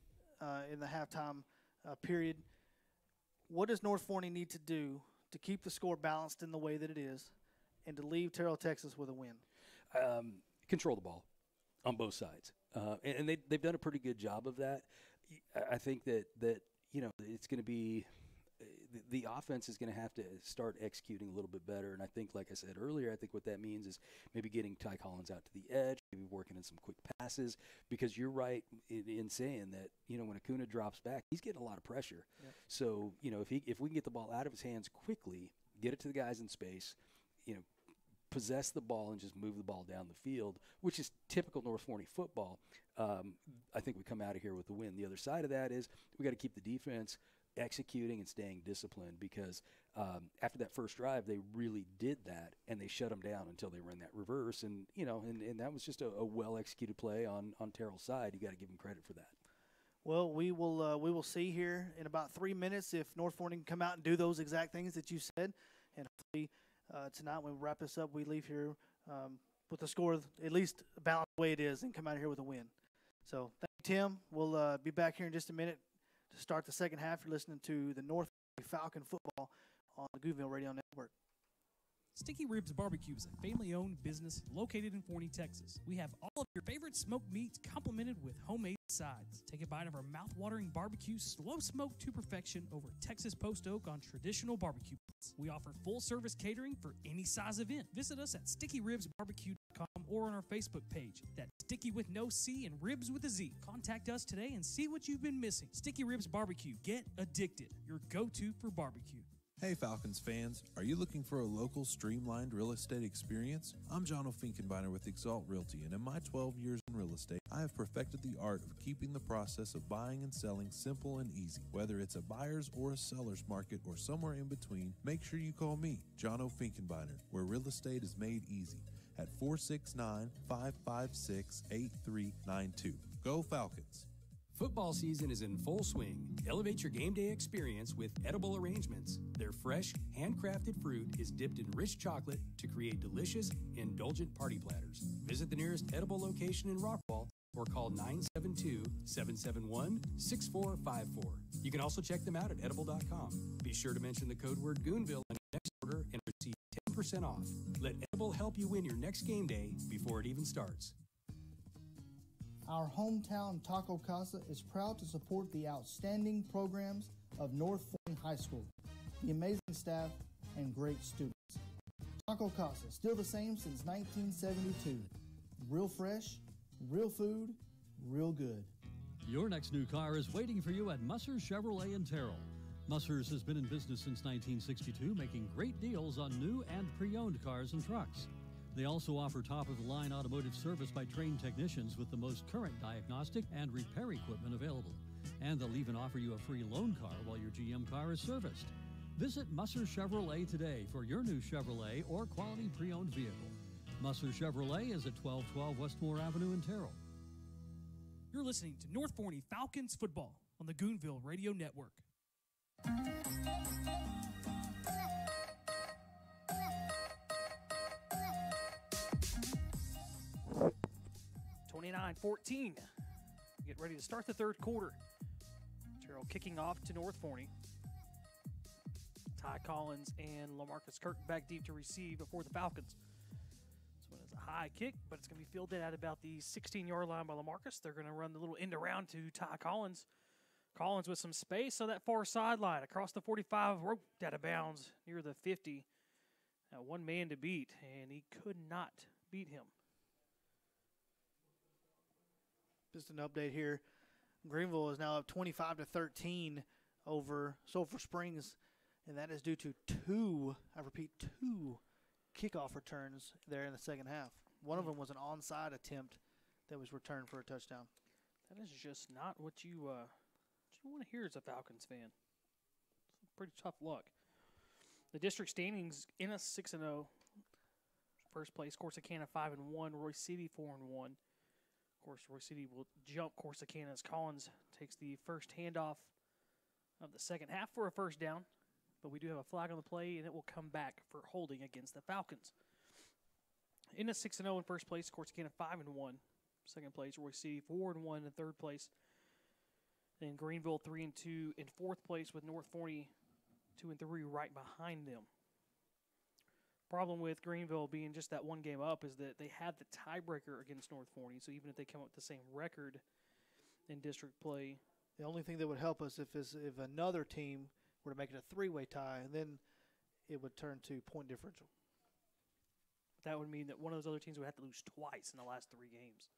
in the halftime period, what does North Forney need to do to keep the score balanced in the way that it is and to leave Terrell, Texas with a win? Control the ball on both sides. And they've done a pretty good job of that. I think that you know, it's going to be the offense is going to have to start executing a little bit better. And I think, like I said earlier, I think what that means is maybe getting Ty Collins out to the edge, maybe working in some quick passes, because you're right in saying that, you know, when Acuna drops back, he's getting a lot of pressure. Yep. So, you know, if we can get the ball out of his hands quickly, get it to the guys in space, you know, possess the ball and just move the ball down the field, which is typical North Forney football, I think we come out of here with the win. The other side of that is we got to keep the defense executing and staying disciplined, because after that first drive, they really did that, and they shut them down until they ran that reverse. And, you know, and that was just a well-executed play on Terrell's side. You got to give him credit for that. Well, we will see here in about 3 minutes if North Forney can come out and do those exact things that you said. And hopefully tonight when we wrap this up, we leave here with the score at least balanced the way it is and come out of here with a win. So thank you, Tim. We'll be back here in just a minute to start the second half. You're listening to the North Falcon football on the Goonville Radio Network. Sticky Ribs Barbecue is a family-owned business located in Forney, Texas. We have all of your favorite smoked meats complemented with homemade sides. Take a bite of our mouth-watering barbecue, slow smoked to perfection over Texas post oak on traditional barbecue pits. We offer full-service catering for any size event. Visit us at stickyribsbarbecue.com or on our Facebook page. That's Sticky with no C and Ribs with a Z. Contact us today and see what you've been missing. Sticky Ribs Barbecue. Get addicted. Your go-to for barbecue. Hey Falcons fans, are you looking for a local streamlined real estate experience? I'm John O'Finkenbeiner with Exalt Realty, and in my 12 years in real estate, I have perfected the art of keeping the process of buying and selling simple and easy. Whether it's a buyer's or a seller's market or somewhere in between, make sure you call me, John O'Finkenbeiner, where real estate is made easy at 469-556-8392. Go Falcons! Football season is in full swing. Elevate your game day experience with edible arrangements. Their fresh, handcrafted fruit is dipped in rich chocolate to create delicious, indulgent party platters. Visit the nearest edible location in Rockwall or call 972-771-6454. You can also check them out at edible.com. Be sure to mention the code word Goonville in your next order and receive 10% off. Let Edible help you win your next game day before it even starts. Our hometown Taco Casa is proud to support the outstanding programs of North Forney High School, the amazing staff, and great students. Taco Casa, still the same since 1972. Real fresh, real food, real good. Your next new car is waiting for you at Musser Chevrolet in Terrell. Musser's has been in business since 1962, making great deals on new and pre-owned cars and trucks. They also offer top-of-the-line automotive service by trained technicians with the most current diagnostic and repair equipment available. And they'll even offer you a free loan car while your GM car is serviced. Visit Musser Chevrolet today for your new Chevrolet or quality pre-owned vehicle. Musser Chevrolet is at 1212 Westmore Avenue in Terrell. You're listening to North Forney Falcons football on the Goonville Radio Network. 29-14. Get ready to start the third quarter. Terrell kicking off to North Forney. Ty Collins and LaMarcus Curtin back deep to receive before the Falcons. This one is a high kick, but it's going to be fielded at about the 16-yard line by LaMarcus. They're going to run the little end around to Ty Collins. Collins with some space on that far sideline across the 45, roped out of bounds near the 50. Now one man to beat, and he could not beat him. Just an update here. Greenville is now up 25-13 over Sulphur Springs, and that is due to two kickoff returns there in the second half. One of them was an onside attempt that was returned for a touchdown. That is just not what you want to hear as a Falcons fan. It's pretty tough luck. The district standings in a 6-0. First place, Corsicana 5-1, Roy City 4-1. Of course, Roy City will jump Corsicana as Collins takes the first handoff of the second half for a first down. But we do have a flag on the play, and it will come back for holding against the Falcons. In a 6-0 in first place, Corsicana 5-1. Second place, Roy City 4-1 in third place. Then Greenville 3-2 in fourth place with North Forney 2-3 right behind them. Problem with Greenville being just that one game up is that they have the tiebreaker against North Forney. So even if they come up with the same record in district play, the only thing that would help us if another team were to make it a three-way tie, and then it would turn to point differential. That would mean that one of those other teams would have to lose twice in the last three games.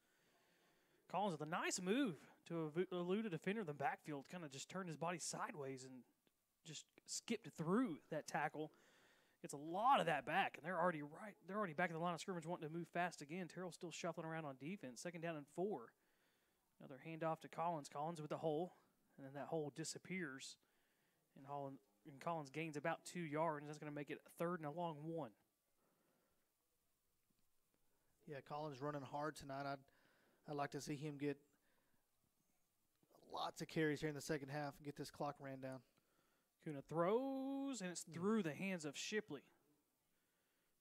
Collins with a nice move to elude a defender in the backfield, kind of just turned his body sideways and just skipped through that tackle. Gets a lot of that back, and they're already back in the line of scrimmage wanting to move fast again. Terrell's still shuffling around on defense. Second down and 4. Another handoff to Collins. Collins with the hole, and then that hole disappears. And Collins gains about 2 yards, and that's going to make it a third and a long 1. Yeah, Collins running hard tonight. I'd like to see him get lots of carries here in the second half and get this clock ran down. Kuna throws, and it's through the hands of Shipley.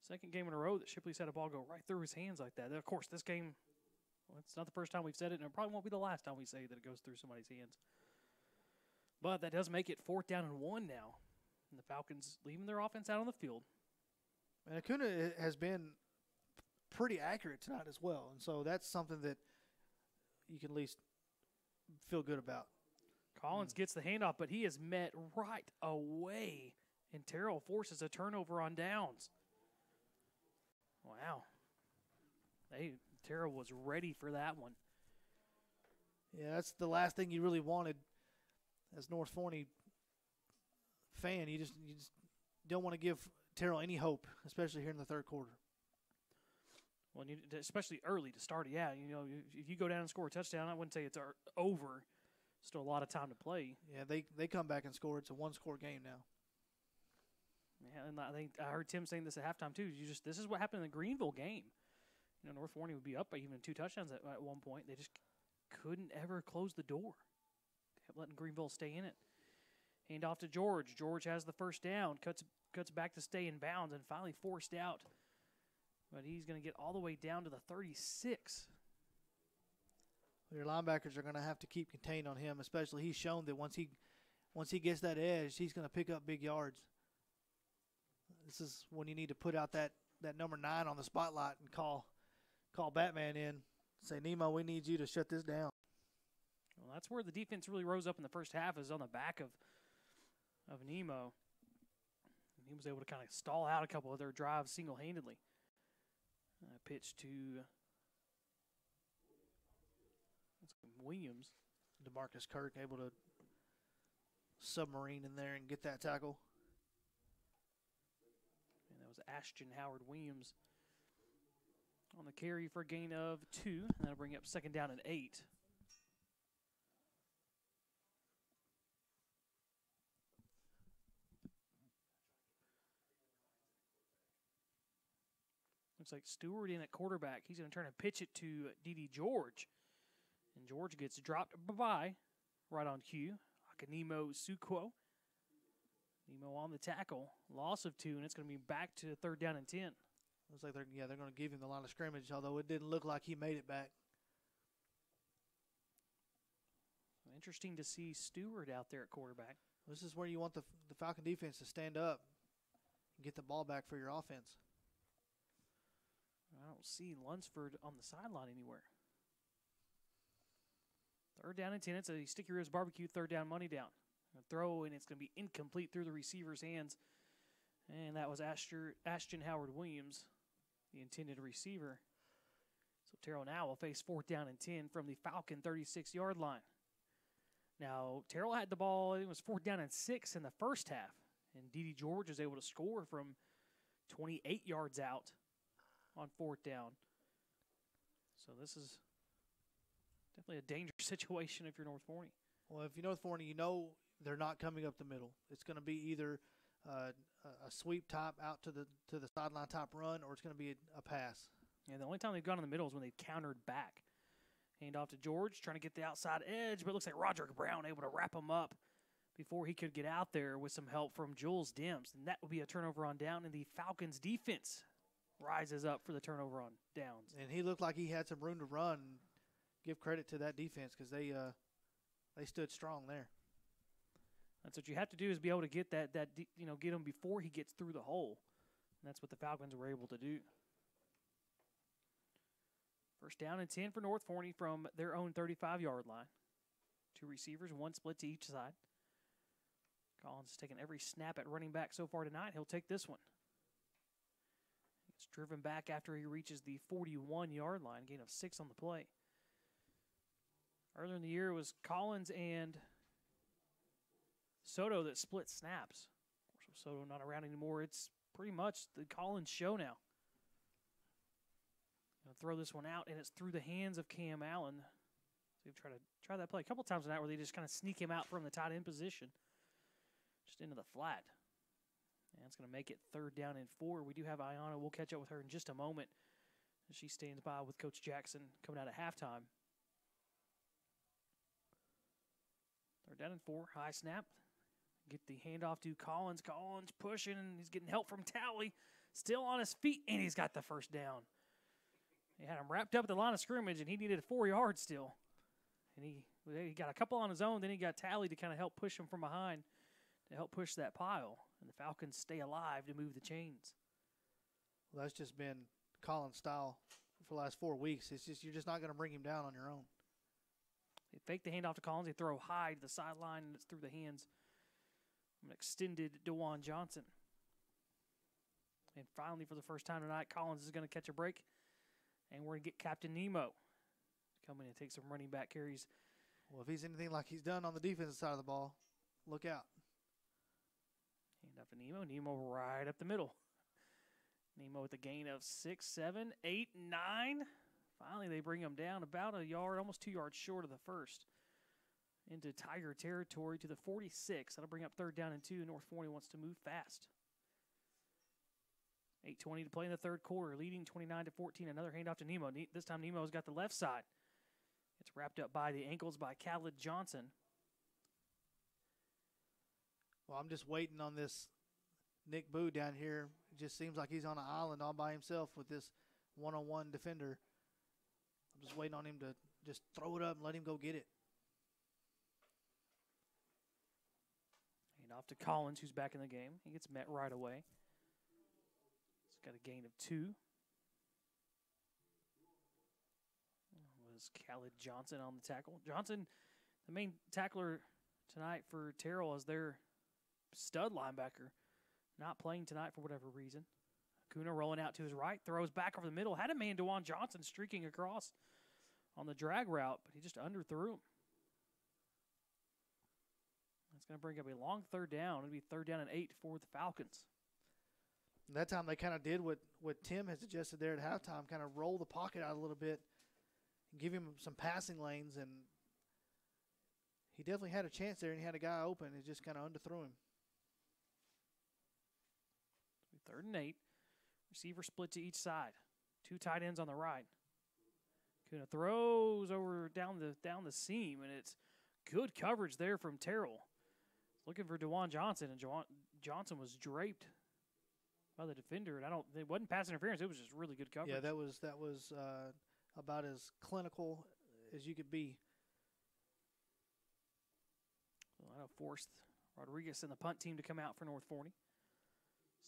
Second game in a row that Shipley's had a ball go right through his hands like that. Of course, this game, it's not the first time we've said it, and it probably won't be the last time we say that it goes through somebody's hands. But that does make it 4th down and 1 now. And the Falcons leaving their offense out on the field. And Acuna has been pretty accurate tonight as well. And so that's something that you can at least feel good about. Collins gets the handoff, but he is met right away. And Terrell forces a turnover on downs. Wow. Terrell was ready for that one. Yeah, that's the last thing you really wanted as North Forney fan. You just don't want to give Terrell any hope, especially here in the third quarter. Well, especially early to start it. Yeah, if you go down and score a touchdown, I wouldn't say it's over. Still a lot of time to play. Yeah, they come back and score. It's a one-score game now. Yeah, and I heard Tim saying this at halftime too. This is what happened in the Greenville game. North Forney would be up by even 2 touchdowns at one point. They just couldn't ever close the door. Kept letting Greenville stay in it. Hand off to George. George has the first down. Cuts back to stay in bounds and finally forced out. But he's going to get all the way down to the 36. Your linebackers are going to have to keep contained on him, especially he's shown that once he gets that edge, he's going to pick up big yards. This is when you need to put out that number 9 on the spotlight and call Batman in. Say, Nemo, we need you to shut this down. Well, that's where the defense really rose up in the first half, is on the back of Nemo. And he was able to kind of stall out a couple of their drives single-handedly. Pitch to Williams. DeMarcus Kirk able to submarine in there and get that tackle. And that was Ashton Howard Williams on the carry for a gain of 2. And that'll bring up second down and 8. Looks like Stewart in at quarterback. He's going to turn and pitch it to D.D. George. And George gets dropped right on cue. Akanimo Sukwo. Nemo on the tackle. Loss of 2, and it's going to be back to third down and 10. Looks like they're going to give him the line of scrimmage, although it didn't look like he made it back. Interesting to see Stewart out there at quarterback. This is where you want the Falcon defense to stand up and get the ball back for your offense. I don't see Lunsford on the sideline anywhere. Third down and 10. It's a Sticky Ribs Barbecue third down money down. A throw, and it's going to be incomplete through the receiver's hands. And that was Ashton Howard Williams, the intended receiver. So Terrell now will face fourth down and 10 from the Falcon 36-yard line. Now, Terrell had the ball. It was fourth down and 6 in the first half. And D.D. George was able to score from 28 yards out on fourth down. So this is definitely a dangerous situation if you're North Forney. Well, if you're North Forney, you know they're not coming up the middle. It's going to be either a sweep top out to the sideline top run, or it's going to be a pass. Yeah, the only time they've gone in the middle is when they've countered back. Hand off to George, trying to get the outside edge, but it looks like Roderick Brown able to wrap him up before he could get out there with some help from Jules Dims. And that will be a turnover on down, and the Falcons defense rises up for the turnover on downs. And he looked like he had some room to run. Give credit to that defense because they stood strong there. That's what you have to do, is be able to get get him before he gets through the hole. And that's what the Falcons were able to do. First down and 10 for North Forney from their own 35-yard line. 2 receivers, 1 split to each side. Collins has taken every snap at running back so far tonight. He'll take this one. It's driven back after he reaches the 41-yard line, gain of 6 on the play. Earlier in the year, it was Collins and Soto that split snaps. Of course, with Soto not around anymore, it's pretty much the Collins show now. Gonna throw this one out, and it's through the hands of Cam Allen. So we've tried that play a couple times tonight where they just kind of sneak him out from the tight end position, just into the flat. And it's going to make it third down and 4. We do have Ayanna. We'll catch up with her in just a moment as she stands by with Coach Jackson coming out of halftime. Third down and 4. High snap. Get the handoff to Collins. Collins pushing, and he's getting help from Talley. Still on his feet, and he's got the first down. He had him wrapped up at the line of scrimmage, and he needed 4 yards still. And he got a couple on his own. Then he got Talley to kind of help push him from behind to help push that pile. And the Falcons stay alive to move the chains. Well, that's just been Collins' style for the last 4 weeks. It's just you're just not going to bring him down on your own. They fake the handoff to Collins. They throw high to the sideline, and it's through the hands of an extended DeJuan Johnson. And finally, for the first time tonight, Collins is going to catch a break. And we're going to get Captain Nemo come in and take some running back carries. Well, if he's anything like he's done on the defensive side of the ball, look out. Hand off to Nemo. Nemo right up the middle. Nemo with a gain of 6, 7, 8, 9. Finally, they bring him down about a yard, almost 2 yards short of the first. Into Tiger territory to the 46. That'll bring up 3rd down and 2. North Forney wants to move fast. 8:20 to play in the third quarter, leading 29-14. Another handoff to Nemo. This time Nemo's got the left side. It's wrapped up by the ankles by Khaled Johnson. Well, I'm just waiting on this Nick Boo down here. It just seems like he's on an island all by himself with this one-on-one defender. I'm just waiting on him to just throw it up and let him go get it. Hand off to Collins, who's back in the game. He gets met right away. He's got a gain of 2. Was Khaled Johnson on the tackle. Johnson, the main tackler tonight for Terrell, is their stud linebacker. Not playing tonight for whatever reason. Acuna rolling out to his right, throws back over the middle. Had a man, DeJuan Johnson, streaking across on the drag route, but he just underthrew him. That's going to bring up a long 3rd down. It'll be 3rd down and 8 for the Falcons. And that time they kind of did what Tim had suggested there at halftime, kind of roll the pocket out a little bit and give him some passing lanes, and he definitely had a chance there, and he had a guy open. He just kind of underthrew him. 3rd and 8. Receiver split to each side. 2 tight ends on the right. Kuna throws over down the seam, and it's good coverage there from Terrell. Looking for DeJuan Johnson, and Johnson was draped by the defender. And it wasn't pass interference. It was just really good coverage. Yeah, that was about as clinical as you could be. So that'll force Rodriguez and the punt team to come out for North Forney.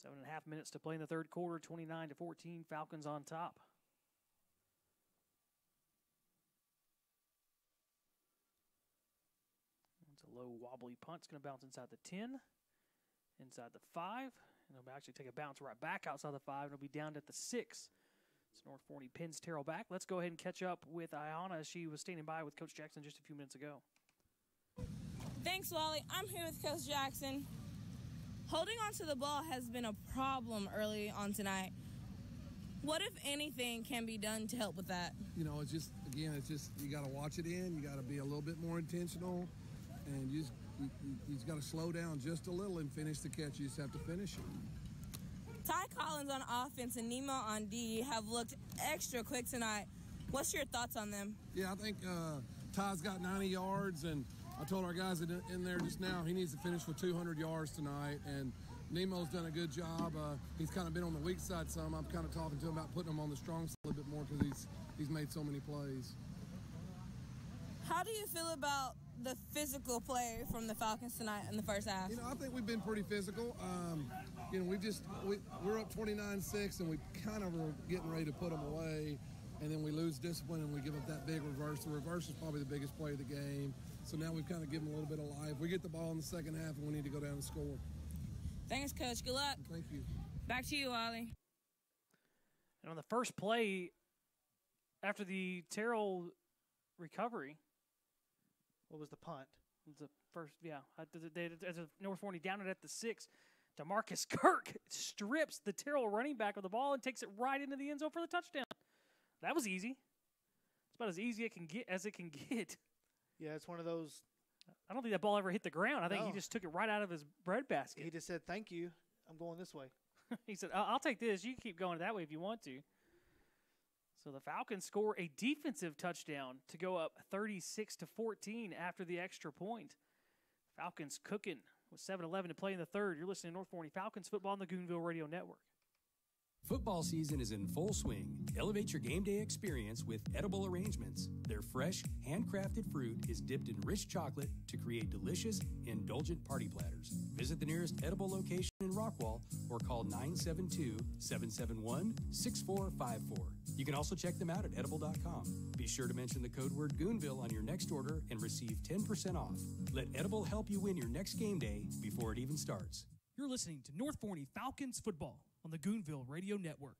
7.5 minutes to play in the third quarter, 29-14, Falcons on top. It's a low wobbly punt. It's going to bounce inside the 10, inside the 5, and it'll actually take a bounce right back outside the 5, and it'll be down at the 6. So North Forney pins Terrell back. Let's go ahead and catch up with Ayana as she was standing by with Coach Jackson just a few minutes ago. Thanks, Wally. I'm here with Coach Jackson. Holding on to the ball has been a problem early on tonight. What, if anything, can be done to help with that? You know, it's just you got to watch it in. You got to be a little bit more intentional, and you just got to slow down just a little and finish the catch. You just have to finish it. Ty Collins on offense and Nemo on D have looked extra quick tonight. What's your thoughts on them? Yeah, I think Ty's got 90 yards, and I told our guys in there just now he needs to finish with 200 yards tonight, and Nemo's done a good job. He's kind of been on the weak side some. I'm kind of talking to him about putting him on the strong side a little bit more because he's made so many plays. How do you feel about the physical play from the Falcons tonight in the first half? You know, I think we've been pretty physical. You know, we're up 29-6, and we kind of were getting ready to put them away, and then we lose discipline and we give up that big reverse. The reverse is probably the biggest play of the game. So now we've kind of given them a little bit of life. We get the ball in the second half, and we need to go down and score. Thanks, Coach. Good luck. Thank you. Back to you, Wally. And on the first play, after the Terrell recovery, what was the punt? The first, yeah. As a North Forney down it at the 6, DeMarcus Kirk strips the Terrell running back of the ball and takes it right into the end zone for the touchdown. That was easy. It's about as easy as it can get. Yeah, it's one of those. I don't think that ball ever hit the ground. I think he just took it right out of his bread basket. He just said, "Thank you. I'm going this way." He said, "I'll take this. You can keep going that way if you want to." So the Falcons score a defensive touchdown to go up 36-14 after the extra point. Falcons cooking with 7:11 to play in the third. You're listening to North Forney Falcons football on the Goonville Radio Network. Football season is in full swing. Elevate your game day experience with edible arrangements. Their fresh, handcrafted fruit is dipped in rich chocolate to create delicious, indulgent party platters. Visit the nearest edible location in Rockwall or call 972-771-6454. You can also check them out at edible.com. Be sure to mention the code word Goonville on your next order and receive 10% off. Let Edible help you win your next game day before it even starts. You're listening to North Forney Falcons football on the Goonville Radio Network.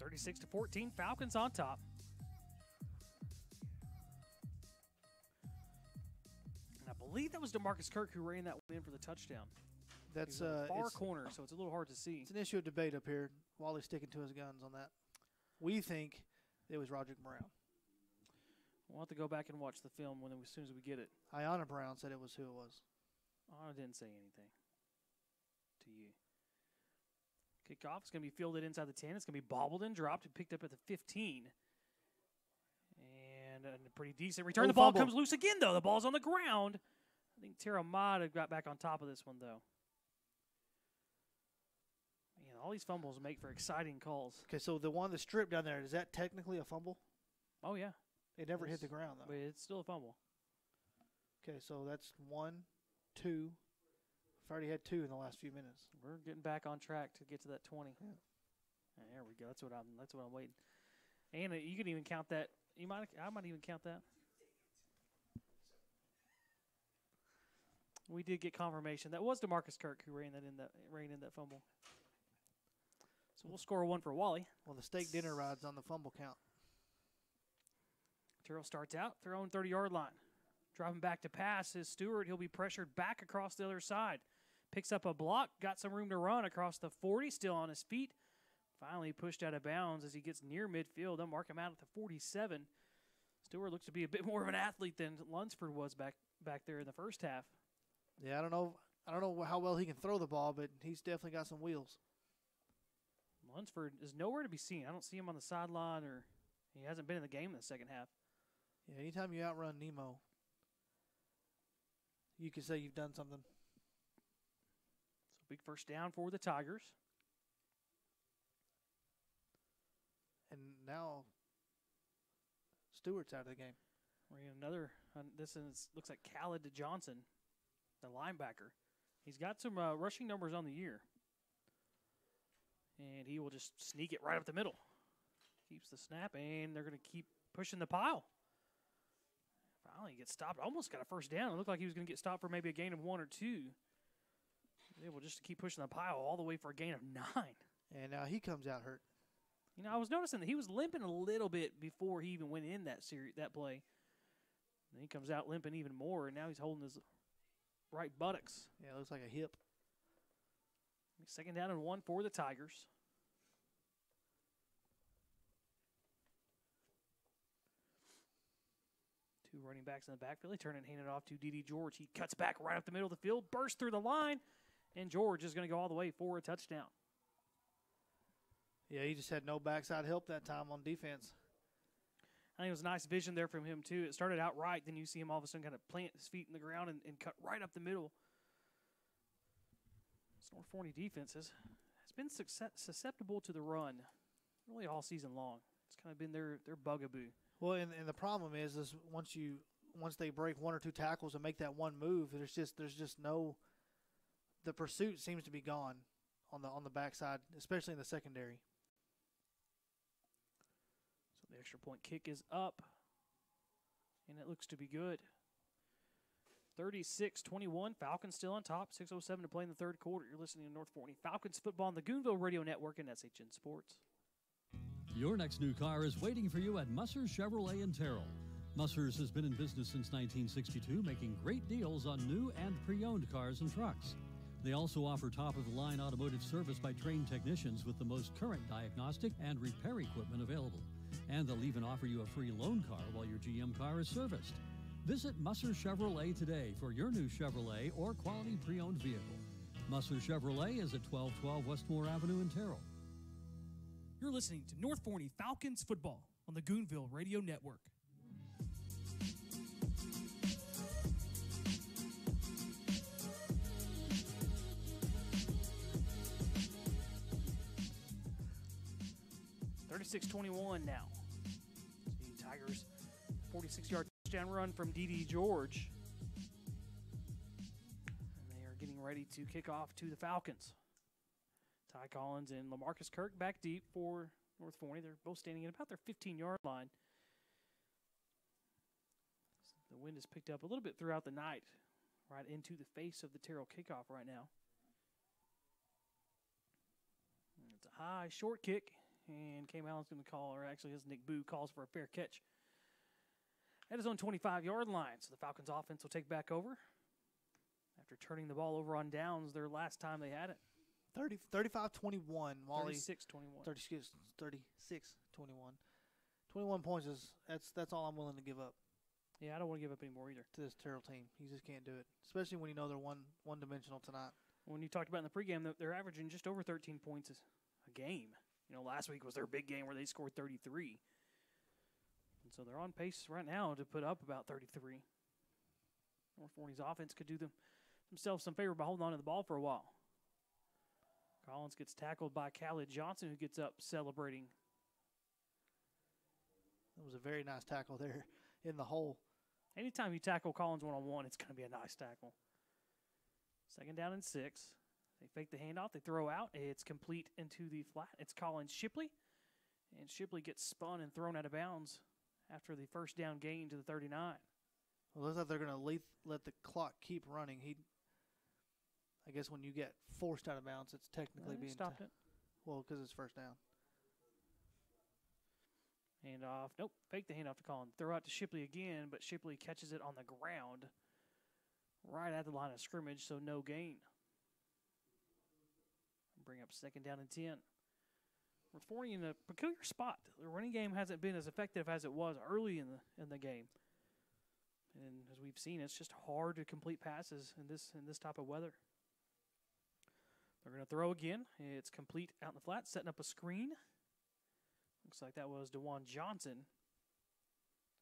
36-14, Falcons on top. And I believe that was DeMarcus Kirk who ran that one in for the touchdown. That's far corner, so it's a little hard to see. It's an issue of debate up here. Wally's sticking to his guns on that. We think it was Roderick Brown. We'll have to go back and watch the film as soon as we get it. Ayanna Brown said it was who it was. I didn't say anything to you. Kickoff is going to be fielded inside the 10. It's going to be bobbled and dropped and picked up at the 15. And a pretty decent return. The ball fumble. comes loose again, though. The ball's on the ground. I think Terrell might have got back on top of this one, though. Man, all these fumbles make for exciting calls. Okay, so the one that stripped down there, is that technically a fumble? Oh, yeah. It never hit the ground, though. But it's still a fumble. Okay, so that's 1, 2. We've already had 2 in the last few minutes. We're getting back on track to get to that 20. Yeah. There we go. That's what I'm waiting. And you can even count that. I might even count that. We did get confirmation. That was DeMarcus Kirk who ran in that fumble. So we'll score 1 for Wally. Well, the steak dinner ride's on the fumble count. Terrell starts out, their own 30-yard line. Driving back to pass is Stewart. He'll be pressured back across the other side. Picks up a block, got some room to run across the 40, still on his feet. Finally pushed out of bounds as he gets near midfield. They'll mark him out at the 47. Stewart looks to be a bit more of an athlete than Lunsford was back there in the first half. Yeah, I don't know how well he can throw the ball, but he's definitely got some wheels. Lunsford is nowhere to be seen. I don't see him on the sideline, or he hasn't been in the game in the second half. Yeah, anytime you outrun Nemo, you can say you've done something. So big first down for the Tigers. And now Stewart's out of the game. We're in another. Looks like Khaled Johnson, the linebacker. He's got some rushing numbers on the year. And he will just sneak it right up the middle. Keeps the snap, and they're going to keep pushing the pile. Finally gets stopped. Almost got a first down. It looked like he was going to get stopped for maybe a gain of 1 or 2. Able just to keep pushing the pile all the way for a gain of 9. And now he comes out hurt. You know, I was noticing that he was limping a little bit before he even went in that play. Then he comes out limping even more, and now he's holding his right buttocks. Yeah, it looks like a hip. Second down and 1 for the Tigers. Two running backs in the backfield. They turn and hand it off to D.D. George. He cuts back right up the middle of the field, bursts through the line, and George is going to go all the way for a touchdown. Yeah, he just had no backside help that time on defense. I think it was a nice vision there from him, too. It started out right, then you see him all of a sudden kind of plant his feet in the ground and cut right up the middle. This North Forney defense has been susceptible to the run really all season long. It's kind of been their bugaboo. Well, and the problem is once they break 1 or 2 tackles and make that one move, there's just no – the pursuit seems to be gone on the backside, especially in the secondary. So the extra point kick is up, and it looks to be good. 36-21, Falcons still on top. 6:07 to play in the third quarter. You're listening to North Forney Falcons football on the Goonville Radio Network and SHN Sports. Your next new car is waiting for you at Musser's Chevrolet in Terrell. Musser's has been in business since 1962, making great deals on new and pre-owned cars and trucks. They also offer top-of-the-line automotive service by trained technicians with the most current diagnostic and repair equipment available. And they'll even offer you a free loan car while your GM car is serviced. Visit Musser Chevrolet today for your new Chevrolet or quality pre-owned vehicle. Musser Chevrolet is at 1212 Westmore Avenue in Terrell. You're listening to North Forney Falcons football on the Goonville Radio Network. $36-21 now. See, Tigers 46-yard touchdown run from D.D. George. And they are getting ready to kick off to the Falcons. Ty Collins and LaMarcus Kirk back deep for North Forney. They're both standing at about their 15-yard line. The wind has picked up a little bit throughout the night, right into the face of the Terrell kickoff right now. And it's a high, short kick. and Cam Allen's going to call, or actually his Nick Boo calls for a fair catch at his own 25-yard line. So the Falcons offense will take back over after turning the ball over on downs their last time they had it. 35-21. Wally. 36-21. 36-21. 21 points that's all I'm willing to give up. Yeah, I don't want to give up any more either. To this Terrell team. You just can't do it, especially when you know they're one-dimensional tonight. When you talked about in the pregame, they're averaging just over 13 points a game. Last week was their big game where they scored 33. And so they're on pace right now to put up about 33. North Forney's offense could do themselves some favor by holding on to the ball for a while. Collins gets tackled by Khaled Johnson, who gets up celebrating. That was a very nice tackle there in the hole. Anytime you tackle Collins one-on-one, it's going to be a nice tackle. 2nd down and 6. They fake the handoff. They throw out. It's complete into the flat. It's Collins Shipley. And Shipley gets spun and thrown out of bounds after the first down gain to the 39. Well, it looks like they're going to let the clock keep running. I guess when you get forced out of bounds, it's technically being stopped it. Well, because it's first down. Handoff. Nope. Fake the handoff to Collins. Throw out to Shipley again, but Shipley catches it on the ground right at the line of scrimmage, so no gain. Bring up 2nd down and 10. We're Forney in a peculiar spot. The running game hasn't been as effective as it was early in the game. And as we've seen, it's just hard to complete passes in this type of weather. They're going to throw again. It's complete out in the flat, setting up a screen. Looks like that was DeJuan Johnson.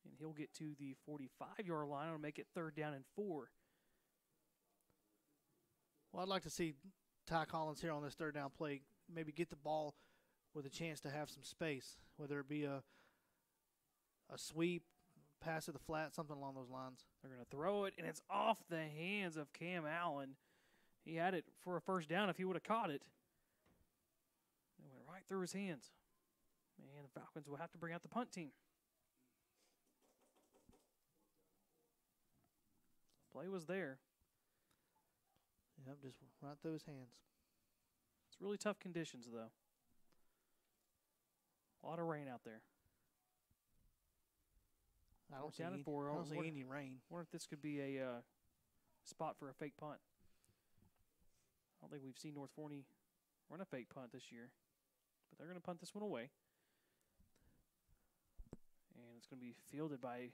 And he'll get to the 45-yard line and make it 3rd down and 4. Well, I'd like to see Ty Collins here on this 3rd down play maybe get the ball with a chance to have some space, whether it be a sweep, pass to the flat, something along those lines. They're going to throw it, and it's off the hands of Cam Allen. He had it for a first down if he would have caught it. It went right through his hands. And the Falcons will have to bring out the punt team. Play was there. Yep, just right through his hands. It's really tough conditions, though. A lot of rain out there. I don't see any rain. I wonder if this could be a spot for a fake punt. I don't think we've seen North Forney run a fake punt this year. But they're going to punt this one away. And it's going to be fielded by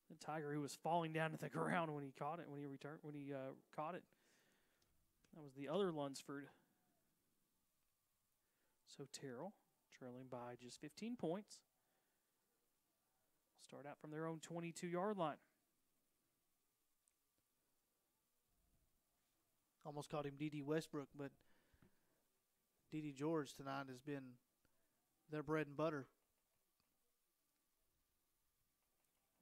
the Tiger, who was falling down to the ground when he caught it, when he caught it. That was the other Lunsford. So Terrell, trailing by just 15 points. Start out from their own 22-yard line. Almost called him D.D. Westbrook, but D.D. George tonight has been their bread and butter.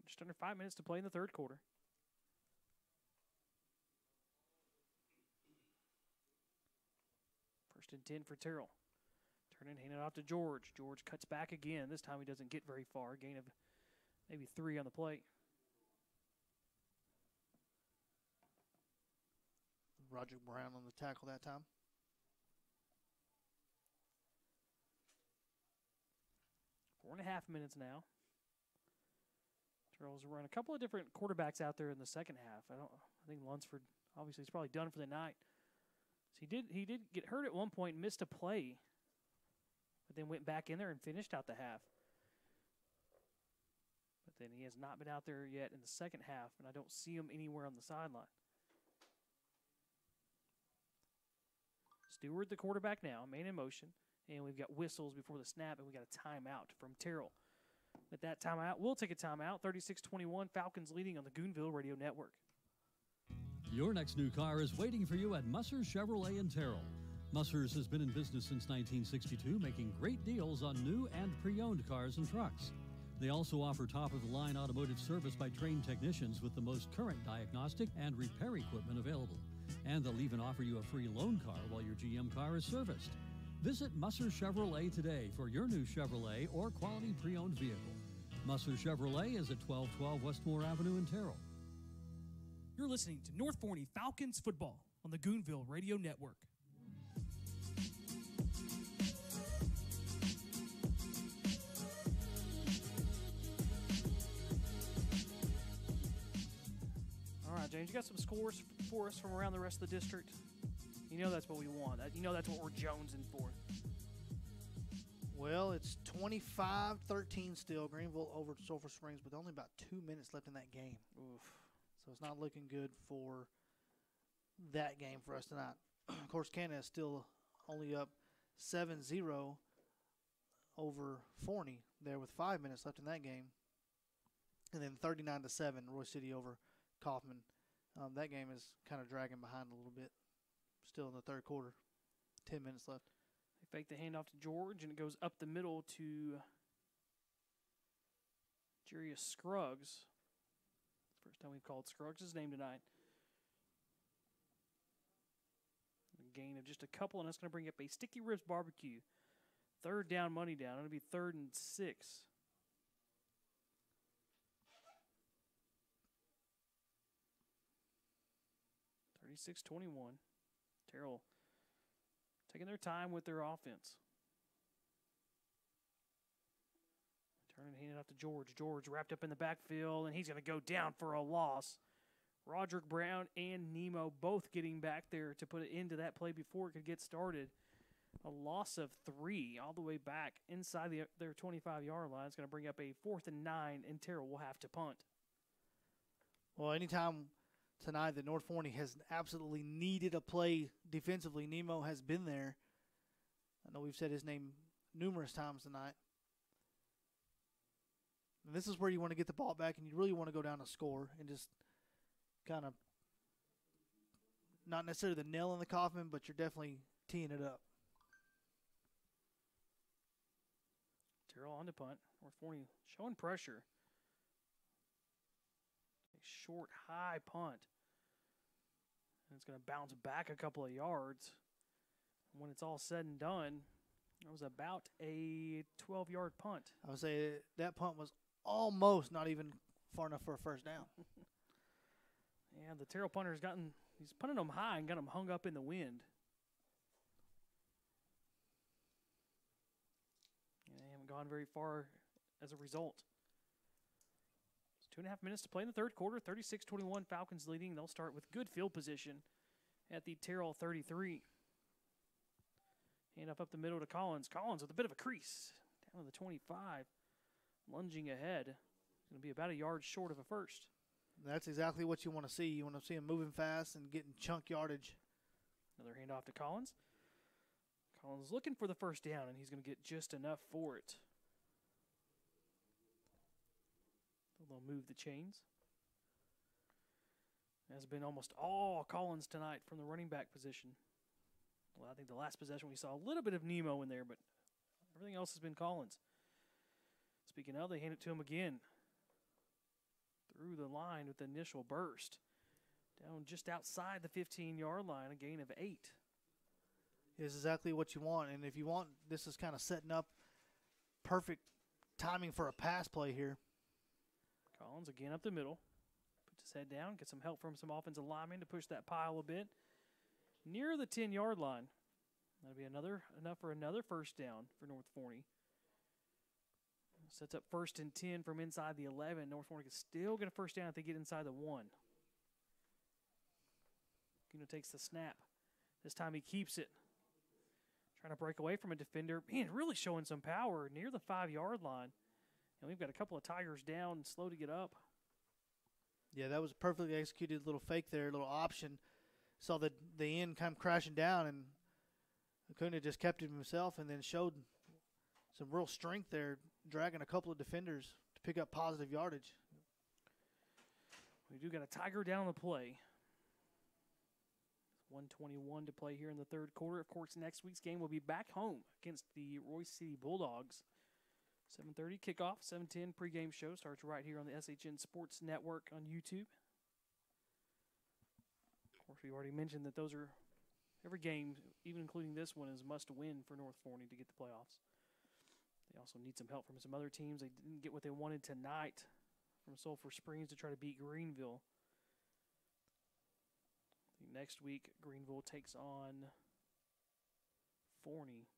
Just under 5 minutes to play in the 3rd quarter. First and 10 for Terrell. Turn and hand it off to George. George cuts back again. This time he doesn't get very far. Gain of maybe 3 on the play. Roger Brown on the tackle that time. Four and a half minutes now. Terrell's run a couple of different quarterbacks out there in the second half. I think Lunsford obviously is probably done for the night. So he did get hurt at one point, missed a play, but then went back in there and finished out the half. But then he has not been out there yet in the second half, and I don't see him anywhere on the sideline. Stewart, the quarterback now, man in motion, and we've got whistles before the snap, and we got a timeout from Terrell. With that timeout, we'll take a timeout. 36-21, Falcons leading on the Goonville Radio Network. Your next new car is waiting for you at Musser's Chevrolet in Terrell. Musser's has been in business since 1962, making great deals on new and pre-owned cars and trucks. They also offer top-of-the-line automotive service by trained technicians with the most current diagnostic and repair equipment available. And they'll even offer you a free loan car while your GM car is serviced. Visit Musser's Chevrolet today for your new Chevrolet or quality pre-owned vehicle. Musser's Chevrolet is at 1212 Westmore Avenue in Terrell. You're listening to North Forney Falcons football on the Goonville Radio Network. James, you got some scores for us from around the rest of the district? You know that's what we want. You know that's what we're jonesing for. Well, it's 25-13 still. Greenville over Sulphur Springs with only about 2 minutes left in that game. Oof. So it's not looking good for that game for us tonight. Of course, Canada is still only up 7-0 over Forney there with 5 minutes left in that game. And then 39-7, Roy City over Kaufman. That game is kind of dragging behind a little bit. Still in the third quarter. 10 minutes left. They fake the handoff to George, and it goes up the middle to Jarius Scruggs. First time we've called Scruggs' name tonight. A gain of just a couple, and that's going to bring up a Sticky Ribs barbecue. Third down, money down. It'll be 3rd and 6. (36-21). Terrell taking their time with their offense. Turning and handing off to George. George wrapped up in the backfield, and he's going to go down for a loss. Roderick Brown and Nemo both getting back there to put it into that play before it could get started. A loss of 3 all the way back inside their 25-yard line. It's going to bring up a 4th and 9, and Terrell will have to punt. Well, anytime tonight that North Forney has absolutely needed a play defensively, Nemo has been there. I know we've said his name numerous times tonight. And this is where you want to get the ball back, and you really want to go down and score and just kind of not necessarily the nail in the coffin, but you're definitely teeing it up. Terrell on the punt. North Forney showing pressure. A short, high punt. And it's going to bounce back a couple of yards. And when it's all said and done, it was about a 12-yard punt. I would say that punt was almost not even far enough for a first down. Yeah, the Terrell punter he's punting them high and got them hung up in the wind. And they haven't gone very far as a result. It's 2.5 minutes to play in the third quarter. 36-21, Falcons leading. They'll start with good field position at the Terrell 33. Hand up the middle to Collins. Collins with a bit of a crease. Down to the 25. Lunging ahead. Going to be about a yard short of a first. That's exactly what you want to see. You want to see him moving fast and getting chunk yardage. Another handoff to Collins. Collins looking for the first down, and he's going to get just enough for it. They'll move the chains. Has been almost all Collins tonight from the running back position. Well, I think the last possession we saw a little bit of Nemo in there, but everything else has been Collins. Speaking of, they hand it to him again. Through the line with the initial burst. Down just outside the 15-yard line, a gain of 8. Is exactly what you want. And if you want, this is kind of setting up perfect timing for a pass play here. Collins again up the middle. Puts his head down, gets some help from some offensive linemen to push that pile a bit. Near the 10-yard line. That'll be enough for another first down for North Forney. Sets up 1st and 10 from inside the 11. North Forney is still get a first down if they get inside the 1. Gino takes the snap. This time he keeps it. Trying to break away from a defender. Man, really showing some power near the 5-yard line. And we've got a couple of Tigers down, slow to get up. Yeah, that was a perfectly executed little fake there, little option. Saw the end come crashing down, and Acuna just kept it himself and then showed some real strength there, dragging a couple of defenders to pick up positive yardage. We do got a Tiger down on the play. 1:21 to play here in the third quarter. Of course, next week's game will be back home against the Royce City Bulldogs. 7:30 kickoff, 7:10 pregame show starts right here on the SHN Sports Network on YouTube. Of course, we already mentioned that those are every game, even including this one, is must win for North Forney to get the playoffs. They also need some help from some other teams. They didn't get what they wanted tonight from Sulphur Springs to try to beat Greenville. Next week, Greenville takes on Forney.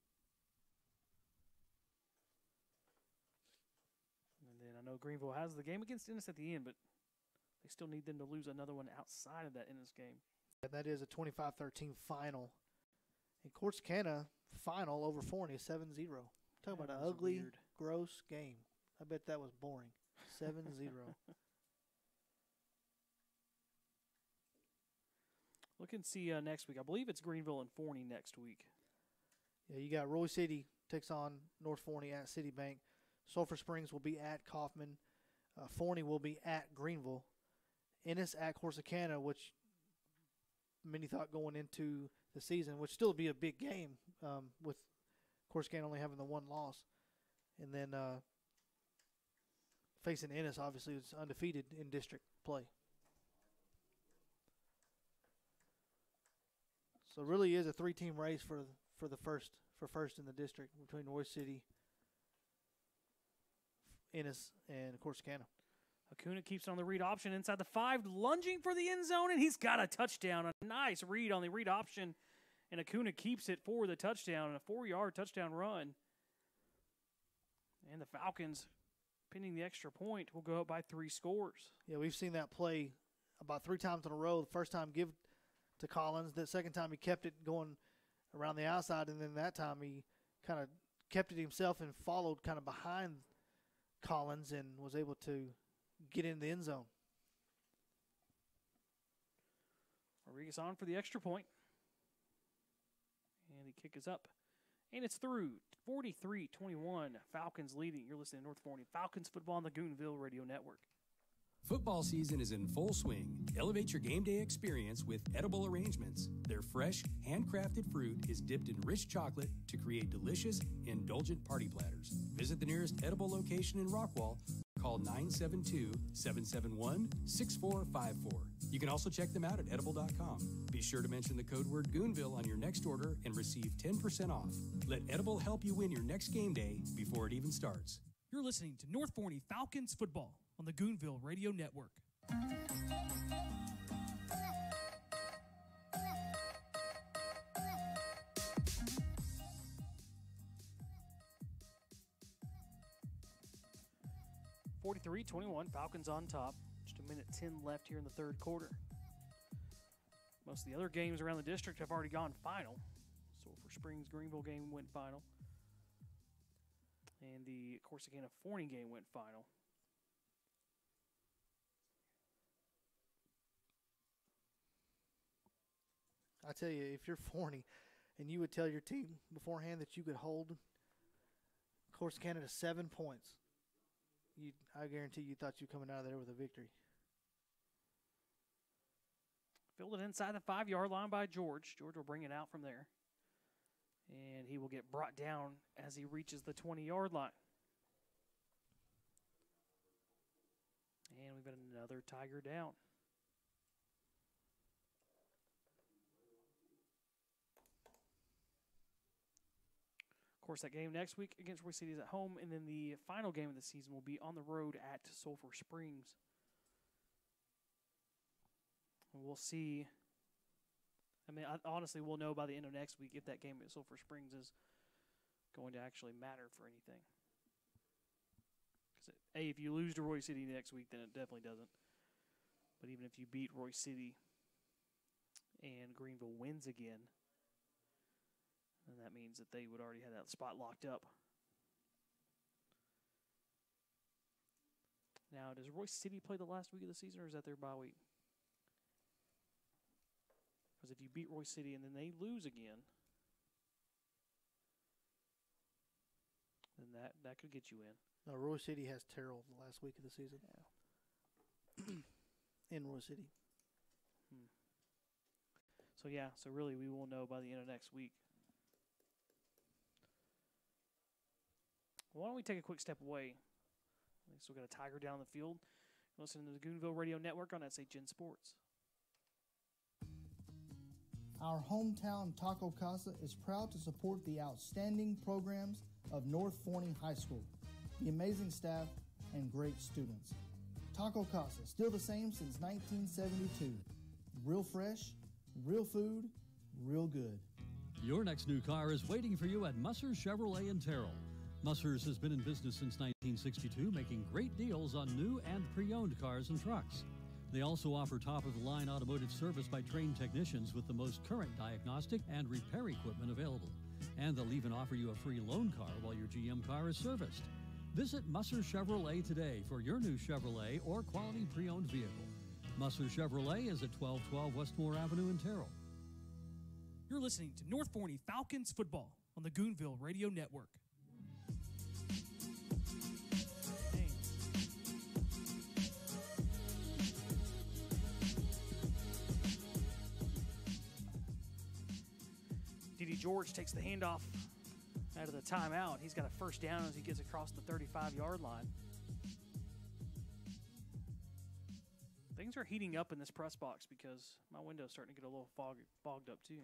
And then I know Greenville has the game against Ennis at the end, but They still need them to lose another one outside of that Ennis game. And that is a 25-13 final. And Corsicana final over Forney, 7-0. Talk about an ugly, gross game. I bet that was boring. 7-0. Look and see next week. I believe it's Greenville and Forney next week. Yeah, you got Roy City takes on North Forney at Citibank. Sulphur Springs will be at Kaufman. Forney will be at Greenville. Ennis at Corsicana, which many thought going into the season, which still be a big game with Corsicana only having the one loss. And then facing Ennis, obviously, is undefeated in district play. So it really is a three-team race for first in the district between Roy City, Ennis, and Corsicana. Acuna keeps on the read option inside the 5, lunging for the end zone, and he's got a touchdown. A nice read on the read option, and Acuna keeps it for the touchdown, a 4-yard touchdown run. And the Falcons, pinning the extra point, will go up by 3 scores. Yeah, we've seen that play about 3 times in a row. The first time give to Collins. The second time he kept it going around the outside, and then that time he kind of kept it himself and followed kind of behind Collins and was able to get in the end zone. Rodriguez on for the extra point. And the kick is up. And it's through. 43-21. Falcons leading. You're listening to North Forney Falcons football on the Goonville Radio Network. Football season is in full swing. Elevate your game day experience with edible arrangements. Their fresh, handcrafted fruit is dipped in rich chocolate to create delicious, indulgent party platters. Visit the nearest edible location in Rockwall. Call 972-771-6454. You can also check them out at edible.com. Be sure to mention the code word Goonville on your next order and receive 10% off. Let Edible help you win your next game day before it even starts. You're listening to North Forney Falcons football on the Goonville Radio Network. (43-21), Falcons on top. Just a minute 10 left here in the third quarter. Most of the other games around the district have already gone final. Sulphur Springs Greenville game went final. And the Corsicana Forney game went final. I tell you, if you're Forney and you would tell your team beforehand that you could hold Corsicana to 7 points, I guarantee you thought you were coming out of there with a victory. Fielded inside the 5-yard line by George. George will bring it out from there. And he will get brought down as he reaches the 20-yard line. And we've got another Tiger down. Of course, that game next week against Roy City is at home, and then the final game of the season will be on the road at Sulphur Springs. And we'll see. I mean, honestly, we'll know by the end of next week if that game at Sulphur Springs is going to actually matter for anything. Because, if you lose to Roy City next week, then it definitely doesn't. But even if you beat Roy City and Greenville wins again, then that means that they would already have that spot locked up. Now, does Roy City play the last week of the season, or is that their bye week? Because if you beat Roy City and then they lose again, then that could get you in. No, Roy City has Terrell the last week of the season. Yeah. In Roy City. So, yeah, so really we will know by the end of next week. Why don't we take a quick step away? We still got a Tiger down the field. Listening to the Goonville Radio Network on SHN Sports. Our hometown Taco Casa is proud to support the outstanding programs of North Forney High School, the amazing staff, and great students. Taco Casa, still the same since 1972. Real fresh, real food, real good. Your next new car is waiting for you at Musser's Chevrolet in Terrell. Musser's has been in business since 1962, making great deals on new and pre-owned cars and trucks. They also offer top-of-the-line automotive service by trained technicians with the most current diagnostic and repair equipment available. And they'll even offer you a free loan car while your GM car is serviced. Visit Musser Chevrolet today for your new Chevrolet or quality pre-owned vehicle. Musser Chevrolet is at 1212 Westmore Avenue in Terrell. You're listening to North Forney Falcons football on the Goonville Radio Network. D.D. George takes the handoff out of the timeout. He's got a first down as he gets across the 35-yard line. Things are heating up in this press box because my window's starting to get a little fogged up too.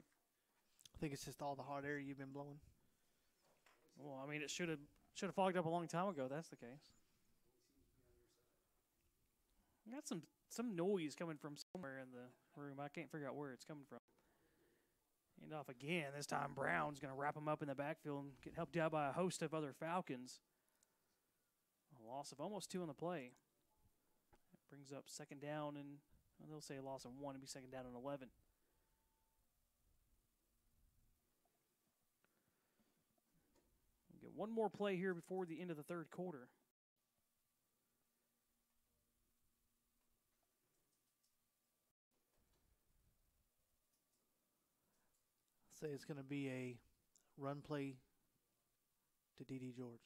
I think it's just all the hot air you've been blowing. Well, I mean, it should have fogged up a long time ago. That's the case. I got some noise coming from somewhere in the room. I can't figure out where it's coming from. Hand off again. This time Brown's going to wrap him up in the backfield and get helped out by a host of other Falcons. A loss of almost 2 on the play. That brings up second down, and they'll say a loss of 1. It'll be second down and 11. We'll get one more play here before the end of the third quarter. Say it's going to be a run play to D.D. George.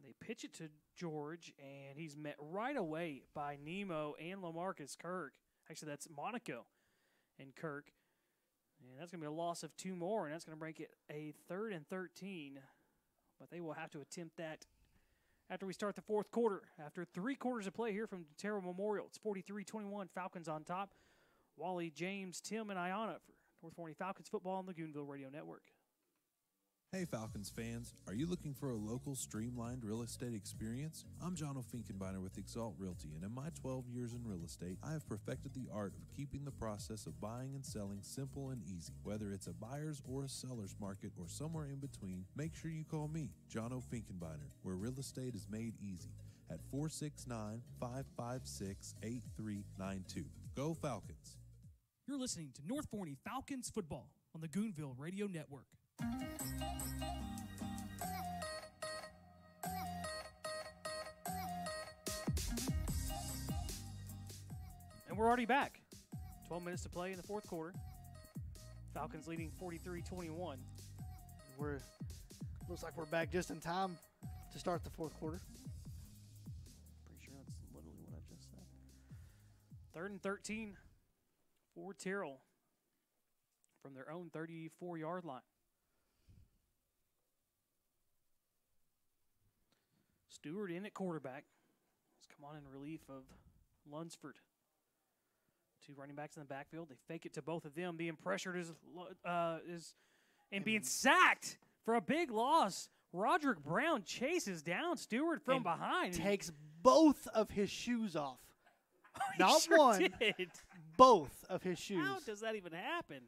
They pitch it to George, and he's met right away by Nemo and LaMarcus Kirk. Actually, that's Monaco and Kirk. And that's going to be a loss of 2 more, and that's going to break it a 3rd and 13. But they will have to attempt that after we start the fourth quarter. After 3 quarters of play here from Terrell Memorial, it's 43-21, Falcons on top. Wally, James, Tim, and Ayanna for North Forney Falcons football on the Goonville Radio Network. Hey Falcons fans, are you looking for a local streamlined real estate experience? I'm John O'Finkenbeiner with Exalt Realty, and in my 12 years in real estate, I have perfected the art of keeping the process of buying and selling simple and easy. Whether it's a buyer's or a seller's market or somewhere in between, make sure you call me, John O'Finkenbeiner, where real estate is made easy at 469-556-8392. Go Falcons! You're listening to North Forney Falcons football on the Goonville Radio Network. And we're already back. 12 minutes to play in the fourth quarter. Falcons leading 43-21. Looks like we're back just in time to start the fourth quarter. Pretty sure that's literally what I just said. 3rd and 13 for Terrell from their own 34-yard line. Stewart in at quarterback. Let's come on in relief of Lunsford. 2 running backs in the backfield. They fake it to both of them. Being pressured is being sacked for a big loss. Roderick Brown chases down Stewart from behind. Takes both of his shoes off. Not sure one, did. Both of his shoes. How does that even happen?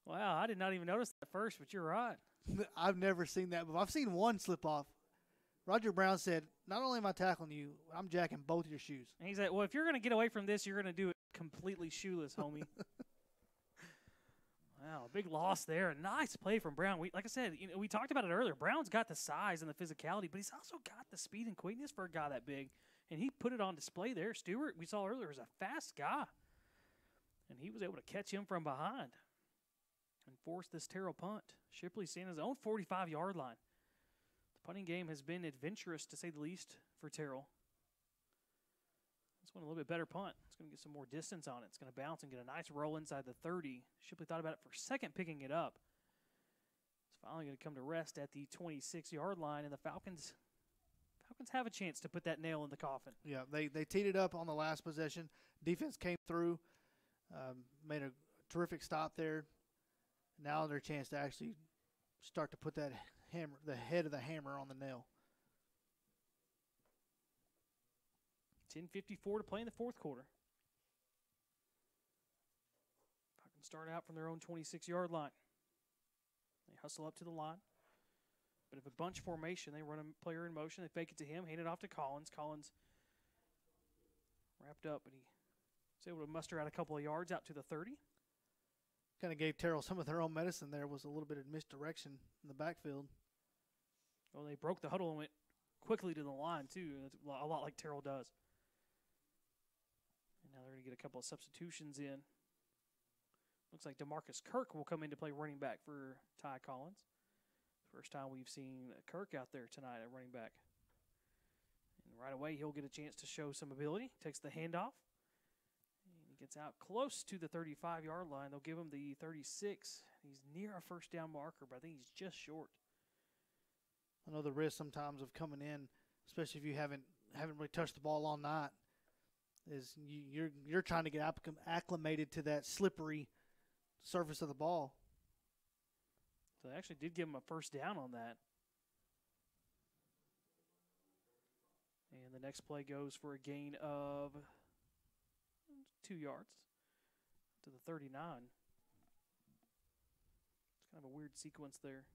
Wow, I did not even notice that first, but you're right. I've never seen that, but I've seen one slip off. Roger Brown said, not only am I tackling you, I'm jacking both your shoes. And he's like, well, if you're going to get away from this, you're going to do it completely shoeless, homie. Wow, big loss there. Nice play from Brown. Like I said, we talked about it earlier. Brown's got the size and the physicality, but he's also got the speed and quickness for a guy that big. And he put it on display there. Stewart, we saw earlier, was a fast guy. And he was able to catch him from behind and force this Terrell punt. Shipley staying his own 45-yard line. The punting game has been adventurous, to say the least, for Terrell. This one a little bit better punt. It's going to get some more distance on it. It's going to bounce and get a nice roll inside the 30. Shipley thought about it for a second, picking it up. It's finally going to come to rest at the 26-yard line, and the Falcons have a chance to put that nail in the coffin. Yeah, they teed it up on the last possession. Defense came through, made a terrific stop there. Now their chance to actually start to put that hammer, the head of the hammer, on the nail. 10:54 to play in the fourth quarter. Falcons start out from their own 26-yard line. They hustle up to the line. Bit of a bunch formation. They run a player in motion. They fake it to him, hand it off to Collins. Collins scooped up, and he was able to muster out a couple of yards out to the 30. Kind of gave Terrell some of their own medicine there. Was a little bit of misdirection in the backfield. Well, they broke the huddle and went quickly to the line, too. That's a lot like Terrell does. And now they're going to get a couple of substitutions in. Looks like DeMarcus Kirk will come in to play running back for Ty Collins. First time we've seen Kirk out there tonight at running back. And right away, he'll get a chance to show some ability. Takes the handoff. And he gets out close to the 35-yard line. They'll give him the 36. He's near a first down marker, but I think he's just short. I know the risk sometimes of coming in, especially if you haven't really touched the ball all night, is you're trying to get acclimated to that slippery surface of the ball. So they actually did give him a first down on that. And the next play goes for a gain of 2 yards to the 39. It's kind of a weird sequence there.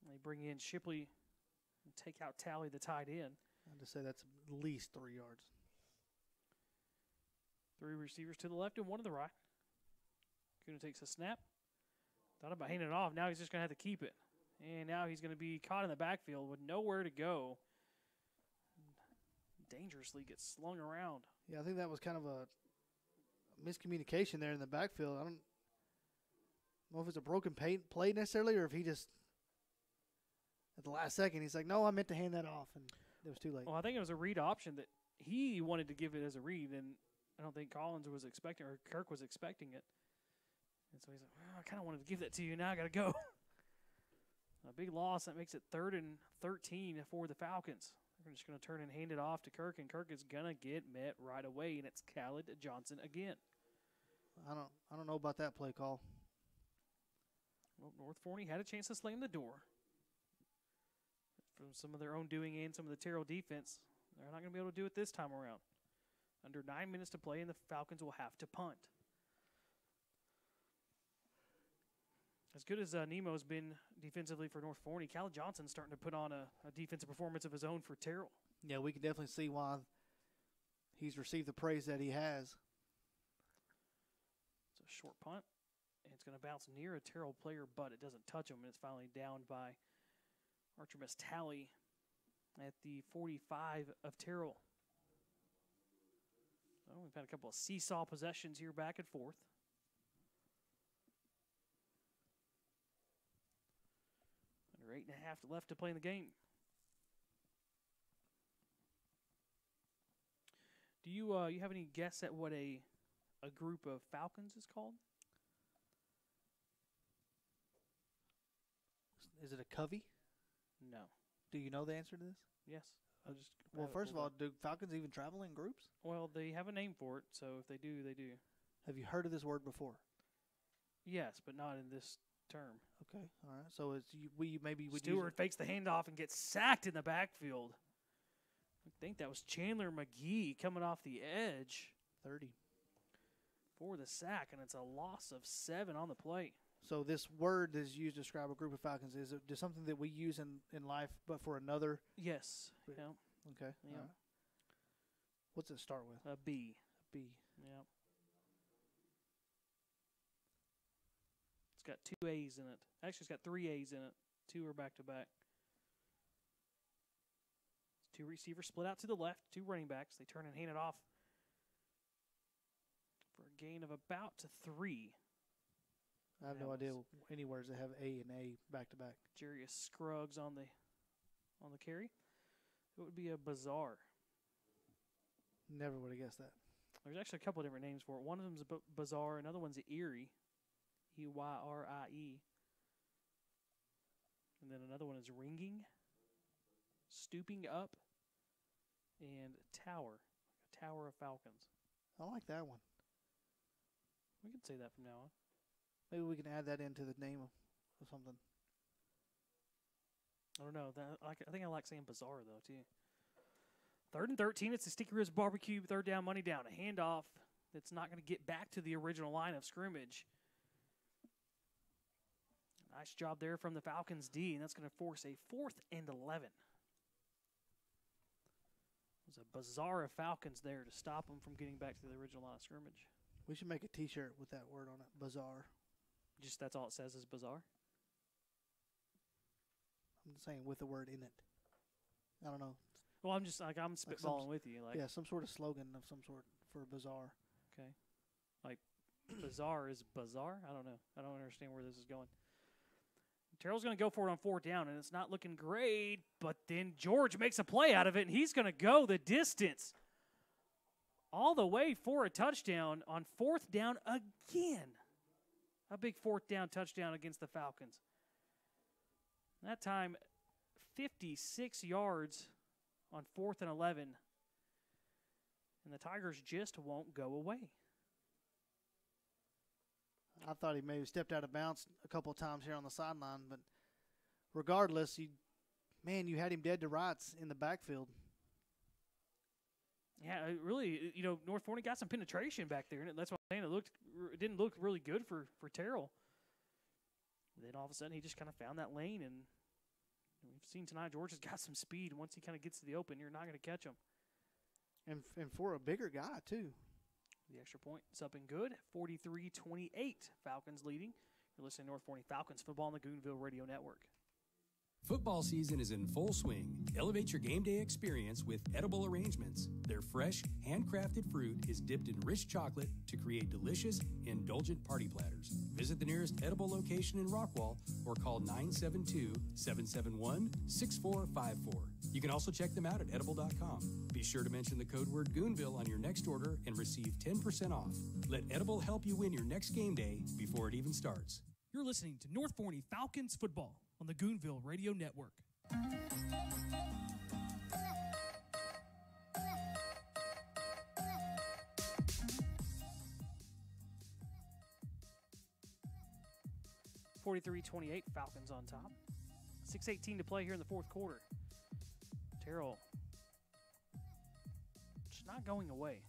They bring in Shipley and take out Talley, the tight end. I'd just say that's at least 3 yards. 3 receivers to the left and 1 to the right. Kuna takes a snap. Thought about handing it off. Now he's just going to have to keep it. And now he's going to be caught in the backfield with nowhere to go. Dangerously gets slung around. Yeah, I think that was kind of a miscommunication there in the backfield. I don't know if it's a broken play necessarily, or if he just, at the last second, he's like, no, I meant to hand that off, and it was too late. Well, I think it was a read option that he wanted to give it as a read, and I don't think Collins was expecting, or Kirk was expecting it. And so he's like, well, I kind of wanted to give that to you. Now I got to go. A big loss. That makes it 3rd and 13 for the Falcons. They're just going to turn and hand it off to Kirk, and Kirk is going to get met right away, and it's Khaled Johnson again. I don't know about that play call. Well, North Forney had a chance to slam the door. From some of their own doing and some of the Terrell defense, they're not going to be able to do it this time around. Under 9 minutes to play, and the Falcons will have to punt. As good as Nemo's been defensively for North Forney, Khaled Johnson's starting to put on a defensive performance of his own for Terrell. Yeah, we can definitely see why he's received the praise that he has. It's a short punt, and it's going to bounce near a Terrell player, but it doesn't touch him, and it's finally downed by Archimus Talley at the 45 of Terrell. So we've had a couple of seesaw possessions here back and forth. Under 8.5 left to play in the game. Do you have any guess at what a group of Falcons is called? Is it a covey? No. Do you know the answer to this? Yes. Well, first of all, do Falcons even travel in groups? Well, they have a name for it, so if they do, they do. Have you heard of this word before? Yes, but not in this term. Okay, all right. So it's we maybe would Stewart fakes the handoff and gets sacked in the backfield. I think that was Chandler McGee coming off the edge. 30. For the sack, and it's a loss of 7 on the play. So this word is used to describe a group of Falcons. Is it just something that we use in life, but for another? Yes. Yeah. Okay. Yeah. Right. What's it start with? A B. A B. Yeah. It's got 2 A's in it. Actually, it's got 3 A's in it. 2 are back to back. 2 receivers split out to the left. 2 running backs. They turn and hand it off for a gain of about 3. I have no idea any words that have A and A back to back. Jarius Scruggs on the carry. It would be a Bazaar. Never would have guessed that. There's actually a couple of different names for it. One of them is Bazaar. Another one's Erie. EYRIE. And then another one is Ringing, Stooping Up, and Tower. A Tower of Falcons. I like that one. We can say that from now on. Maybe we can add that into the name of something. I don't know. I think I like saying Bazaar, though, too. 3rd and 13. It's the Sticky Ribs Barbecue. 3rd down, money down. A handoff that's not going to get back to the original line of scrimmage. Nice job there from the Falcons D, and that's going to force a 4th and 11. It was There's a bazaar of Falcons there to stop them from getting back to the original line of scrimmage. We should make a T-shirt with that word on it, bizarre. Just that's all it says is bazaar? I'm just saying with the word in it. I don't know. Well, I'm just like I'm spitballing with you. Like yeah, some sort of slogan of some sort for bizarre. Okay. Like bizarre is bizarre? I don't know. I don't understand where this is going. Terrell's going to go for it on 4th down, and it's not looking great, but then George makes a play out of it, and he's going to go the distance all the way for a touchdown on 4th down again. A big 4th down touchdown against the Falcons. That time, 56 yards on 4th and 11, and the Tigers just won't go away. I thought he maybe stepped out of bounds a couple of times here on the sideline, but regardless, you had him dead to rights in the backfield. Yeah, really, North Forney got some penetration back there, and that's what I'm saying. It didn't look really good for Terrell. Then all of a sudden, he just kind of found that lane, and we've seen tonight George has got some speed. Once he kind of gets to the open, you're not going to catch him. And for a bigger guy, too. The extra point is up and good. 43-28, Falcons leading. You're listening to North Forney Falcons football on the Goonville Radio Network. Football season is in full swing. Elevate your game day experience with edible arrangements. Their fresh, handcrafted fruit is dipped in rich chocolate to create delicious, indulgent party platters. Visit the nearest edible location in Rockwall or call 972-771-6454. You can also check them out at edible.com. Be sure to mention the code word Goonville on your next order and receive 10% off. Let Edible help you win your next game day before it even starts. You're listening to North Forney Falcons football on the Goonville Radio Network. (43-28) Falcons on top. 6:18 to play here in the 4th quarter. Terrell just not going away.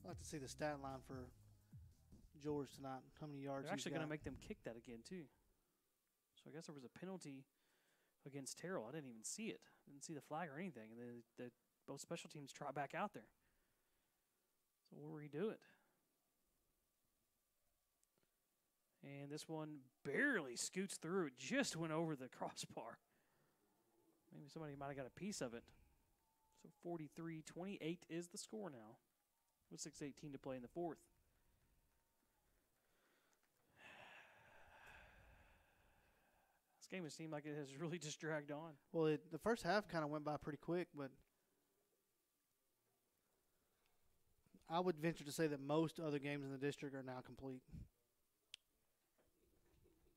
I'd like to see the stat line for George tonight. How many yards They're actually he's going got. to make them kick that again, too. So I guess there was a penalty against Terrell. I didn't even see it. Didn't see the flag or anything. And both special teams trot back out there. So we'll redo it. And this one barely scoots through. It just went over the crossbar. Maybe somebody might have got a piece of it. So 43-28 is the score now, with 6:18 to play in the 4th. This game has seemed like it has really just dragged on. Well, the first half kind of went by pretty quick, but I would venture to say that most other games in the district are now complete.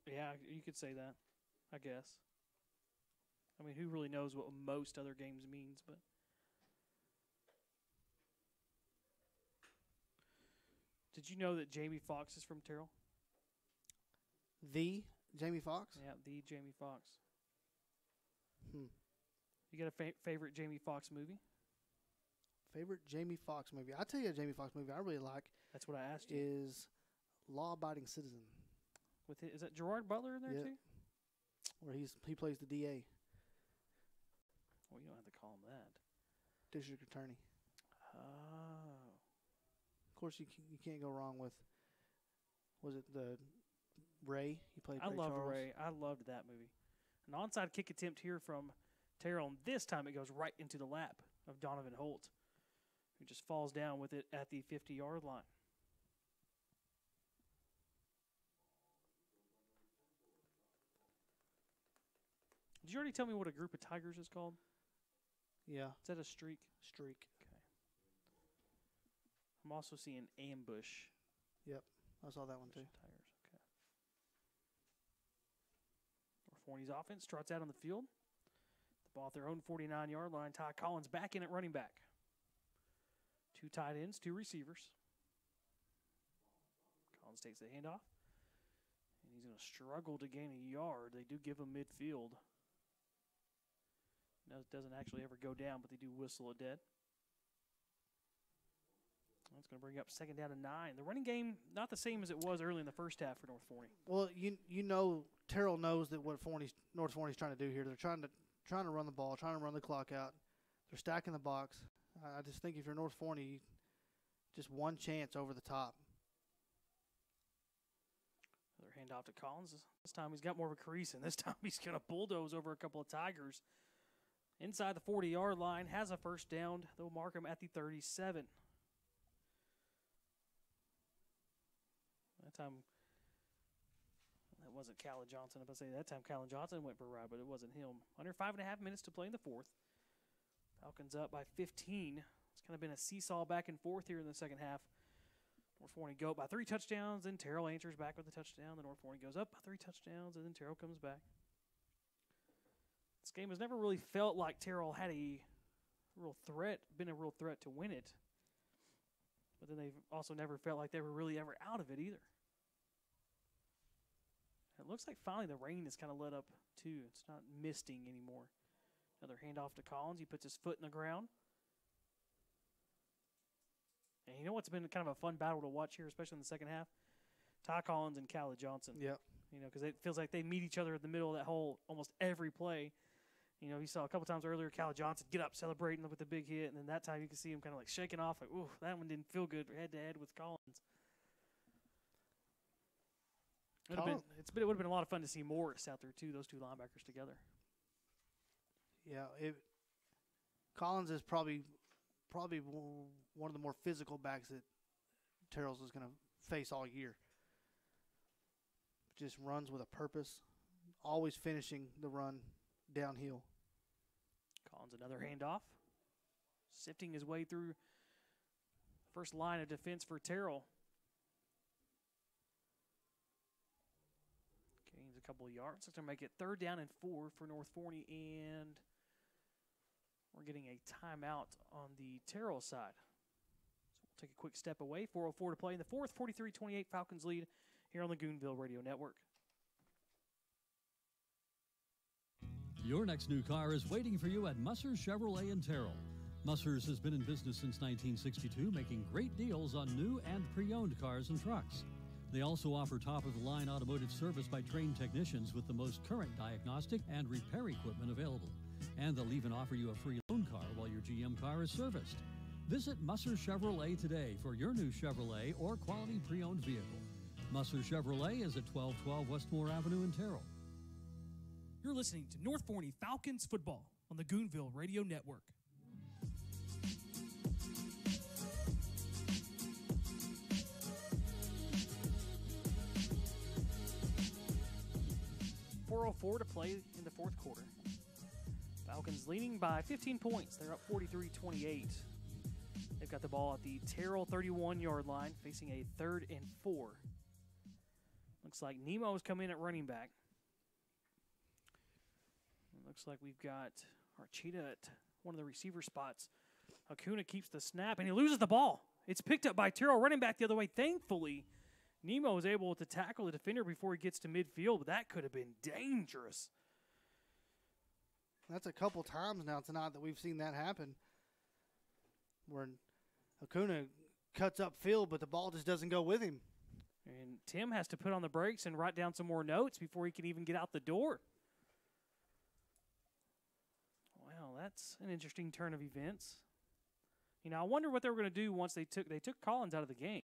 Yeah, you could say that, I guess. I mean, who really knows what most other games means, but did you know that Jamie Foxx is from Terrell? The Jamie Foxx? Yeah, the Jamie Foxx. You got a favorite Jamie Foxx movie? Favorite Jamie Foxx movie? I'll tell you a Jamie Foxx movie I really like. That's what I asked you. Is Law Abiding Citizen. Is that Gerard Butler in there too? Where he plays the DA. Well, you don't have to call him that. District Attorney. Oh. Of course, you can't go wrong with, was it the Ray? He played Ray love Charles. Ray. I loved that movie. An onside kick attempt here from Terrell, and this time it goes right into the lap of Donovan Holt, who just falls down with it at the 50-yard line. Did you already tell me what a group of tigers is called? Yeah. Is that a streak? Streak. Okay. I'm also seeing ambush. Yep. I saw that one too. Tigers. Okay. North Forney's offense trots out on the field. The ball at their own 49-yard line. Ty Collins back in at running back. 2 tight ends, 2 receivers. Collins takes the handoff. And he's going to struggle to gain a yard. They do give him midfield. No, it doesn't actually ever go down, but they do whistle it dead. That's going to bring up 2nd down and 9. The running game, not the same as it was early in the first half for North Forney. Well, you know, Terrell knows that what North Forney's trying to do here. They're trying to run the ball, trying to run the clock out. They're stacking the box. I just think if you're North Forney, just one chance over the top. Another handoff to Collins. This time he's got more of a crease, and this time he's going to bulldoze over a couple of Tigers. Inside the 40-yard line, has a first down. They'll mark him at the 37. That time, that wasn't Callan Johnson. If I say that time, Callan Johnson went for a ride, but it wasn't him. Under 5.5 minutes to play in the fourth. Falcons up by 15. It's kind of been a seesaw back and forth here in the second half. North Forney go up by 3 touchdowns, then Terrell answers back with a touchdown. The North Forney goes up by 3 touchdowns, and then Terrell comes back. This game has never really felt like Terrell had a real threat, been a real threat to win it. But then they've also never felt like they were really ever out of it either. It looks like finally the rain has kind of let up too. It's not misting anymore. Another handoff to Collins. He puts his foot in the ground. And you know what's been kind of a fun battle to watch here, especially in the second half? Ty Collins and Callan Johnson. Yep. You know, because it feels like they meet each other in the middle of that whole almost every play. You know, you saw a couple times earlier Callan Johnson get up celebrating with the big hit, and then that time you can see him kind of like shaking off, like, ooh, that one didn't feel good head-to-head with Collins. It would have been a lot of fun to see Morris out there too, those two linebackers together. Yeah, Collins is probably one of the more physical backs that Terrell's is going to face all year. Just runs with a purpose, always finishing the run downhill. Collins another handoff, sifting his way through first line of defense for Terrell. Gains a couple of yards. Looks to make it 3rd down and 4 for North Forney, and we're getting a timeout on the Terrell side. So we'll take a quick step away. 4:04 to play in the fourth. 43-28 Falcons lead here on the Goonville Radio Network. Your next new car is waiting for you at Musser's Chevrolet in Terrell. Musser's has been in business since 1962, making great deals on new and pre-owned cars and trucks. They also offer top-of-the-line automotive service by trained technicians with the most current diagnostic and repair equipment available. And they'll even offer you a free loan car while your GM car is serviced. Visit Musser's Chevrolet today for your new Chevrolet or quality pre-owned vehicle. Musser's Chevrolet is at 1212 Westmore Avenue in Terrell. You're listening to North Forney Falcons football on the Goonville Radio Network. .404 to play in the fourth quarter. Falcons leading by 15 points. They're up 43-28. They've got the ball at the Terrell 31-yard line, facing a 3rd and 4. Looks like Nemo's come in at running back. It looks like we've got Archita at one of the receiver spots. Acuna keeps the snap, and he loses the ball. It's picked up by Terrell, running back the other way. Thankfully, Nemo is able to tackle the defender before he gets to midfield, but that could have been dangerous. That's a couple times now tonight that we've seen that happen, where Acuna cuts upfield, but the ball just doesn't go with him. And Tim has to put on the brakes and write down some more notes before he can even get out the door. Wow, that's an interesting turn of events. You know, I wonder what they were going to do once they took Collins out of the game.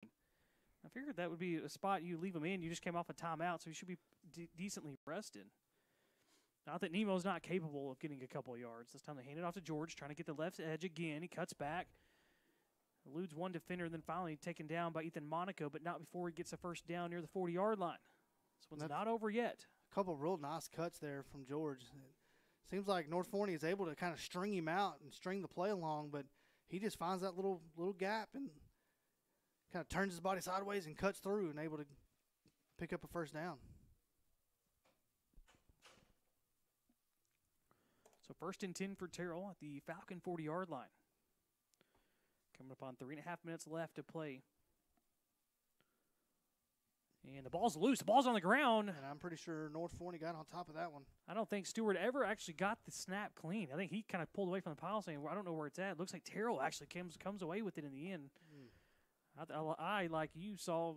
I figured that would be a spot you leave him in. You just came off a timeout, so you should be decently rested. Not that Nemo's not capable of getting a couple of yards. This time they hand it off to George, trying to get the left edge again. He cuts back, eludes one defender, and then finally taken down by Ethan Monaco, but not before he gets a first down near the 40-yard line. This one's not over yet. A couple of real nice cuts there from George. It seems like North Forney is able to kind of string him out and string the play along, but he just finds that little gap and kind of turns his body sideways and cuts through and able to pick up a first down. So 1st and 10 for Terrell at the Falcon 40-yard line. Coming up on 3.5 minutes left to play. And the ball's loose. The ball's on the ground. And I'm pretty sure North Forney got on top of that one. I don't think Stewart ever actually got the snap clean. I think he kind of pulled away from the pile saying, well, I don't know where it's at. It looks like Terrell actually comes away with it in the end. I, like you, saw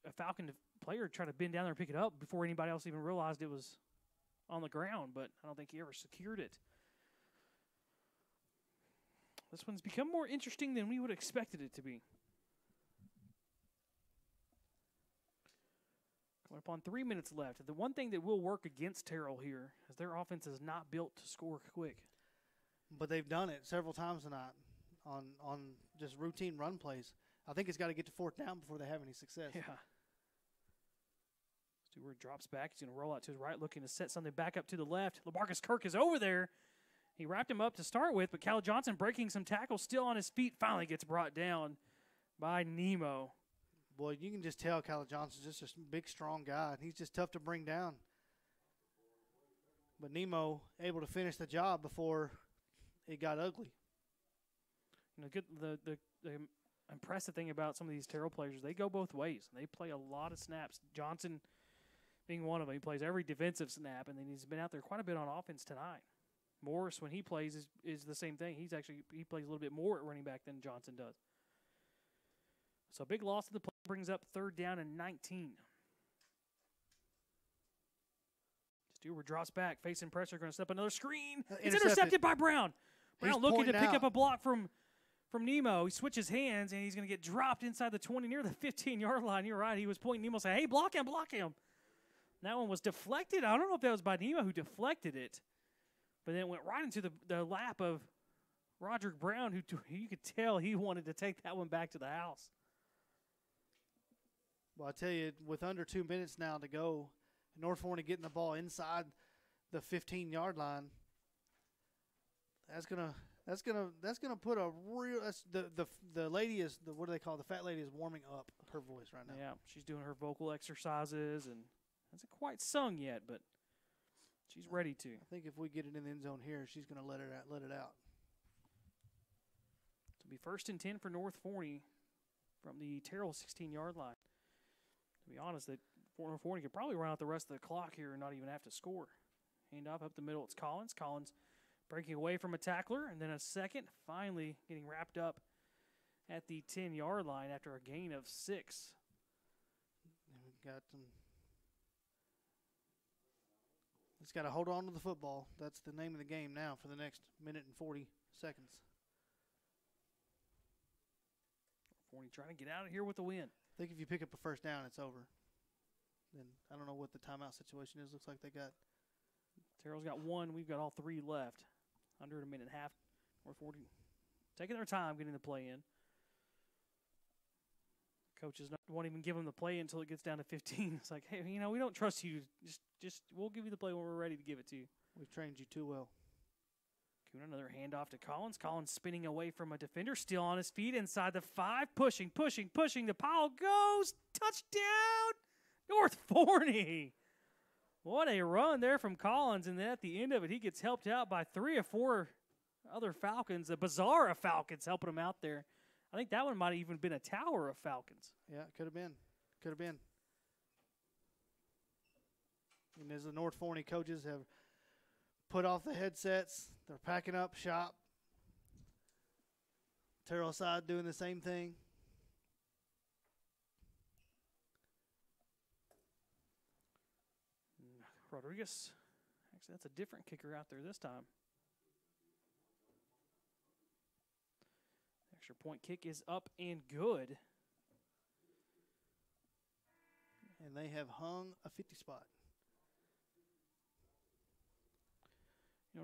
a Falcon player try to bend down there and pick it up before anybody else even realized it was on the ground, but I don't think he ever secured it. This one's become more interesting than we would have expected it to be. Coming up on 3 minutes left. The one thing that will work against Terrell here is their offense is not built to score quick. But they've done it several times tonight on just routine run plays. I think it's got to get to fourth down before they have any success. Yeah. Stewart drops back. He's going to roll out to his right, looking to set something back up to the left. LaMarcus Kirk is over there. He wrapped him up to start with, but Cal Johnson breaking some tackles, still on his feet, finally gets brought down by Nemo. Boy, you can just tell Cal Johnson's just a big, strong guy. He's just tough to bring down. But Nemo able to finish the job before it got ugly. You know, the impressive thing about some of these Terrell players is they go both ways. They play a lot of snaps. Johnson being one of them, he plays every defensive snap, and then he's been out there quite a bit on offense tonight. Morris, when he plays, is the same thing. He plays a little bit more at running back than Johnson does. So a big loss to the play brings up 3rd down and 19. Stewart drops back, facing pressure, going to step another screen. It's intercepted by Brown. Brown looking to pick up a block from Nemo. He switches hands, and he's going to get dropped inside the 20 near the 15-yard line. You're right. He was pointing Nemo, saying, hey, block him, block him. That one was deflected. I don't know if that was by Nemo who deflected it, but then it went right into the lap of Roderick Brown, who you could tell he wanted to take that one back to the house. Well, I tell you, with under 2 minutes now to go, North Forney getting the ball inside the 15-yard line. That's gonna put a real. The lady is what do they call the fat lady is warming up her voice right now. Yeah, she's doing her vocal exercises and hasn't quite sung yet, but she's ready to. I think if we get it in the end zone here, she's gonna let it out. It'll be 1st and 10 for North Forney from the Terrell 16-yard line. To be honest, that North Forney could probably run out the rest of the clock here and not even have to score. Hand off up the middle. It's Collins. Collins breaking away from a tackler, and then a second, finally getting wrapped up at the 10-yard line after a gain of 6. We've got them. It's got to hold on to the football. That's the name of the game now for the next minute and 40 seconds. Forney trying to get out of here with a win. I think if you pick up a first down, it's over. Then I don't know what the timeout situation is. Looks like they got. Terrell's got 1. We've got all 3 left. Under a minute and a half. North Forney taking their time getting the play in. Coaches won't even give them the play until it gets down to 15. It's like, hey, we don't trust you. Just we'll give you the play when we're ready to give it to you. We've trained you too well. Kuna, another handoff to Collins. Collins spinning away from a defender, still on his feet inside the 5. Pushing. The pile goes. Touchdown, North Forney. What a run there from Collins. And then at the end of it, he gets helped out by 3 or 4 other Falcons. The bazaar of Falcons helping him out there. I think that one might have even been a tower of Falcons. Yeah, it could have been. And as the North Forney coaches have put off the headsets, they're packing up shop. Terrell side doing the same thing. Rodriguez, actually that's a different kicker out there this time. Extra point kick is up and good. And they have hung a 50 spot.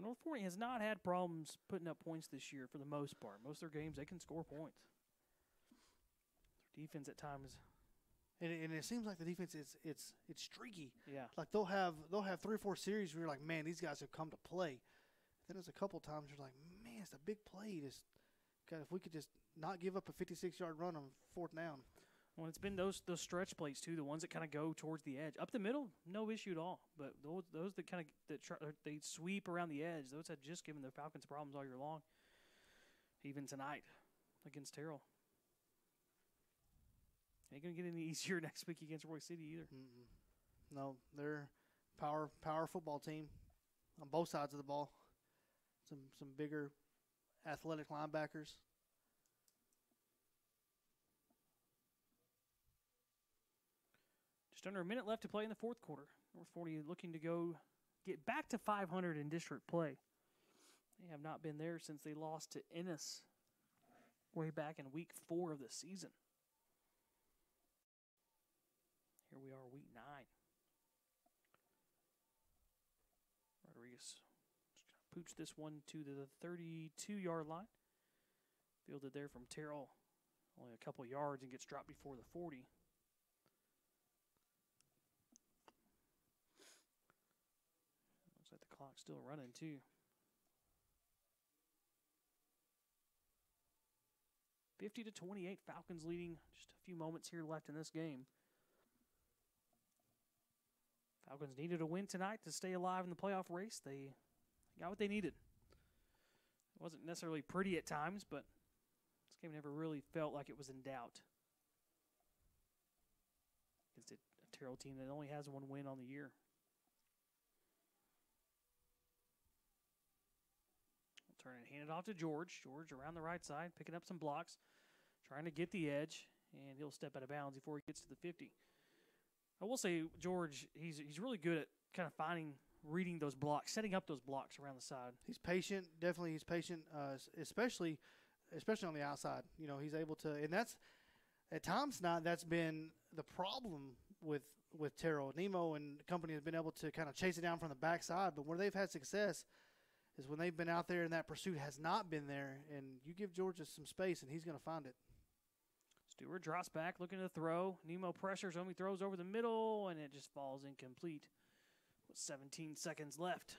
North Forney has not had problems putting up points this year for the most part. Most of their games, they can score points. Their defense at times. And it seems like the defense it's streaky. Yeah. Like they'll have 3 or 4 series where you're like, man, these guys have come to play. Then there's a couple times you're like, man, it's a big play. If we could just not give up a 56-yard run on 4th down. Well, it's been those stretch plays too, the ones that kind of go towards the edge. Up the middle, no issue at all. But those that kind of they sweep around the edge, those have just given the Falcons problems all year long. Even tonight against Terrell. Ain't going to get any easier next week against Roy City either. Mm-mm. No, they're power football team on both sides of the ball. Some bigger athletic linebackers. Just under a minute left to play in the 4th quarter. North Forney looking to get back to 500 in district play. They have not been there since they lost to Ennis way back in week 4 of the season. Here we are, week 9. Rodriguez just gonna pooch this one to the 32-yard line. Fielded there from Terrell. Only a couple yards and gets dropped before the 40. Looks like the clock's still running, too. 50-28, Falcons leading. Just a few moments here left in this game. Falcons needed a win tonight to stay alive in the playoff race. They got what they needed. It wasn't necessarily pretty at times, but this game never really felt like it was in doubt. It's a Terrell team that only has one win on the year. We'll turn and hand it off to George. George around the right side, picking up some blocks, trying to get the edge, and he'll step out of bounds before he gets to the 50. I will say, George, he's really good at kind of reading those blocks, setting up those blocks around the side. He's patient. Definitely he's patient, especially on the outside. You know, he's able to, and that's at times not that's been the problem with Terrell. Nemo and company has been able to kind of chase it down from the backside, but where they've had success is when they've been out there and that pursuit has not been there, and you give George some space and he's going to find it. Stewart drops back, looking to throw. Nemo pressures, only throws over the middle, and it just falls incomplete. With 17 seconds left.